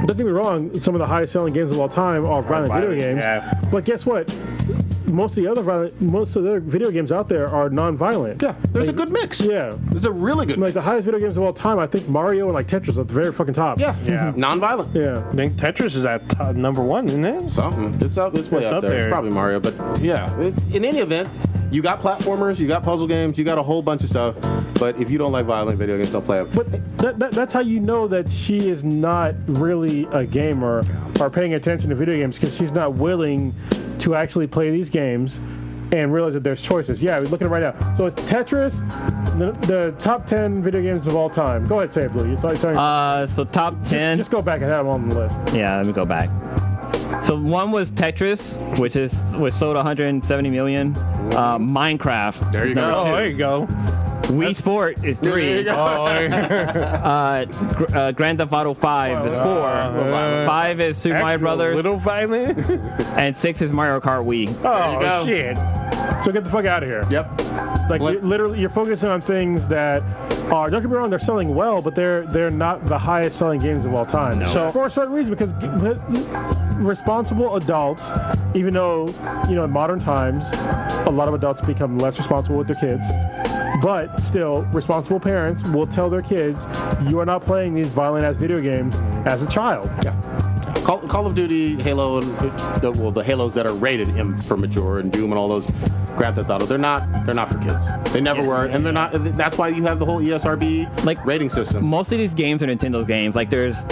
Don't get me wrong, some of the highest selling games of all time are violent video games. Yeah. But guess what? Most of the other video games out there are non-violent. Yeah, there's a good mix. Yeah. There's a really good Like mix. the highest video games of all time, I think Mario and like Tetris are at the very fucking top. Yeah. Non-violent. Yeah. I think Tetris is at number 1, isn't it? Something. It's way up there. It's probably Mario, but yeah. In any event, you got platformers, you got puzzle games, you got a whole bunch of stuff. But if you don't like violent video games, don't play it. But that's how you know that she is not really a gamer or paying attention to video games, because she's not willing to actually play these games and realize that there's choices. Yeah, we're looking at it right now. So it's Tetris, the top 10 video games of all time. Go ahead, say it, Blue. So top 10. Just go back and have them on the list. Yeah, let me go back. So one was Tetris, which sold 170 million. Minecraft. There you go. Oh, there you go. Wii Sport is 3. There you go. Grand Theft Auto 5 is 4. 5 is Super Mario Brothers. Little violent. And 6 is Mario Kart Wii. Oh, shit. So get the fuck out of here. Yep. Like you're focusing on things that are, don't get me wrong, they're selling well, but they're not the highest selling games of all time. No. So for a certain reason, because responsible adults, even though in modern times a lot of adults become less responsible with their kids, but still responsible parents will tell their kids, you are not playing these violent ass video games as a child. Yeah. Call of Duty, Halo, and the Halos that are rated M for mature, and Doom and all those Grand Theft Auto, they're not for kids. They never were, and they're not. That's why you have the whole ESRB rating system. Most of these games are Nintendo games. Like there's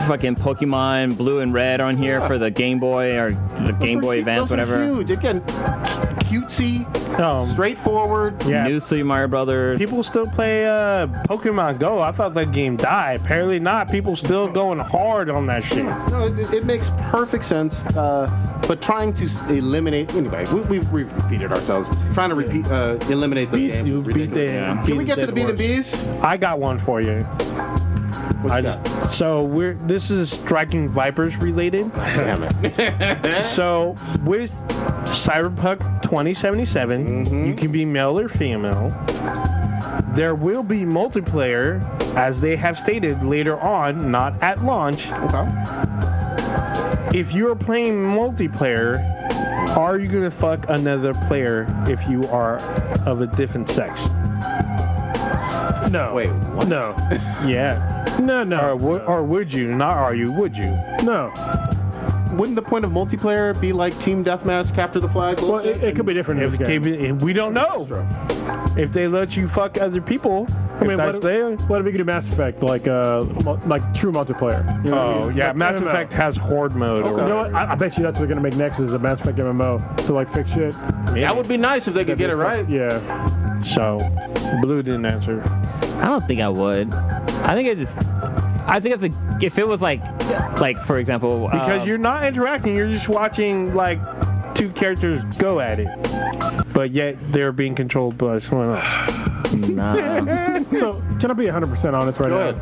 fucking Pokemon Blue and Red on here for the Game Boy or the Game Boy Advance, whatever. Those were huge. Again, cutesy, straightforward. Yeah. New Super Mario Brothers. People still play Pokemon Go. I thought that game died. Apparently not. People still going hard on that shit. No, it makes perfect sense. But trying to eliminate, anyway, we've repeated ourselves. Trying to eliminate those games. is ridiculous. Can we get to the B&Bs? I got one for you. This is Striking Vipers related. Damn it. So with Cyberpunk 2077, you can be male or female. There will be multiplayer, as they have stated later on, not at launch. Okay. If you're playing multiplayer, are you gonna fuck another player if you are of a different sex? No. Wait, what? No. Yeah. No. Or would you? Not are you? Would you? No. Wouldn't the point of multiplayer be like team deathmatch, capture the flag? Well, it could be different in this game. We don't know. If they let you fuck other people, I mean, that's there. what if we could do Mass Effect, like true multiplayer? You know what I mean? Yeah, Mass MMO. Effect has horde mode. You know what? I bet you that's what they're gonna make next is a Mass Effect MMO to fix shit. That would be nice if they could get it right. Yeah. So, Blue didn't answer. I don't think I would. I think if it was like for example, Because you're not interacting, you're just watching like two characters go at it. But yet they're being controlled by someone else. nah. So can I be 100% honest right Go now? ahead.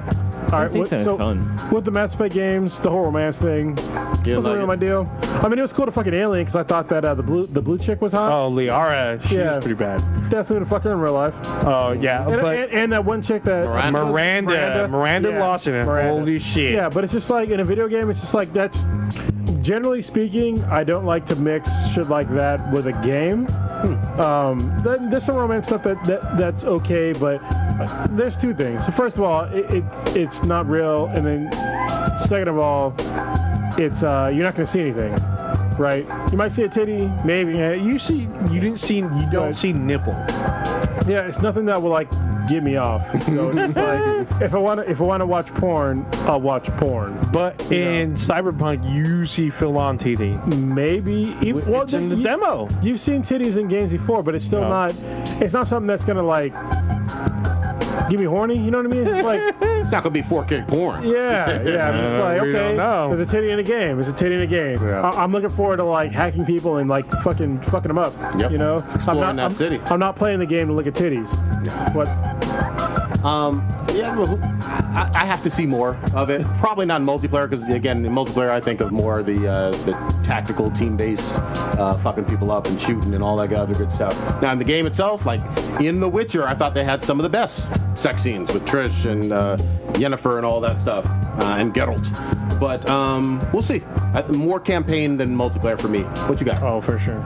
All right. think that's fun. With the Mass Effect games, the whole romance thing wasn't really my deal. I mean, it was cool to fucking Alien because I thought that the blue chick was hot. Oh, Liara, she was pretty bad. Definitely would fuck her in real life. Oh, yeah. And that one chick that Miranda Lawson. Miranda. Holy shit. Yeah, but it's just like in a video game, it's just like that's. Generally speaking, I don't like to mix shit like that with a game. There's some romance stuff that's okay, but there's two things. So first of all, it's not real, and then second of all, it's you're not going to see anything, right? You might see a titty, maybe. Yeah, you don't see nipple. Yeah, it's nothing that will like get me off. So it's like if I want to watch porn, I'll watch porn. But in Cyberpunk, you see full-on titty. Maybe It's in the demo. You've seen titties in games before, but it's still not. It's not something that's gonna like get me horny. You know what I mean? It's like It's not going to be 4K porn. yeah. I'm just like we don't okay. know. There's a titty in a game. There's a titty in a game. Yeah. I'm looking forward to like hacking people and like fucking them up. Yep. You know, Exploring that city. I'm not playing the game to look at titties. What? Yeah, well, I have to see more of it. Probably not in multiplayer, because again, in multiplayer I think of more the tactical team-based fucking people up and shooting and all that other good stuff. Now in the game itself, like in The Witcher, I thought they had some of the best sex scenes with Trish and Yennefer and all that stuff, and Geralt. But we'll see. More campaign than multiplayer for me. What you got? Oh, for sure.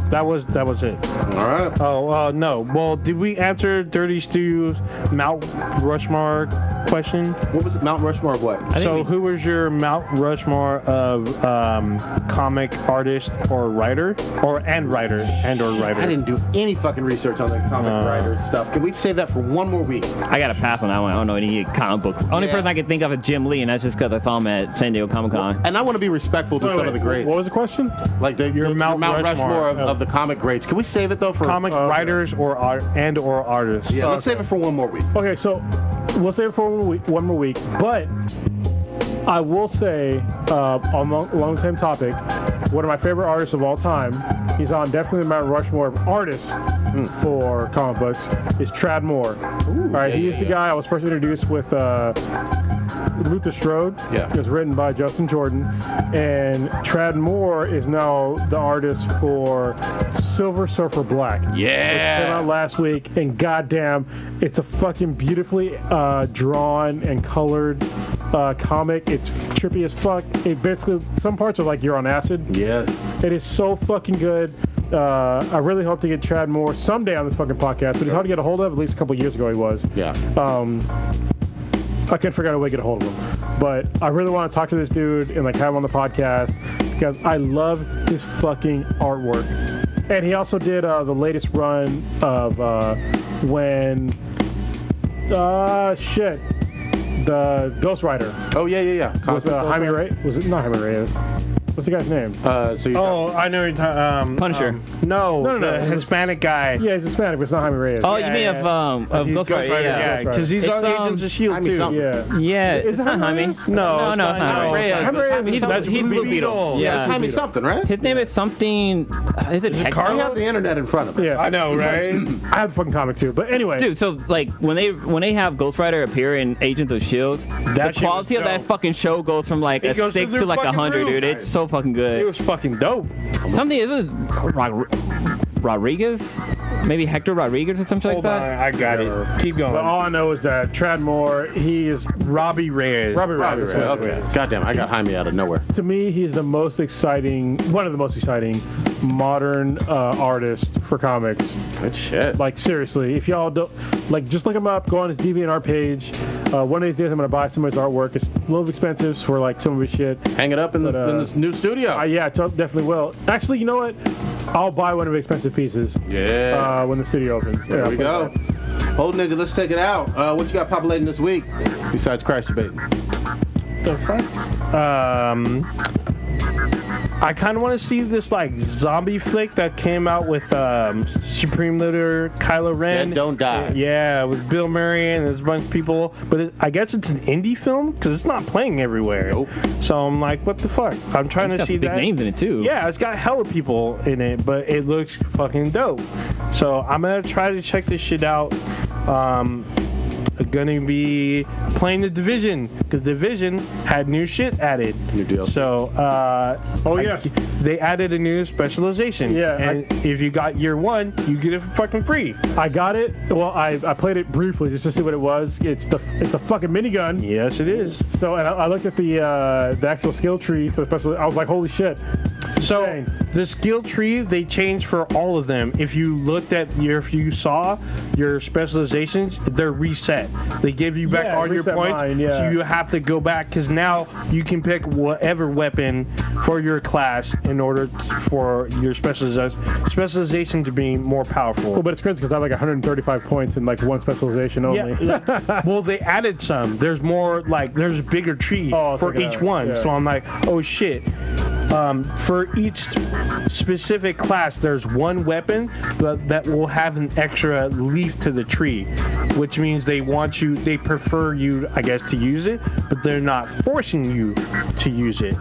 That was it. All right. Oh, no. Well, did we answer Dirty Stu's Mount Rushmore question? What was it? Mount Rushmore of what? So who was your Mount Rushmore of comic artist or writer? Or writer? I didn't do any fucking research on the comic writer stuff. Can we save that for one more week? I got to pass on that one. I don't know any comic book. Only person I can think of is Jim Lee, and that's just because I saw him at San Diego Comic Con. And I want to be respectful to some of the greats. What was the question? Like your Mount Rushmore of the comic greats. Can we save it though for comic writers or artists? Yeah, let's save it for one more week. Okay, so we'll save it for one more week. But I will say, along the same topic, one of my favorite artists of all time, he's on definitely Mount Rushmore of artists for comic books, is Trad Moore. All right, he's the guy I was first introduced with Luther Strode. Yeah. It was written by Justin Jordan. And Trad Moore is now the artist for Silver Surfer Black. Yeah. Which came out last week, and goddamn, it's a fucking beautifully drawn and colored comic. It's trippy as fuck. It basically, some parts are like you're on acid. Yes. It is so fucking good. I really hope to get Trad Moore someday on this fucking podcast, but he's hard to get a hold of. At least a couple years ago he was. Yeah. I can't figure out a way to get a hold of him. But I really want to talk to this dude and like have him on the podcast because I love his fucking artwork. And he also did the latest run of the Ghost Rider. Oh yeah. With Jaime Reyes. Was it not Jaime Reyes? What's the guy's name? I know you're talking. Punisher. No, the Hispanic guy. Yeah, he's Hispanic, but it's not Jaime Reyes. Oh, you mean of Ghost Rider? Yeah, because he's on Agents of S.H.I.E.L.D. too. Yeah. It's not Jaime. No, it's not Jaime. He's Blue Beetle. Yeah. It's Jaime something, right? His name is something. Is it Hector? We have the internet in front of us. Yeah, I know, right? I have the fucking comic too, but anyway. Dude, so like when they have Ghost Rider appear in Agents of S.H.I.E.L.D., the quality of that fucking show goes from like a 6 to like 100, dude. It's so fucking good. It was fucking dope. Something, it was Rodriguez? Maybe Hector Rodriguez or something like that? I got it. Keep going. But all I know is that Trad Moore, he is Robbie Reyes. Robbie Reyes. Okay. Goddamn, I got Jaime out of nowhere. To me, he's one of the most exciting modern artists for comics. Good shit. Like seriously, if y'all don't just look him up. Go on his DeviantArt page. One of these days, I'm gonna buy some of his artwork. It's a little expensive for like some of his shit. Hang it up in this new studio. Yeah, definitely will. Actually, you know what? I'll buy one of his expensive pieces. Yeah. When the studio opens. There we go. Hold nigga, let's take it out. What you got populating this week besides crash debate? The fuck? I kind of want to see this like zombie flick that came out with Supreme Leader Kylo Ren. Dead Don't Die. Yeah, with Bill Murray and there's a bunch of people. But I guess it's an indie film because it's not playing everywhere. Nope. So I'm like, what the fuck? I'm trying to see big that. names in it too. Yeah, it's got hella people in it, but it looks fucking dope. So I'm gonna try to check this shit out. Gonna be playing the Division because Division had new shit added. New deal. So, yes, they added a new specialization. Yeah, and if you got year one, you get it for fucking free. I got it. Well, I played it briefly just to see what it was. It's a fucking minigun. Yes, it is. So, and I looked at the actual skill tree for the special. I was like, holy shit. So insane. the skill tree they changed for all of them. If you you saw your specializations, they're reset. They give you back all your points, so you have to go back because now you can pick whatever weapon for your class in order for your specialization to be more powerful. Well, but it's crazy because I have like 135 points in like one specialization only. Yeah. Well, they added some. There's more there's a bigger tree for each one. Yeah. So I'm like, oh shit. For each specific class, there's one weapon that will have an extra leaf to the tree, which means they prefer you, I guess, to use it, but they're not forcing you to use it.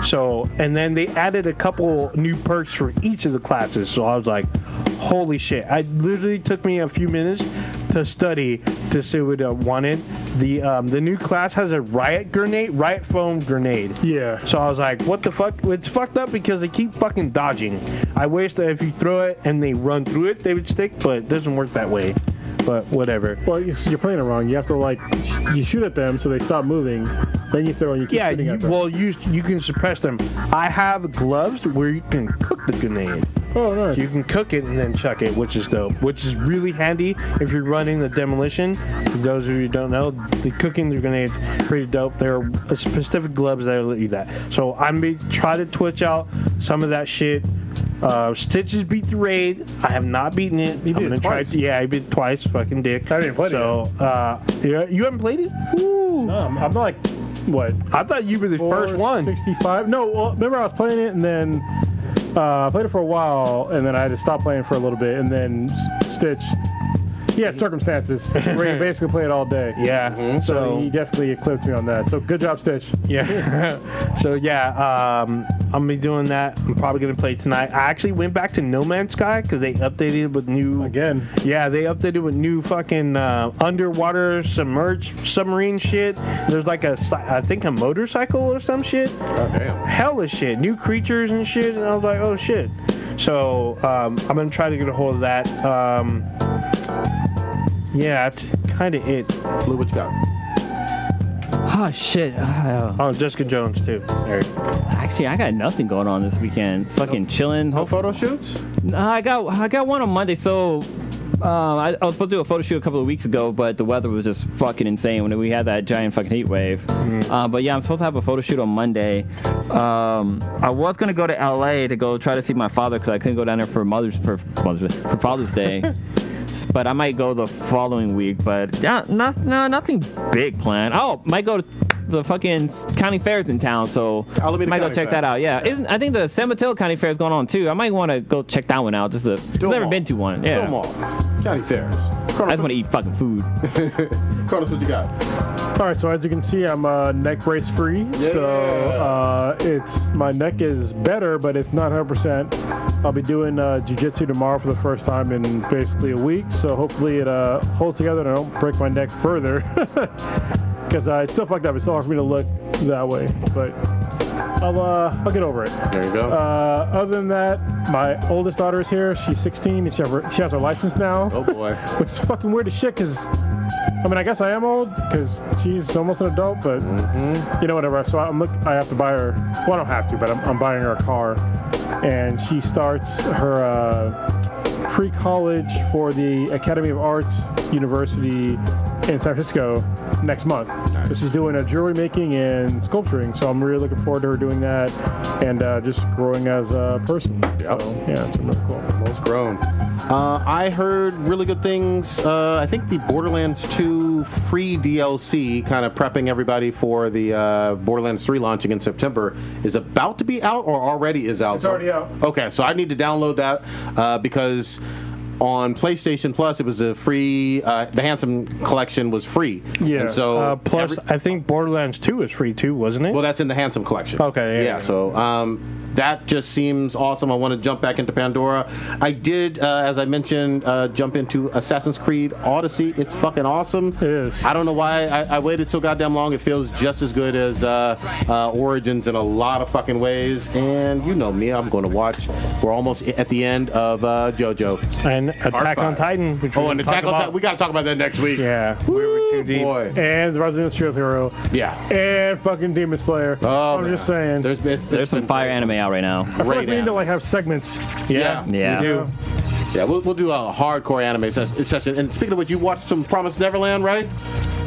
So, and then they added a couple new perks for each of the classes. So I was like, holy shit. It literally took me a few minutes to study to see what I wanted. the new class has a riot foam grenade. Yeah. So I was like, what the fuck? It's fucked up because they keep fucking dodging. I wish that if you throw it and they run through it, they would stick, but it doesn't work that way. But whatever. Well, you're playing it wrong. You have to you shoot at them so they stop moving. Then you throw and you keep shooting at them. Well, you can suppress them. I have gloves where you can cook the grenade. Oh, nice. So you can cook it and then chuck it, which is dope. Which is really handy if you're running the demolition. For those of you who don't know, the cooking the grenades pretty dope. There are specific gloves that will let you that. So I'm gonna try to twitch out some of that shit. Stitches beat the raid. I have not beaten it. You beat it twice. I beat it twice. Fucking dick. I didn't play it. So, you haven't played it? Ooh. No, I'm like, what? I thought you were the first one. 65. No, well, remember I was playing it and then I played it for a while and then I had to stop playing for a little bit and then Stitch. He had circumstances where you basically play it all day. Yeah. Mm-hmm. So he definitely eclipsed me on that. So good job, Stitch. Yeah. So yeah, I'm gonna be doing that. I'm probably gonna play tonight. I actually went back to No Man's Sky because they updated with new. Again. Yeah, they updated with new fucking underwater submarine shit. There's like I think a motorcycle or some shit. Oh damn. Hella shit. New creatures and shit. And I was like, oh shit. So I'm gonna try to get a hold of that. Yeah, that's kind of it. Blue, what you got? Oh shit. Oh, Jessica Jones too. Actually, I got nothing going on this weekend. Fucking chilling. No photo shoots? I got one on Monday. So I was supposed to do a photo shoot a couple of weeks ago, but the weather was just fucking insane when we had that giant fucking heat wave. But yeah, I'm supposed to have a photo shoot on Monday. I was gonna go to LA to go try to see my father because I couldn't go down there for Father's Day. But I might go the following week. But yeah, nothing big planned. Oh, might go to the fucking county fairs in town, so might go check that out. Yeah, I think the San Mateo County Fair is going on too. I might want to go check that one out. I've never been to one. Yeah, county fairs. I just want to eat fucking food. Carlos, what you got? All right, so as you can see, I'm neck brace free. Yeah. So my neck is better, but it's not 100%. I'll be doing jiu-jitsu tomorrow for the first time in basically a week. So hopefully it holds together and I don't break my neck further. Because it's still fucked up. It's still hard for me to look that way, but I'll get over it. There you go. Other than that, my oldest daughter is here. She's 16 and she has her license now. Oh boy. Which is fucking weird as shit because, I mean, I guess I am old because she's almost an adult, but you know, whatever. So I have to buy her, well, I don't have to, but I'm buying her a car. And she starts her pre-college for the Academy of Arts University in San Francisco next month. Nice. So she's doing jewelry making and sculpturing. So I'm really looking forward to her doing that and just growing as a person. Yep. So yeah, it's really cool. Most grown. I heard really good things. I think the Borderlands 2 free DLC, kind of prepping everybody for the Borderlands 3 launching in September, is about to be out or already is out. It's already out. Okay, so I need to download that because on PlayStation Plus, it was a free. The Handsome Collection was free. Yeah. And so plus, I think Borderlands 2 is free too, wasn't it? Well, that's in the Handsome Collection. Okay. Yeah. So that just seems awesome. I want to jump back into Pandora. I did, as I mentioned, jump into Assassin's Creed Odyssey. It's fucking awesome. It is. I don't know why I waited so goddamn long. It feels just as good as Origins in a lot of fucking ways. And you know me, I'm going to watch. We're almost at the end of JoJo. And Attack on Titan. Which and Attack on Titan. We got to talk about that next week. Yeah. We were too deep. Boy. And the Resident Evil Hero. Yeah. And fucking Demon Slayer. Oh, I'm just saying. There's some fire anime out right now. I feel like we need to have segments. Yeah. We do. Yeah, we'll do a hardcore anime session. And speaking of which, you watched some Promised Neverland, right?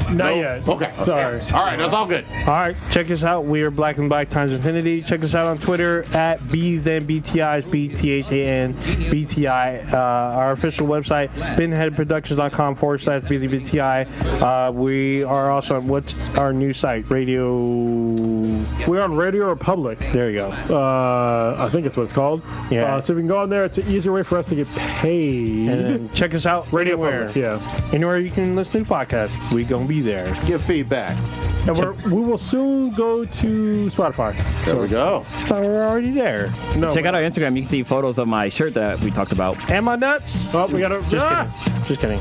Not yet. Okay. Sorry. All right, that's all good. All right, check us out. We are Black and Black times Infinity. Check us out on Twitter at BTHAN BTI. Our official website, binheadproductions.com/BTI. We are also on, what's our new site? We're on Radio Republic. There you go. I think it's what it's called. Yeah. So if you can go on there, it's an easier way for us to get paid. And then check us out Radio anywhere. Republic, yeah. Anywhere you can listen to podcasts, we gonna be there. Give feedback. And we will soon go to Spotify. There we go. So we're already there. No, Check out our Instagram. You can see photos of my shirt that we talked about. Am I nuts? Oh, we got to. Just kidding.